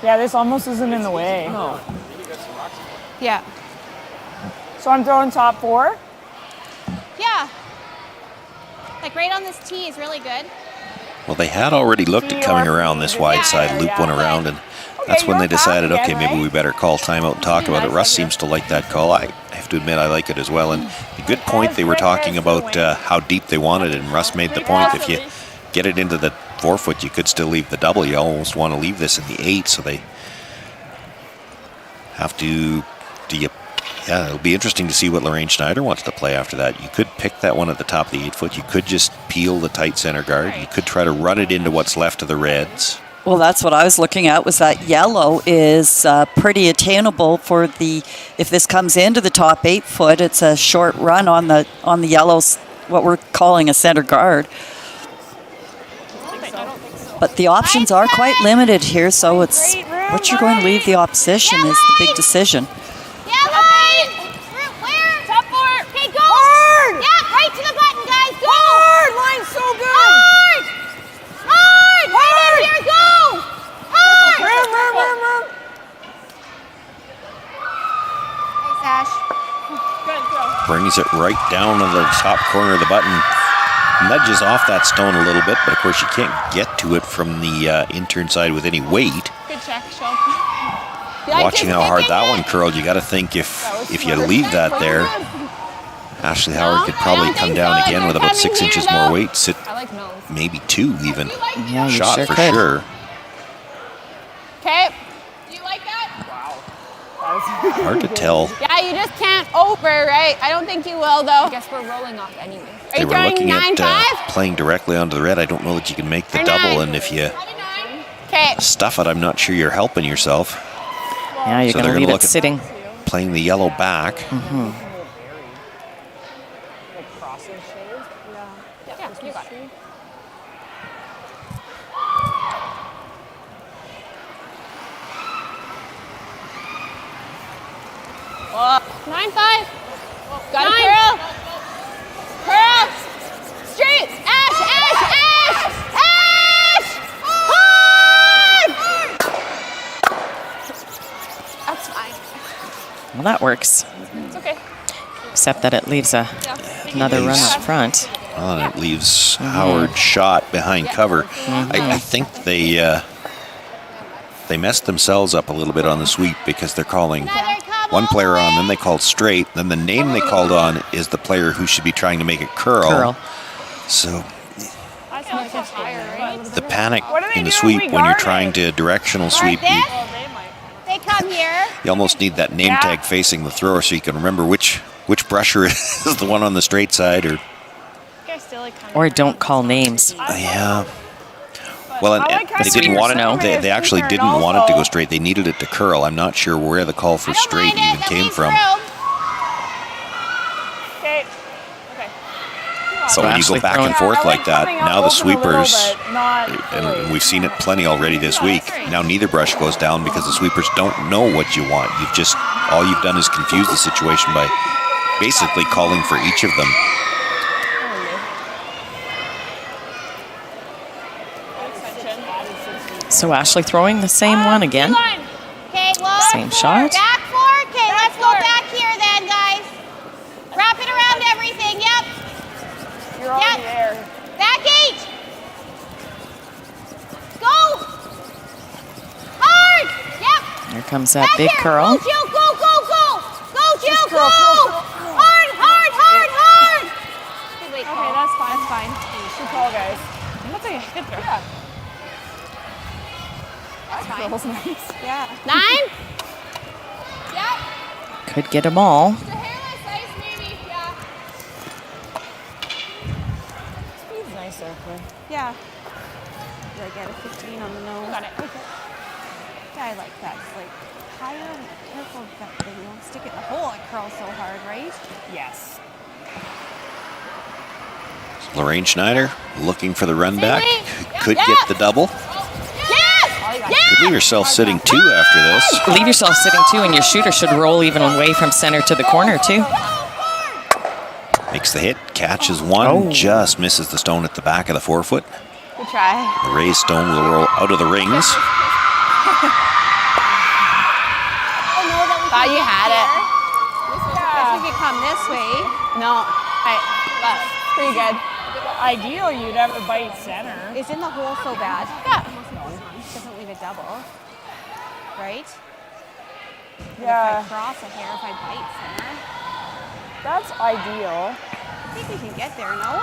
Speaker 6: Yeah, this almost isn't in the way.
Speaker 20: No. Then you got some rocks.
Speaker 12: Yeah.
Speaker 6: So I'm throwing top 4.
Speaker 12: Yeah. Like right on this tee is really good.
Speaker 2: Well, they had already looked at coming around this wide side, loop one around, and that's when they decided, okay, maybe we better call timeout and talk about it. Russ seems to like that call. I have to admit, I like it as well. And a good point, they were talking about how deep they wanted it, and Russ made the point, if you get it into the 4 foot, you could still leave the double. You almost want to leave this in the 8, so they have to, yeah, it'll be interesting to see what Lorraine Schneider wants to play after that. You could pick that one at the top of the 8 foot. You could just peel the tight center guard. You could try to run it into what's left of the reds.
Speaker 5: Well, that's what I was looking at, was that yellow is pretty attainable for the, if this comes into the top 8 foot, it's a short run on the yellows, what we're calling a center guard. But the options are quite limited here, so it's what you're going to leave the opposition is the big decision.
Speaker 12: Yellow! Where? Top 4. Okay, go! Hard! Yeah, right to the button, guys. Go!
Speaker 6: Hard! Line's so good!
Speaker 12: Hard! Hard! Right in here, go! Hard! Nice, Ash.
Speaker 6: Good throw.
Speaker 2: Brings it right down to the top corner of the button. Nudges off that stone a little bit, but of course you can't get to it from the intern side with any weight.
Speaker 6: Good check, Shelby.
Speaker 2: Watching how hard that one curled, you got to think if you leave that there, Ashley Howard could probably come down again with about 6 inches more weight, sit maybe 2 even.
Speaker 4: Yeah, you
Speaker 2: shot
Speaker 4: sure
Speaker 2: for
Speaker 4: could.
Speaker 2: sure.
Speaker 12: Okay. Do you like that?
Speaker 2: Hard to tell.
Speaker 12: Yeah, you just can't over, right? I don't think you will, though. I
Speaker 6: guess we're rolling off anyway.
Speaker 12: Are
Speaker 2: They
Speaker 12: you
Speaker 2: were
Speaker 12: throwing
Speaker 2: looking at
Speaker 12: 9-5?
Speaker 2: playing directly onto the red. I don't know that you can make the
Speaker 12: Or
Speaker 2: double,
Speaker 12: 9.
Speaker 2: and if you
Speaker 12: Okay.
Speaker 2: stuff it, I'm not sure you're helping yourself.
Speaker 4: Yeah, you're
Speaker 2: So
Speaker 4: going
Speaker 2: they're
Speaker 4: to leave
Speaker 2: gonna
Speaker 4: it
Speaker 2: look at
Speaker 4: sitting.
Speaker 2: Playing the yellow back.
Speaker 4: Mm-hmm.
Speaker 6: Yeah, you got it.
Speaker 12: Up. 9-5. Got it, curl. Curl. Straight. Ash, Ash, Ash, Ash. Hard. That's fine.
Speaker 4: Well, that works.
Speaker 6: It's okay.
Speaker 4: Except that it leaves another run up front.
Speaker 2: Well, and it leaves Howard shot behind cover. I think they messed themselves up a little bit on the sweep because they're calling one player on, then they called straight, then the name they called on is the player who should be trying to make it curl. So the panic in the sweep when you're trying to directional sweep,
Speaker 12: They come here.
Speaker 2: you almost need that name tag facing the thrower so you can remember which brusher is the one on the straight side,
Speaker 4: Or don't call names.
Speaker 2: yeah. Well, and they didn't want it. They actually didn't want it to go straight. They needed it to curl. I'm not sure where the call for straight even came from.
Speaker 6: Okay. Okay.
Speaker 2: So when you go back and forth like that, now the sweepers, and we've seen it plenty already this week, now neither brush goes down because the sweepers don't know what you want. All you've done is confuse the situation by basically calling for each of them.
Speaker 4: So Ashley throwing the same one again.
Speaker 12: Okay, look.
Speaker 4: Same shot.
Speaker 12: Back 4. Okay, let's go back here then, guys. Wrap it around everything. Yep.
Speaker 11: You're already there.
Speaker 12: Back 8. Go. Hard. Yep.
Speaker 4: Here comes that
Speaker 12: Back
Speaker 4: big
Speaker 12: here.
Speaker 4: curl.
Speaker 12: Go, Jill. Go, go, go. Go, Jill. Go.
Speaker 11: Curl.
Speaker 12: Hard, hard, hard, hard. Wait,
Speaker 11: Okay, that's fine. That's fine. Good call, guys. I'm gonna take a hit there. Yeah. That curl's nice.
Speaker 12: Yeah. 9. Yep.
Speaker 4: Could get them all.
Speaker 12: Hairless ice, maybe. Yeah.
Speaker 11: Speed's nicer.
Speaker 6: Yeah. Did I get a 15 on the nose?
Speaker 11: Got it.
Speaker 6: Okay. Yeah, I like that. It's like higher and careful that they won't stick it in the hole. It curls so hard, right?
Speaker 11: Yes.
Speaker 2: Lorraine Schneider looking for the run back. Could get the double. Could leave yourself sitting 2 after this.
Speaker 4: Leave yourself sitting 2, and your shooter should roll even away from center to the corner, too.
Speaker 2: Makes the hit, catches one, just misses the stone at the back of the forefoot.
Speaker 6: Good try.
Speaker 2: The raised stone will roll out of the rings.
Speaker 6: Thought you had it. If we could come this way. No, that's pretty good.
Speaker 11: Ideal, you'd have to bite center.
Speaker 6: Is in the hole so bad? Yeah. Doesn't leave a double, right?
Speaker 11: Yeah.
Speaker 6: If I cross a hair, if I bite center.
Speaker 11: That's ideal.
Speaker 6: I think we can get there, no?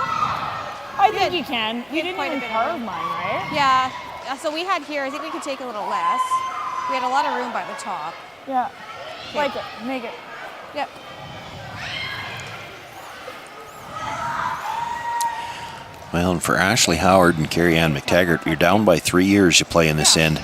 Speaker 11: I think you can. You didn't even carve mine, right?
Speaker 6: Yeah. So we had here, I think we could take a little less. We had a lot of room by the top.
Speaker 11: Yeah. Like it. Make it.
Speaker 6: Yep.
Speaker 2: Well, and for Ashley Howard and Carrie Ann McTaggart, you're down by 3 years you play in this end.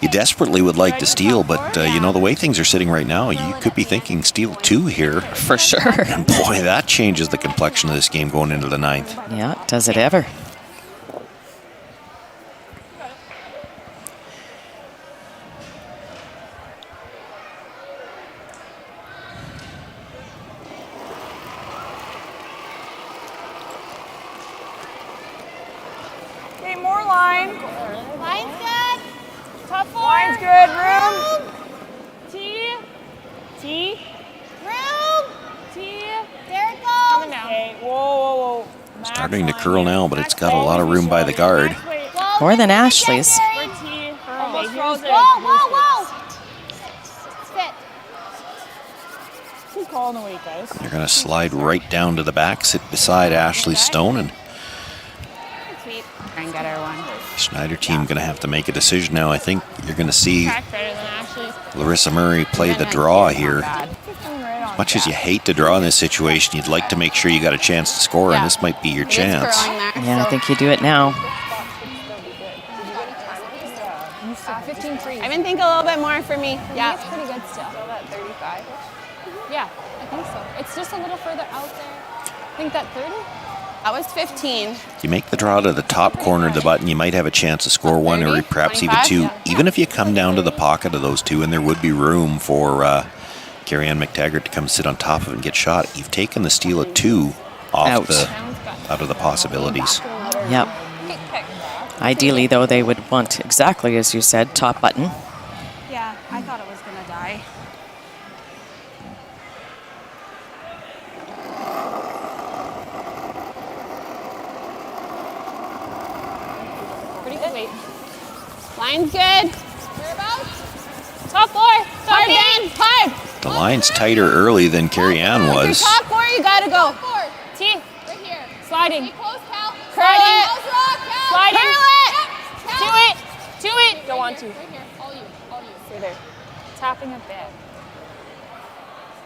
Speaker 2: You desperately would like to steal, but you know, the way things are sitting right now, you could be thinking steal 2 here.
Speaker 4: For sure.
Speaker 2: And boy, that changes the complexion of this game going into the 9th.
Speaker 4: Yeah, does it ever.
Speaker 11: Okay, more line.
Speaker 12: Line's good.
Speaker 11: Top 4. Line's good. Room. T.
Speaker 12: Room.
Speaker 11: T.
Speaker 12: There it goes.
Speaker 11: Coming down. Okay, whoa.
Speaker 2: Starting to curl now, but it's got a lot of room by the guard.
Speaker 4: More than Ashley's.
Speaker 11: Almost froze it.
Speaker 12: Whoa. Sit.
Speaker 11: Keep calling the weight, guys.
Speaker 2: They're going to slide right down to the back, sit beside Ashley's stone, and
Speaker 6: Sweet. Try and get our one.
Speaker 2: Schneider team going to have to make a decision now. I think you're going to see Larissa Murray play the draw here. As much as you hate to draw in this situation, you'd like to make sure you got a chance to score, and this might be your chance.
Speaker 4: Yeah, I think you do it now.
Speaker 6: 15-3. I've been thinking a little bit more for me. Yeah.
Speaker 17: It's pretty good still. So that 35?
Speaker 6: Yeah, I think so. It's just a little further out there. I think that 30? That was 15.
Speaker 2: If you make the draw to the top corner of the button, you might have a chance to score 1 or perhaps even 2. Even if you come down to the pocket of those 2, and there would be room for Carrie Ann McTaggart to come sit on top of it and get shot, you've taken the steal at 2 out of the possibilities.
Speaker 4: Yep. Ideally, though, they would want exactly as you said, top button.
Speaker 6: Yeah, I thought it was going to die.
Speaker 13: Pretty good weight. Line's good. Whereabouts? Top 4. Hard in. Hard.
Speaker 2: The line's tighter early than Carrie Ann was.
Speaker 13: Top 4, you gotta go. T.
Speaker 12: Right here.
Speaker 13: Sliding.
Speaker 12: Close, Cal.
Speaker 13: Curl it. Sliding.
Speaker 12: Curl
Speaker 13: it. To it. To it.
Speaker 17: Don't want to.
Speaker 12: Right here. All you.
Speaker 17: Stay there. Tapping a bit.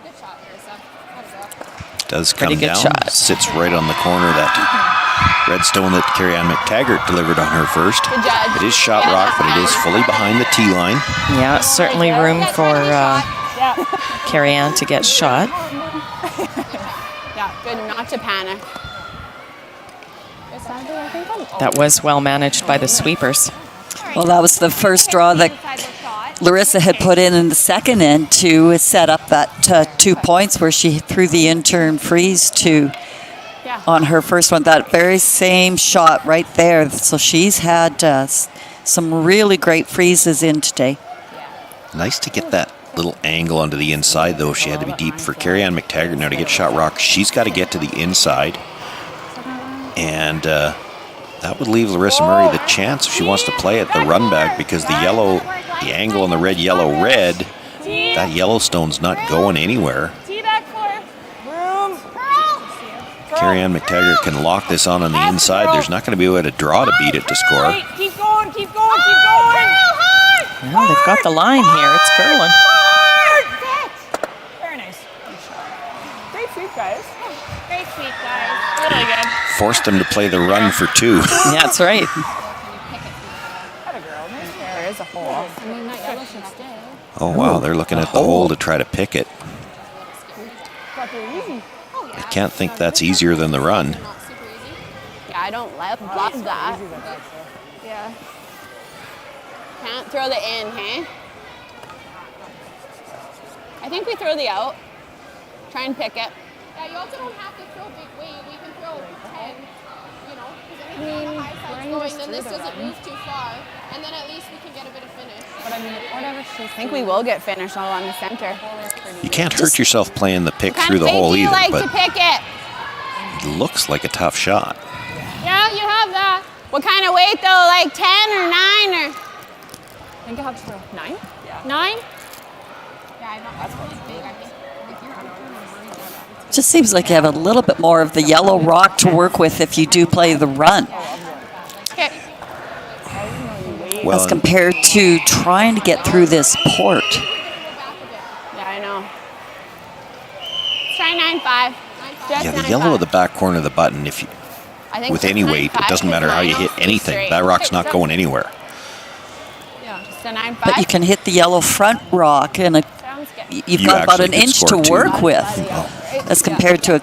Speaker 12: Good shot, Marissa. Gotta go.
Speaker 2: Does come
Speaker 4: Pretty good
Speaker 2: down,
Speaker 4: shot.
Speaker 2: sits right on the corner of that redstone that Carrie Ann McTaggart delivered on her first.
Speaker 13: Good judge.
Speaker 2: It is shot rock, but it is fully behind the tee line.
Speaker 4: Yeah, certainly room for Carrie Ann to get shot.
Speaker 13: Yeah, good not to panic.
Speaker 12: sadly, I think I'm
Speaker 4: That was well managed by the sweepers.
Speaker 5: Well, that was the first draw that Larissa had put in the second end to set up that 2 points where she threw the intern freeze to on her first one. That very same shot right there. So she's had some really great freezes in today.
Speaker 2: Nice to get that little angle onto the inside, though. She had to be deep for Carrie-Ann McTaggart now to get shot rock. She's got to get to the inside. And that would leave Larissa Murray the chance, if she wants to play it, the run back, because the angle on the red, yellow, red, that Yellowstone's not going anywhere. Carrie-Ann McTaggart can lock this on the inside. There's not going to be a way to draw to beat it to score.
Speaker 11: Keep going, keep going, keep going.
Speaker 4: Well, they've got the line here. It's curling.
Speaker 11: Very nice. Great sweep, guys.
Speaker 12: Great sweep, guys.
Speaker 11: Really good.
Speaker 2: Forced them to play the run for 2.
Speaker 4: Yeah, that's right.
Speaker 11: There is a hole.
Speaker 12: I mean, that yellow should stay.
Speaker 2: Oh, wow, they're looking at the hole to try to pick it. I can't think that's easier than the run.
Speaker 13: Yeah, I don't love that. Yeah. Can't throw the in, hey? I think we throw the out. Try and pick it.
Speaker 12: Yeah, you also don't have to throw big weight. We can throw 10, you know, because anything on the high side's going, then this doesn't move too far, and then at least we can get a bit of finish.
Speaker 6: But I mean, whatever I think we will get finished all on the center.
Speaker 2: You can't hurt yourself playing the pick
Speaker 13: What
Speaker 2: through the
Speaker 13: kind of
Speaker 2: hole
Speaker 13: weight do you
Speaker 2: either,
Speaker 13: like
Speaker 2: but
Speaker 13: to pick it?
Speaker 2: it looks like a tough shot.
Speaker 13: Yeah, you have that. What kind of weight though? Like 10 or 9 or?
Speaker 11: I think I have to throw 9. Yeah.
Speaker 13: 9?
Speaker 12: That's really big. I think
Speaker 5: Just seems like you have a little bit more of the yellow rock to work with if you do play the run.
Speaker 13: Okay.
Speaker 5: As compared to trying to get through this port.
Speaker 13: Yeah, I know. Let's try 9.5. Just
Speaker 2: Yeah, the
Speaker 13: 9.5.
Speaker 2: yellow at the back corner of the button, if you,
Speaker 13: I think
Speaker 2: with
Speaker 13: just
Speaker 2: any weight,
Speaker 13: 9.5,
Speaker 2: it doesn't matter how you hit anything.
Speaker 13: straight.
Speaker 2: That rock's not going anywhere.
Speaker 13: Yeah, just a 9.5.
Speaker 5: But you can hit the yellow front rock and you've
Speaker 2: You
Speaker 5: got about
Speaker 2: actually
Speaker 5: an
Speaker 2: could
Speaker 5: inch to
Speaker 2: score 2.
Speaker 5: work with as compared to a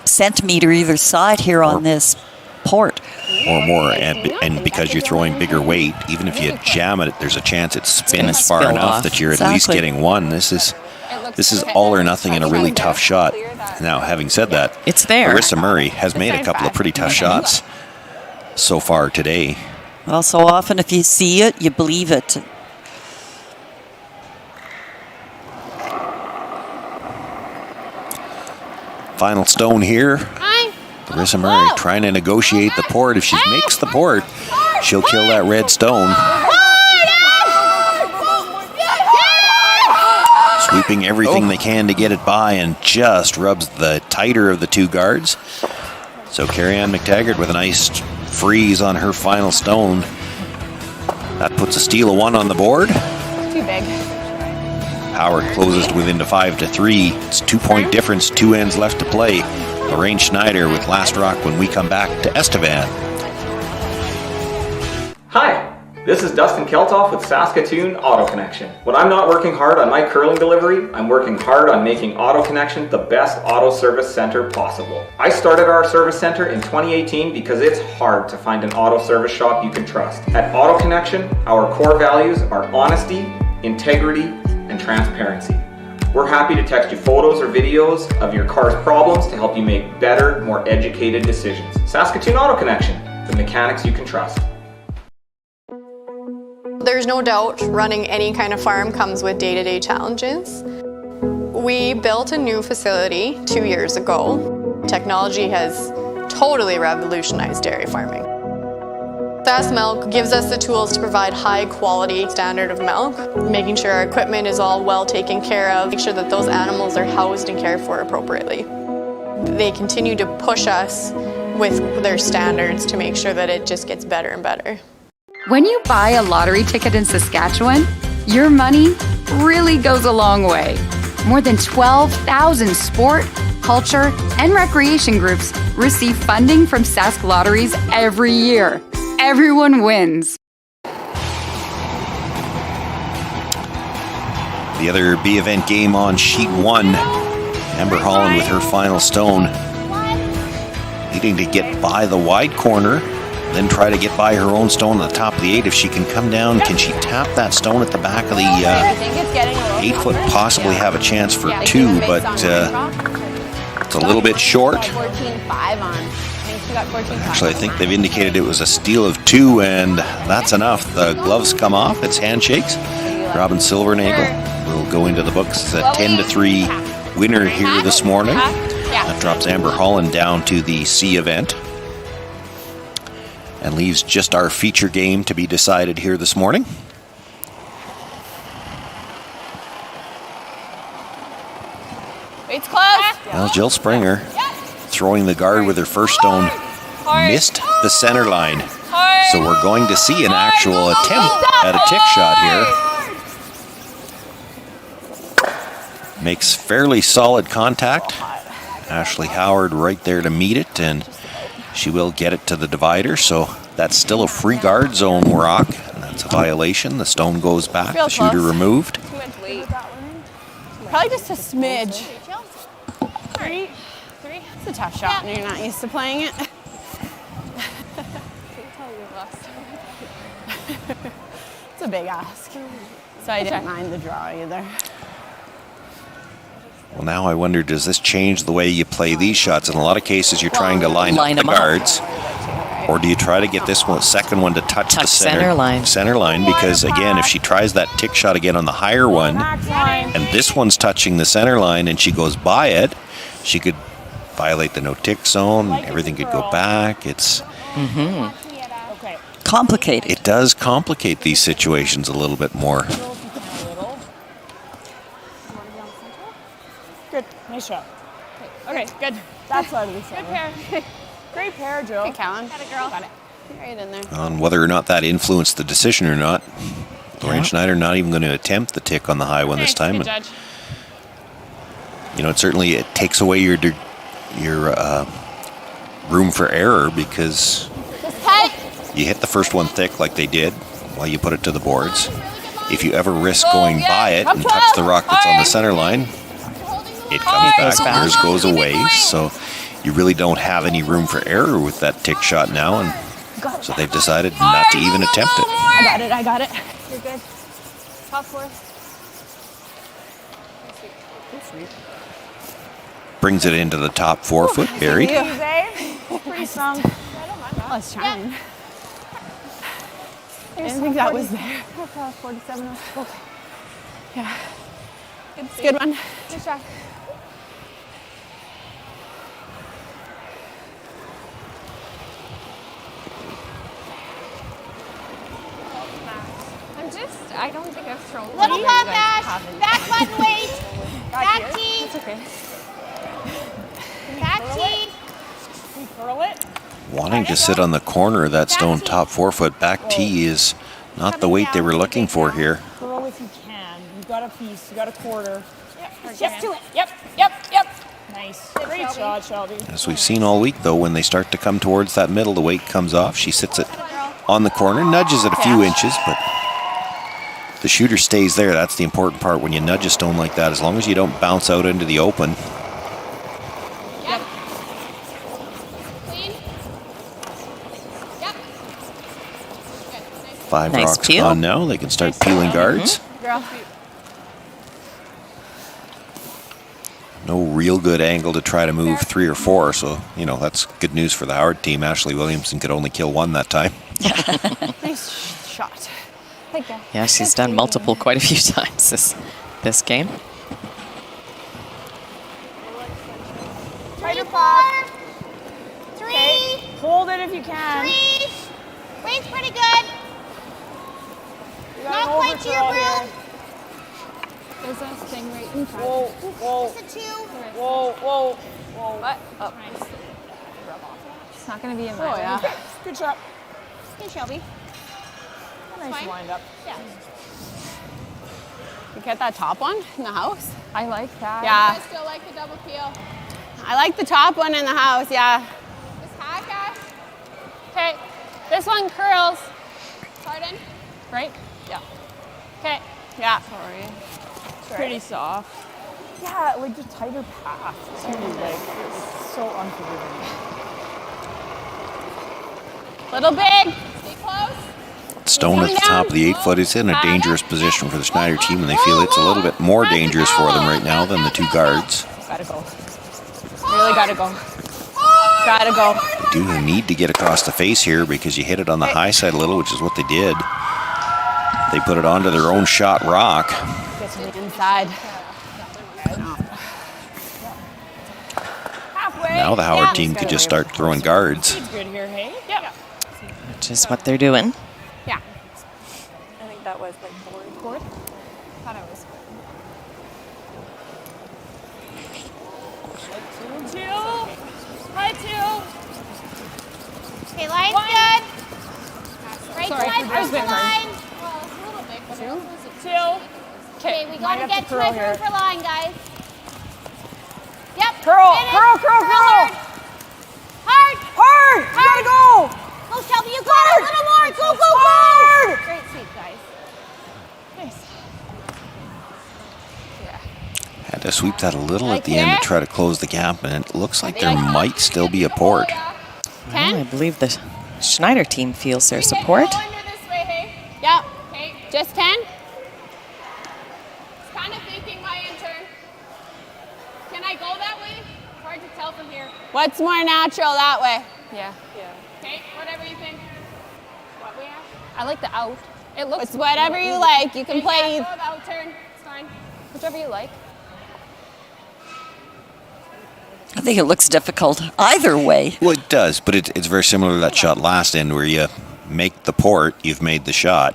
Speaker 5: centimeter either side here on this port.
Speaker 2: Or more, and because you're throwing bigger weight, even if you jam it, there's a chance it spins far
Speaker 4: spill
Speaker 2: enough
Speaker 4: off.
Speaker 2: that you're at least
Speaker 5: Exactly.
Speaker 2: getting 1. This is all or nothing in a really tough shot. Now, having said that,
Speaker 4: It's there.
Speaker 2: Larissa Murray has made a couple of pretty tough shots so far today.
Speaker 5: Well, so often if you see it, you believe it.
Speaker 2: Final stone here. Larissa Murray trying to negotiate the port. If she makes the port, she'll kill that red stone. Sweeping everything they can to get it by, and just rubs the tighter of the 2 guards. So Carrie-Ann McTaggart with a nice freeze on her final stone. That puts a steal of 1 on the board.
Speaker 6: Too big.
Speaker 2: Howard closes within to 5-3. It's 2-point difference, 2 ends left to play. Lorraine Schneider with last rock when we come back to Estevan.
Speaker 7: Hi, this is Dustin Keltoff with Saskatoon Auto Connection. When I'm not working hard on my curling delivery, I'm working hard on making Auto Connection the best auto service center possible. I started our service center in 2018 because it's hard to find an auto service shop you can trust. At Auto Connection, our core values are honesty, integrity, and transparency. We're happy to text you photos or videos of your car's problems to help you make better, more educated decisions. Saskatoon Auto Connection, the mechanics you can trust.
Speaker 13: There's no doubt running any kind of farm comes with day-to-day challenges. We built a new facility 2 years ago. Technology has totally revolutionized dairy farming. Sask Milk gives us the tools to provide high quality standard of milk, making sure our equipment is all well taken care of, make sure that those animals are housed and cared for appropriately. They continue to push us with their standards to make sure that it just gets better and better.
Speaker 21: When you buy a lottery ticket in Saskatchewan, your money really goes a long way. More than 12,000 sport, culture, and recreation groups receive funding from Sask Lotteries every year. Everyone wins.
Speaker 2: The other B event game on sheet 1. Amber Holland with her final stone. needing to get by the wide corner, then try to get by her own stone at the top of the 8. If she can come down, can she tap that stone at the back of the 8 foot, possibly have a chance for 2, but it's a little bit short.
Speaker 12: 14.5 on.
Speaker 2: Actually, I think they've indicated it was a steal of 2, and that's enough. The gloves come off. It's handshakes. Robin Silvernagel will go into the books as a 10-3 winner here this morning. That drops Amber Holland down to the C event and leaves just our feature game to be decided here this morning.
Speaker 12: It's close.
Speaker 2: Well, Jill Springer throwing the guard with her first stone missed the center line. So we're going to see an actual attempt at a tick shot here. Makes fairly solid contact. Ashley Howard right there to meet it, and she will get it to the divider. So that's still a free guard zone rock, and that's a violation. The stone goes back, the shooter removed.
Speaker 12: Probably just a smidge. 3. It's a tough shot when you're not used to playing it. It's a big ask. So I didn't mind the draw either.
Speaker 2: Well, now I wonder, does this change the way you play these shots? In a lot of cases, you're trying to line up the guards. Or do you try to get this one, second one to touch the center line? Because again, if she tries that tick shot again on the higher one, and this one's touching the center line and she goes by it, she could violate the no tick zone. Everything could go back. It's
Speaker 5: complicated.
Speaker 2: It does complicate these situations a little bit more.
Speaker 11: Good. Nice shot. Okay, good. That's out of the center.
Speaker 12: Good pair.
Speaker 11: Great pair, Jill.
Speaker 12: Good, Callan. Got it, girl. Got it. Right in there.
Speaker 2: On whether or not that influenced the decision or not, Lorraine Schneider not even going to attempt the tick on the high one this time.
Speaker 12: Good judge.
Speaker 2: You know, it takes away your room for error, because you hit the first one thick like they did while you put it to the boards. If you ever risk going by it and touch the rock that's on the center line, it comes back, yours goes away. So you really don't have any room for error with that tick shot now, and so they've decided not to even attempt it.
Speaker 12: I got it. You're good. Top 4.
Speaker 2: Brings it into the top 4 foot, buried.
Speaker 11: Pretty strong.
Speaker 12: I was trying. I didn't think that was there. 47. Okay. Yeah. It's a good one. Good shot.
Speaker 16: I don't think I've thrown
Speaker 12: Little
Speaker 16: one.
Speaker 12: pop dash. Back button weight. Back tee.
Speaker 11: It's okay.
Speaker 12: Back tee.
Speaker 11: We curl it.
Speaker 2: Wanting to sit on the corner of that stone top 4 foot back tee is not the weight they were looking for here.
Speaker 11: Curl if you can. You got a piece. You got a quarter.
Speaker 12: Just do it.
Speaker 11: Yep. Nice. Great shot, Shelby.
Speaker 2: As we've seen all week, though, when they start to come towards that middle, the weight comes off. She sits it on the corner, nudges it a few inches, but the shooter stays there. That's the important part when you nudge a stone like that, as long as you don't bounce out into the open.
Speaker 12: Yep. Clean. Yep. Good. Nice.
Speaker 2: 5 rocks gone now. They can start peeling guards.
Speaker 12: Girl.
Speaker 2: No real good angle to try to move 3 or 4, so, you know, that's good news for the Howard team. Ashley Williamson could only kill 1 that time.
Speaker 12: Nice shot.
Speaker 4: Yeah, she's done multiple quite a few times this game.
Speaker 11: Tighter
Speaker 12: 4. 3.
Speaker 11: Okay. Hold it if you can.
Speaker 12: 3. Weight's pretty good. Not quite to your room.
Speaker 16: There's a thing right in front.
Speaker 11: Whoa.
Speaker 12: It's a 2.
Speaker 11: Whoa.
Speaker 16: What? Oh. It's not going to be in my
Speaker 11: Oh, yeah. Good shot.
Speaker 12: Hey, Shelby.
Speaker 11: Nice wind up.
Speaker 12: Yeah. You get that top one in the house?
Speaker 16: I like that.
Speaker 12: Yeah.
Speaker 16: I still like the double peel.
Speaker 12: I like the top one in the house, yeah.
Speaker 16: This high cash.
Speaker 12: Okay. This one curls.
Speaker 16: Pardon?
Speaker 12: Right?
Speaker 16: Yeah.
Speaker 12: Okay. Yeah.
Speaker 11: Sorry. Pretty soft. Yeah, like just tighter path too. Like it's so unforgiving.
Speaker 16: Little big. Stay close.
Speaker 2: Stone at the top of the 8 foot is in a dangerous position for the Schneider team, and they feel it's a little bit more dangerous for them right now than the 2 guards.
Speaker 6: Gotta go. Really gotta go. Gotta go.
Speaker 2: You do need to get across the face here because you hit it on the high side a little, which is what they did. They put it onto their own shot rock.
Speaker 6: Get to the inside.
Speaker 2: Now the Howard team could just start throwing guards.
Speaker 6: Good here, hey? Yep.
Speaker 4: Which is what they're doing.
Speaker 6: Yeah.
Speaker 17: I think that was like fourth.
Speaker 6: Thought I was good. 2. High 2.
Speaker 16: Okay, line's
Speaker 6: One.
Speaker 16: good. Right
Speaker 6: Sorry,
Speaker 16: to my
Speaker 6: I was
Speaker 16: first
Speaker 6: big
Speaker 16: line.
Speaker 6: turn.
Speaker 16: Well, it's a little big, but
Speaker 6: 2.
Speaker 16: Okay, we
Speaker 6: Might
Speaker 16: gotta
Speaker 6: have
Speaker 16: get to
Speaker 6: curl
Speaker 16: my
Speaker 6: here.
Speaker 16: first line, guys. Yep.
Speaker 6: Curl,
Speaker 16: finish.
Speaker 6: curl, curl,
Speaker 16: Go
Speaker 6: curl.
Speaker 16: Hard.
Speaker 6: Hard. You gotta go.
Speaker 16: Go, Shelby. You got it. A little more. Go, go, go.
Speaker 6: Hard.
Speaker 16: Great sweep, guys.
Speaker 6: Nice.
Speaker 2: Had to sweep that a little at the end to try to close the gap, and it looks like there might still be a port.
Speaker 4: Well, I believe the Schneider team feels their support.
Speaker 16: Go under this way, hey?
Speaker 12: Yep.
Speaker 16: Okay.
Speaker 12: Just 10?
Speaker 16: It's kind of thinking my intern. Can I go that way? It's hard to tell from here.
Speaker 12: What's more natural that way?
Speaker 6: Yeah.
Speaker 16: Okay, whatever you think. What we have?
Speaker 6: I like the out. It looks.
Speaker 12: It's whatever you like. You can play
Speaker 16: Go out turn. It's fine.
Speaker 6: Whichever you like.
Speaker 5: I think it looks difficult either way.
Speaker 2: Well, it does, but it's very similar to that shot last end where you make the port, you've made the shot.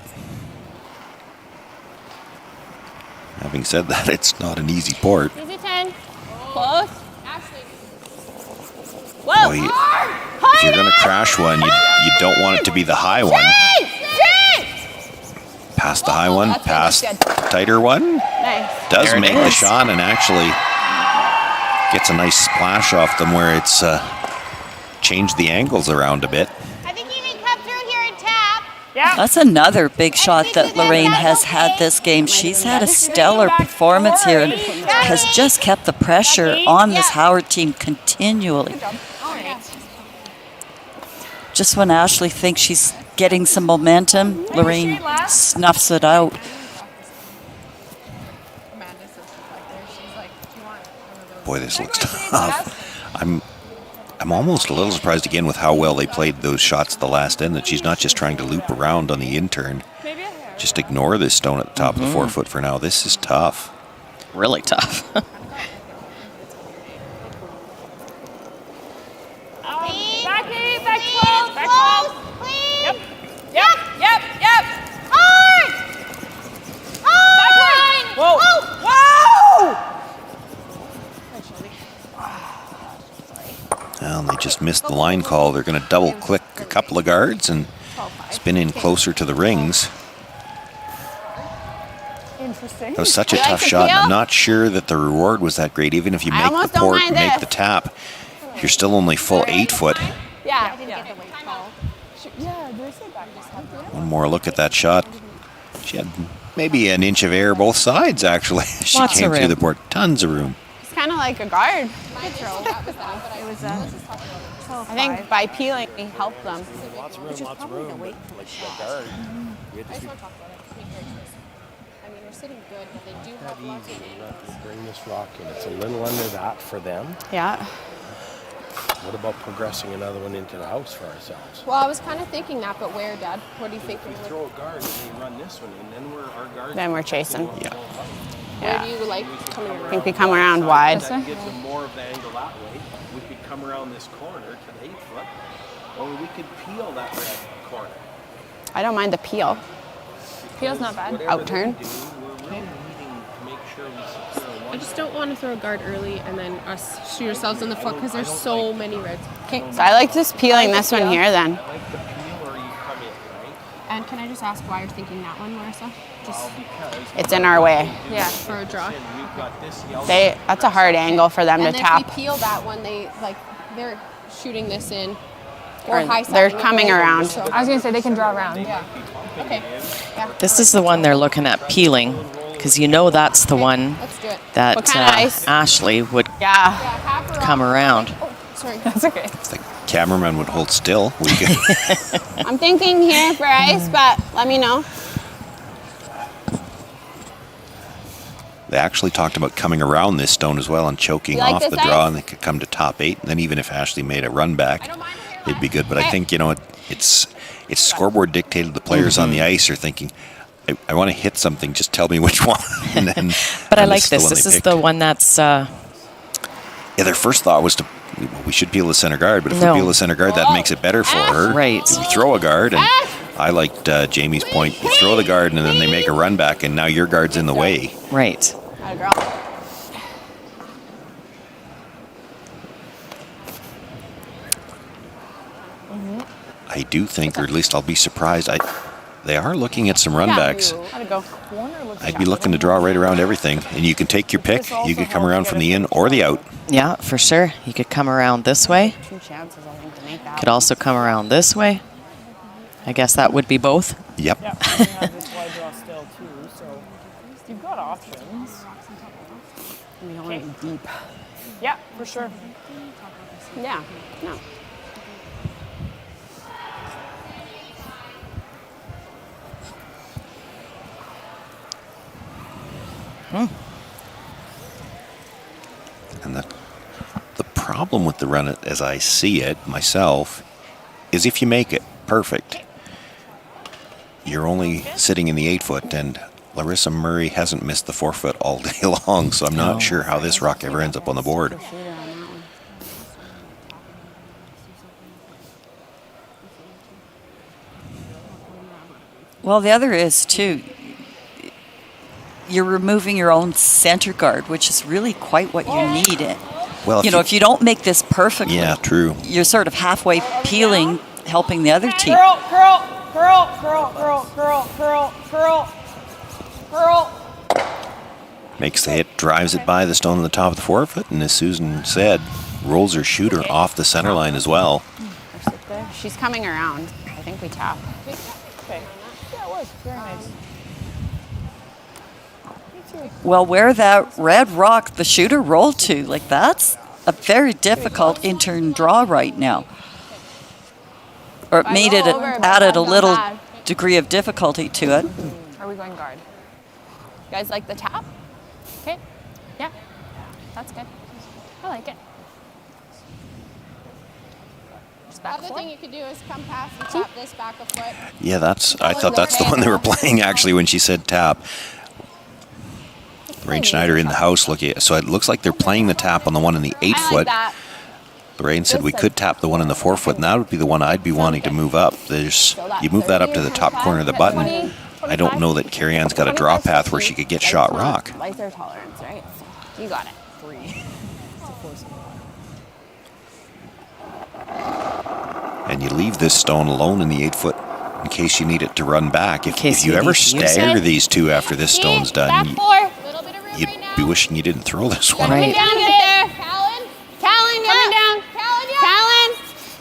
Speaker 2: Having said that, it's not an easy port.
Speaker 12: Easy 10. Close.
Speaker 16: Ashley.
Speaker 12: Whoa.
Speaker 2: Boy, if you're going to crash one, you don't want it to be the high one. Past the high one, past tighter one.
Speaker 12: Nice.
Speaker 2: Does
Speaker 4: There it
Speaker 2: make the
Speaker 4: is.
Speaker 2: shot and actually gets a nice splash off them where it's changed the angles around a bit.
Speaker 16: I think you can come through here and tap.
Speaker 6: Yeah.
Speaker 5: That's another big shot that Lorraine has had this game. She's had a stellar performance here and has just kept the pressure on this Howard team continually. Just when Ashley thinks she's getting some momentum, Lorraine snuffs it out.
Speaker 2: Boy, this looks tough. I'm almost a little surprised again with how well they played those shots at the last end, that she's not just trying to loop around on the intern. Just ignore this stone at the top of the 4 foot for now. This is tough.
Speaker 4: Really tough.
Speaker 6: Back 8, back 12, back 12.
Speaker 16: Please.
Speaker 6: Yep.
Speaker 16: Hard.
Speaker 6: Back line. Whoa.
Speaker 2: Well, they just missed the line call. They're going to double click a couple of guards and spin in closer to the rings.
Speaker 6: Interesting.
Speaker 2: That was such a tough shot, and I'm not sure that the reward was that great. Even if you make the
Speaker 12: almost don't
Speaker 2: port,
Speaker 12: mind
Speaker 2: make
Speaker 12: this.
Speaker 2: the tap, you're still only full 8 foot.
Speaker 12: Yeah.
Speaker 2: One more look at that shot. She had maybe an inch of air both sides, actually. She
Speaker 4: Lots of
Speaker 2: came through
Speaker 4: room.
Speaker 2: the port. Tons of room.
Speaker 12: It's kind of like a guard. I think by peeling, we help them.
Speaker 20: Lots of room. Like a guard. You had to keep
Speaker 16: I mean, they're sitting good, but they do have lots of
Speaker 20: to bring this rock in. It's a little under that for them.
Speaker 12: Yeah.
Speaker 20: What about progressing another one into the house for ourselves?
Speaker 16: Well, I was kind of thinking that, but where, Dad? What do you think?
Speaker 20: We throw a guard and we run this one, and then our guard.
Speaker 12: Then we're chasing.
Speaker 2: Yeah.
Speaker 16: Where do you like coming around?
Speaker 12: I think we come around wide.
Speaker 20: That gives them more of the angle that way. We could come around this corner to the 8 foot, or we could peel that red corner.
Speaker 12: I don't mind the peel.
Speaker 6: Peel's not bad.
Speaker 20: Whatever
Speaker 12: Out turn.
Speaker 20: they do, we're really needing to make sure we secure one.
Speaker 3: I just don't want to throw a guard early and then us shoot ourselves in the foot because there's so many reds.
Speaker 12: Okay, so I like just peeling this one here then.
Speaker 20: Like the peel, or you come in, right?
Speaker 3: And can I just ask why you're thinking that one, Marissa? Just
Speaker 12: It's in our way.
Speaker 3: yeah, for a draw.
Speaker 20: We've got this yellow.
Speaker 12: That's a hard angle for them
Speaker 16: And
Speaker 12: to
Speaker 16: if
Speaker 12: tap.
Speaker 16: we peel that one, they're shooting this in.
Speaker 12: Or
Speaker 16: high
Speaker 12: they're
Speaker 16: siding it
Speaker 12: coming
Speaker 16: over.
Speaker 12: around.
Speaker 16: So-
Speaker 6: I was gonna say they can draw around.
Speaker 16: Yeah. Okay. Yeah.
Speaker 4: This is the one they're looking at peeling, because you know that's the one
Speaker 16: Let's do it.
Speaker 4: that
Speaker 12: What kind of ice?
Speaker 4: Ashley would
Speaker 12: Yeah.
Speaker 4: come around.
Speaker 16: Oh, sorry.
Speaker 6: That's okay.
Speaker 2: cameraman would hold still, we could.
Speaker 12: I'm thinking here for ice, but let me know.
Speaker 2: They actually talked about coming around this stone as well and choking
Speaker 12: You like
Speaker 2: off
Speaker 12: this
Speaker 2: the draw,
Speaker 12: ice?
Speaker 2: and they could come to top 8. And then even if Ashley made a run back, it'd be good. But I think, you know, it's scoreboard dictated. The players on the ice are thinking, I want to hit something, just tell me which one. And then,
Speaker 4: But I
Speaker 2: and
Speaker 4: like
Speaker 2: the
Speaker 4: this.
Speaker 2: one
Speaker 4: This
Speaker 2: they
Speaker 4: is
Speaker 2: picked.
Speaker 4: the one that's...
Speaker 2: Yeah, their first thought was we should peel the center guard, but if
Speaker 4: No.
Speaker 2: we peel the center guard, that makes it better for her.
Speaker 4: Right.
Speaker 2: We throw a guard, and I liked Jamie's point. You throw the guard, and then they make a run back, and now your guard's in the way.
Speaker 4: Right.
Speaker 12: Atta girl.
Speaker 2: I do think, or at least I'll be surprised, they are looking at some run backs.
Speaker 6: Gotta go. Corner looks
Speaker 2: I'd be looking to draw right around everything, and you can take your pick. You could come around from the in or the out.
Speaker 4: Yeah, for sure. You could come around this way.
Speaker 6: 2 chances, I think, to make that.
Speaker 4: Could also come around this way. I guess that would be both.
Speaker 2: Yep.
Speaker 6: Yeah, you have this wide draw still too, so you've got options. We don't want to be deep. Yeah, for sure.
Speaker 12: Yeah, no.
Speaker 2: And the problem with the run, as I see it myself, is if you make it perfect, you're only sitting in the 8-foot, and Larissa Murray hasn't missed the 4-foot all day long, so I'm not sure how this rock ever ends up on the board.
Speaker 5: Well, the other is, too, you're removing your own center guard, which is really quite what you need.
Speaker 2: Well,
Speaker 5: If you don't make this perfectly,
Speaker 2: yeah, true.
Speaker 5: you're sort of halfway peeling, helping the other team.
Speaker 6: Curl, curl, curl, curl, curl, curl, curl, curl, curl.
Speaker 2: Makes the hit, drives it by the stone on the top of the 4-foot, and as Susan said, rolls her shooter off the center line as well.
Speaker 12: She's coming around. I think we tap.
Speaker 6: Okay. Yeah, it was very nice.
Speaker 5: Well, where that red rock the shooter rolled to, like that's a very difficult in-turn draw right now. Or it made it, added a little degree of difficulty to it.
Speaker 12: Are we going guard? You guys like the tap? Okay. Yeah. That's good. I like it.
Speaker 16: The other thing you could do is come past and tap this back a foot.
Speaker 2: Yeah, I thought that's the one they were playing actually when she said tap. Lorraine Schneider in the house looking at, so it looks like they're playing the tap on the one in the 8-foot. Lorraine said we could tap the one in the 4-foot, and that would be the one I'd be wanting to move up. You move that up to the top corner of the button. I don't know that Carrie Ann's got a draw path where she could get shot rock.
Speaker 12: Laser tolerance, right? So you got it.
Speaker 6: 3.
Speaker 2: And you leave this stone alone in the 8-foot in case you need it to run back. If you ever stagger these two after this stone's done, you'd be wishing you didn't throw this one.
Speaker 12: Coming down there. Callan, coming down. Callan.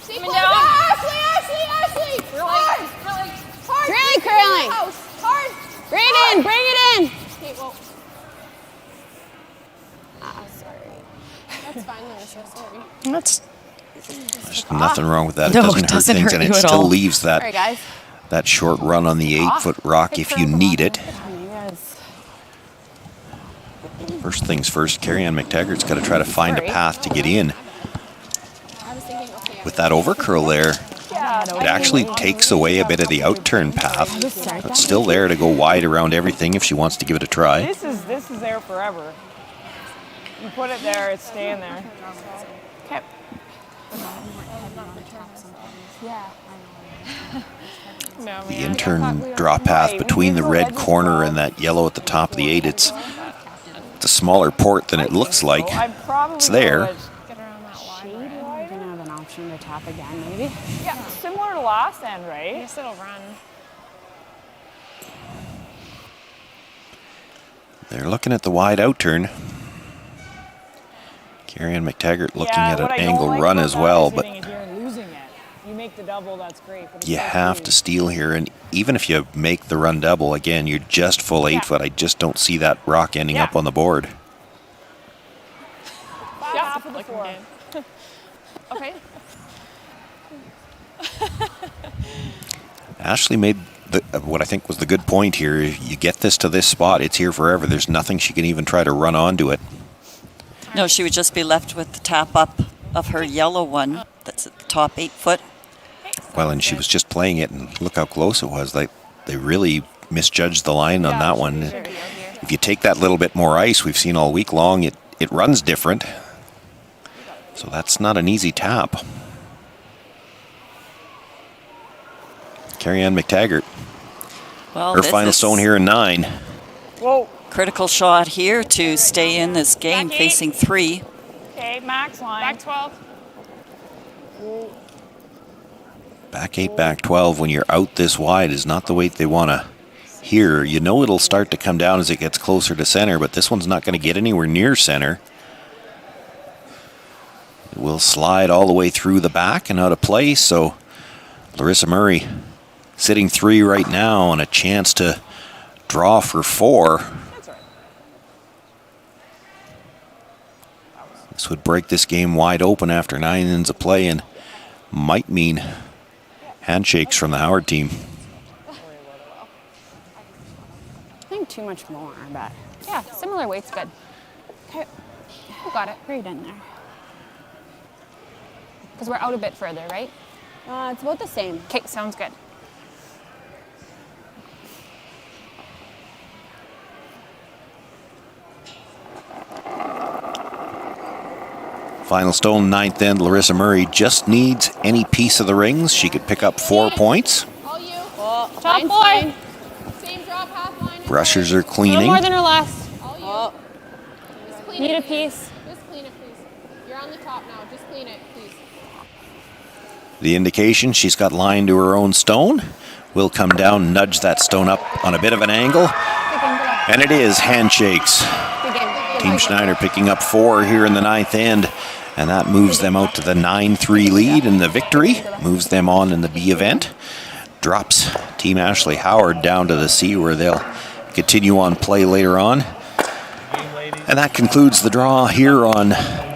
Speaker 12: Coming down. Ashley. Hard. Really curling.
Speaker 16: Hard.
Speaker 12: Bring it in.
Speaker 16: Okay, well. Sorry. That's fine, Larissa. Sorry.
Speaker 4: That's...
Speaker 2: There's nothing wrong with that. It
Speaker 4: No,
Speaker 2: doesn't
Speaker 4: it
Speaker 2: hurt
Speaker 4: doesn't
Speaker 2: things,
Speaker 4: hurt
Speaker 2: and
Speaker 4: you
Speaker 2: it
Speaker 4: at
Speaker 2: still
Speaker 4: all.
Speaker 2: leaves that
Speaker 12: Sorry, guys.
Speaker 2: that short run on the 8-foot rock if you need it. First things first, Carrie Ann McTaggart's got to try to find a path to get in. With that overcurl there, it actually takes away a bit of the outturn path. It's still there to go wide around everything if she wants to give it a try.
Speaker 6: This is there forever. You put it there, it's staying there. Okay.
Speaker 12: Yeah.
Speaker 6: No,
Speaker 2: The intern draw path between the red corner and that yellow at the top of the 8, it's a smaller port than it looks like. It's there.
Speaker 12: Shade wire. We're gonna have an option to tap again, maybe.
Speaker 6: Yeah, similar to last end, right?
Speaker 12: I guess it'll run.
Speaker 2: They're looking at the wide outturn. Carrie Ann McTaggart looking at an angle run as well, but
Speaker 6: You make the double, that's great. But
Speaker 2: you have to steal here, and even if you make the run double, again, you're just full 8-foot. I just don't see that rock ending up on the board.
Speaker 6: Half of the 4.
Speaker 12: Okay.
Speaker 2: Ashley made what I think was the good point here. You get this to this spot, it's here forever. There's nothing she can even try to run onto it.
Speaker 5: No, she would just be left with the tap up of her yellow one that's at the top 8 foot.
Speaker 2: Well, and she was just playing it, and look how close it was. Like, they really misjudged the line on that one. If you take that little bit more ice, we've seen all week long, it runs different. So that's not an easy tap. Carrie-Ann McTaggart.
Speaker 5: Well,
Speaker 2: her final stone here in 9.
Speaker 5: Whoa. Critical shot here to stay in this game, facing 3.
Speaker 11: Okay, max line. Back 12.
Speaker 2: Back 8, back 12 when you're out this wide is not the weight they want to hear. You know it'll start to come down as it gets closer to center, but this one's not going to get anywhere near center. It will slide all the way through the back and out of play, so Larissa Murray sitting 3 right now and a chance to draw for 4. This would break this game wide open after 9 innings of play and might mean handshakes from the Howard team.
Speaker 12: I think too much more, but yeah, similar weight's good. Okay, who got it? Right in there. Because we're out a bit further, right? It's about the same. Okay, sounds good.
Speaker 2: Final stone, 9th end. Larissa Murray just needs any piece of the rings. She could pick up 4 points.
Speaker 12: Top boy.
Speaker 16: Same drop, half line.
Speaker 2: Brushers are
Speaker 12: No
Speaker 2: cleaning.
Speaker 12: more than her last.
Speaker 16: All you. Just clean
Speaker 12: Need
Speaker 16: it.
Speaker 12: a piece.
Speaker 16: Just clean it, please. You're on the top now. Just clean it, please.
Speaker 2: The indication she's got line to her own stone. Will come down, nudge that stone up on a bit of an angle. And it is handshakes. Team Schneider picking up 4 here in the 9th end. And that moves them out to the 9-3 lead in the victory. Moves them on in the B event. Drops Team Ashley Howard down to the C where they'll continue on play later on. And that concludes the draw here on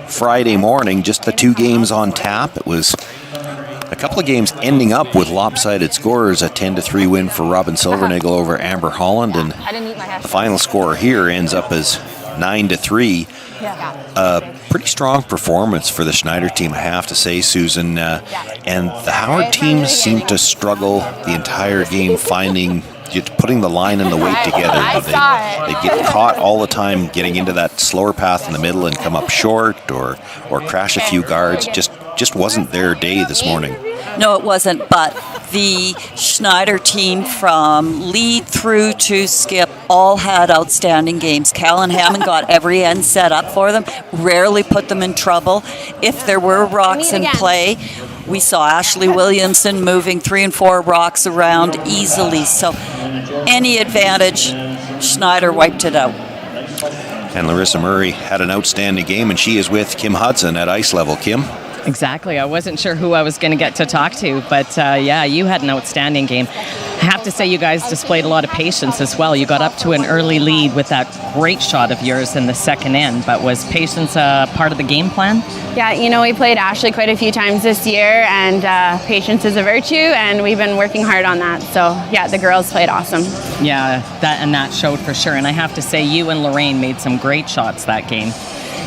Speaker 2: Friday morning. Just the 2 games on tap. It was a couple of games ending up with lopsided scores. A 10-3 win for Robin Silvernagel over Amber Holland. And the final score here ends up as 9-3. A pretty strong performance for the Schneider team, I have to say, Susan. And the Howard team seemed to struggle the entire game putting the line and the weight together. They get caught all the time getting into that slower path in the middle and come up short or crash a few guards. Just wasn't their day this morning.
Speaker 5: No, it wasn't, but the Schneider team from lead through to skip all had outstanding games. Callan Hammond got every end set up for them, rarely put them in trouble. If there were rocks in play, we saw Ashley Williamson moving 3 and 4 rocks around easily. So any advantage, Schneider wiped it out.
Speaker 2: And Larissa Murray had an outstanding game, and she is with Kim Hudson at ice level. Kim?
Speaker 4: Exactly. I wasn't sure who I was going to get to talk to, but yeah, you had an outstanding game. I have to say you guys displayed a lot of patience as well. You got up to an early lead with that great shot of yours in the second end, but was patience part of the game plan?
Speaker 12: Yeah, you know, we played Ashley quite a few times this year, and patience is a virtue, and we've been working hard on that. So yeah, the girls played awesome.
Speaker 4: Yeah, that showed for sure. And I have to say you and Lorraine made some great shots that game.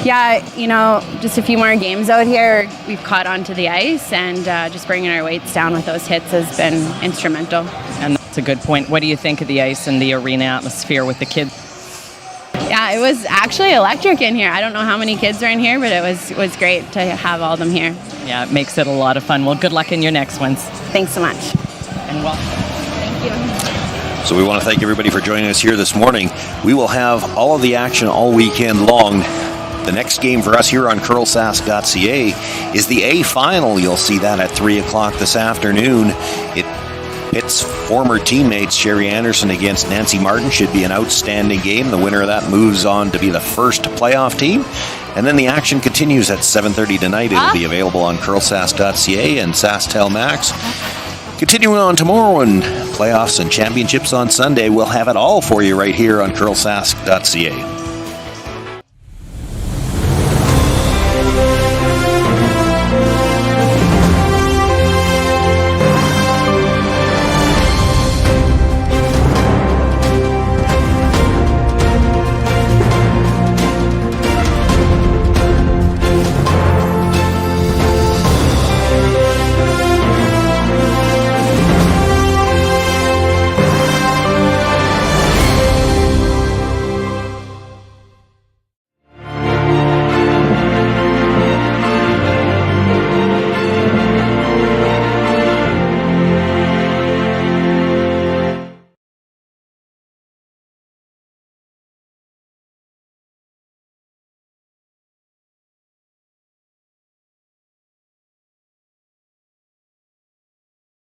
Speaker 12: Yeah, you know, just a few more games out here, we've caught onto the ice, and just bringing our weights down with those hits has been instrumental.
Speaker 4: And that's a good point. What do you think of the ice and the arena atmosphere with the kids?
Speaker 12: Yeah, it was actually electric in here. I don't know how many kids are in here, but it was great to have all of them here.
Speaker 4: Yeah, it makes it a lot of fun. Well, good luck in your next ones.
Speaker 12: Thanks so much.
Speaker 4: And welcome.
Speaker 12: Thank you.
Speaker 2: So we want to thank everybody for joining us here this morning. We will have all of the action all weekend long. The next game for us here on curlsask.ca is the A final. You'll see that at 3 o'clock this afternoon. It pits former teammates Sherry Anderson against Nancy Martin. Should be an outstanding game. The winner of that moves on to be the first playoff team. And then the action continues at 7:30 tonight. It'll be available on curlsask.ca and SaskTel Max. Continuing on tomorrow and playoffs and championships on Sunday, we'll have it all for you right here on curlsask.ca.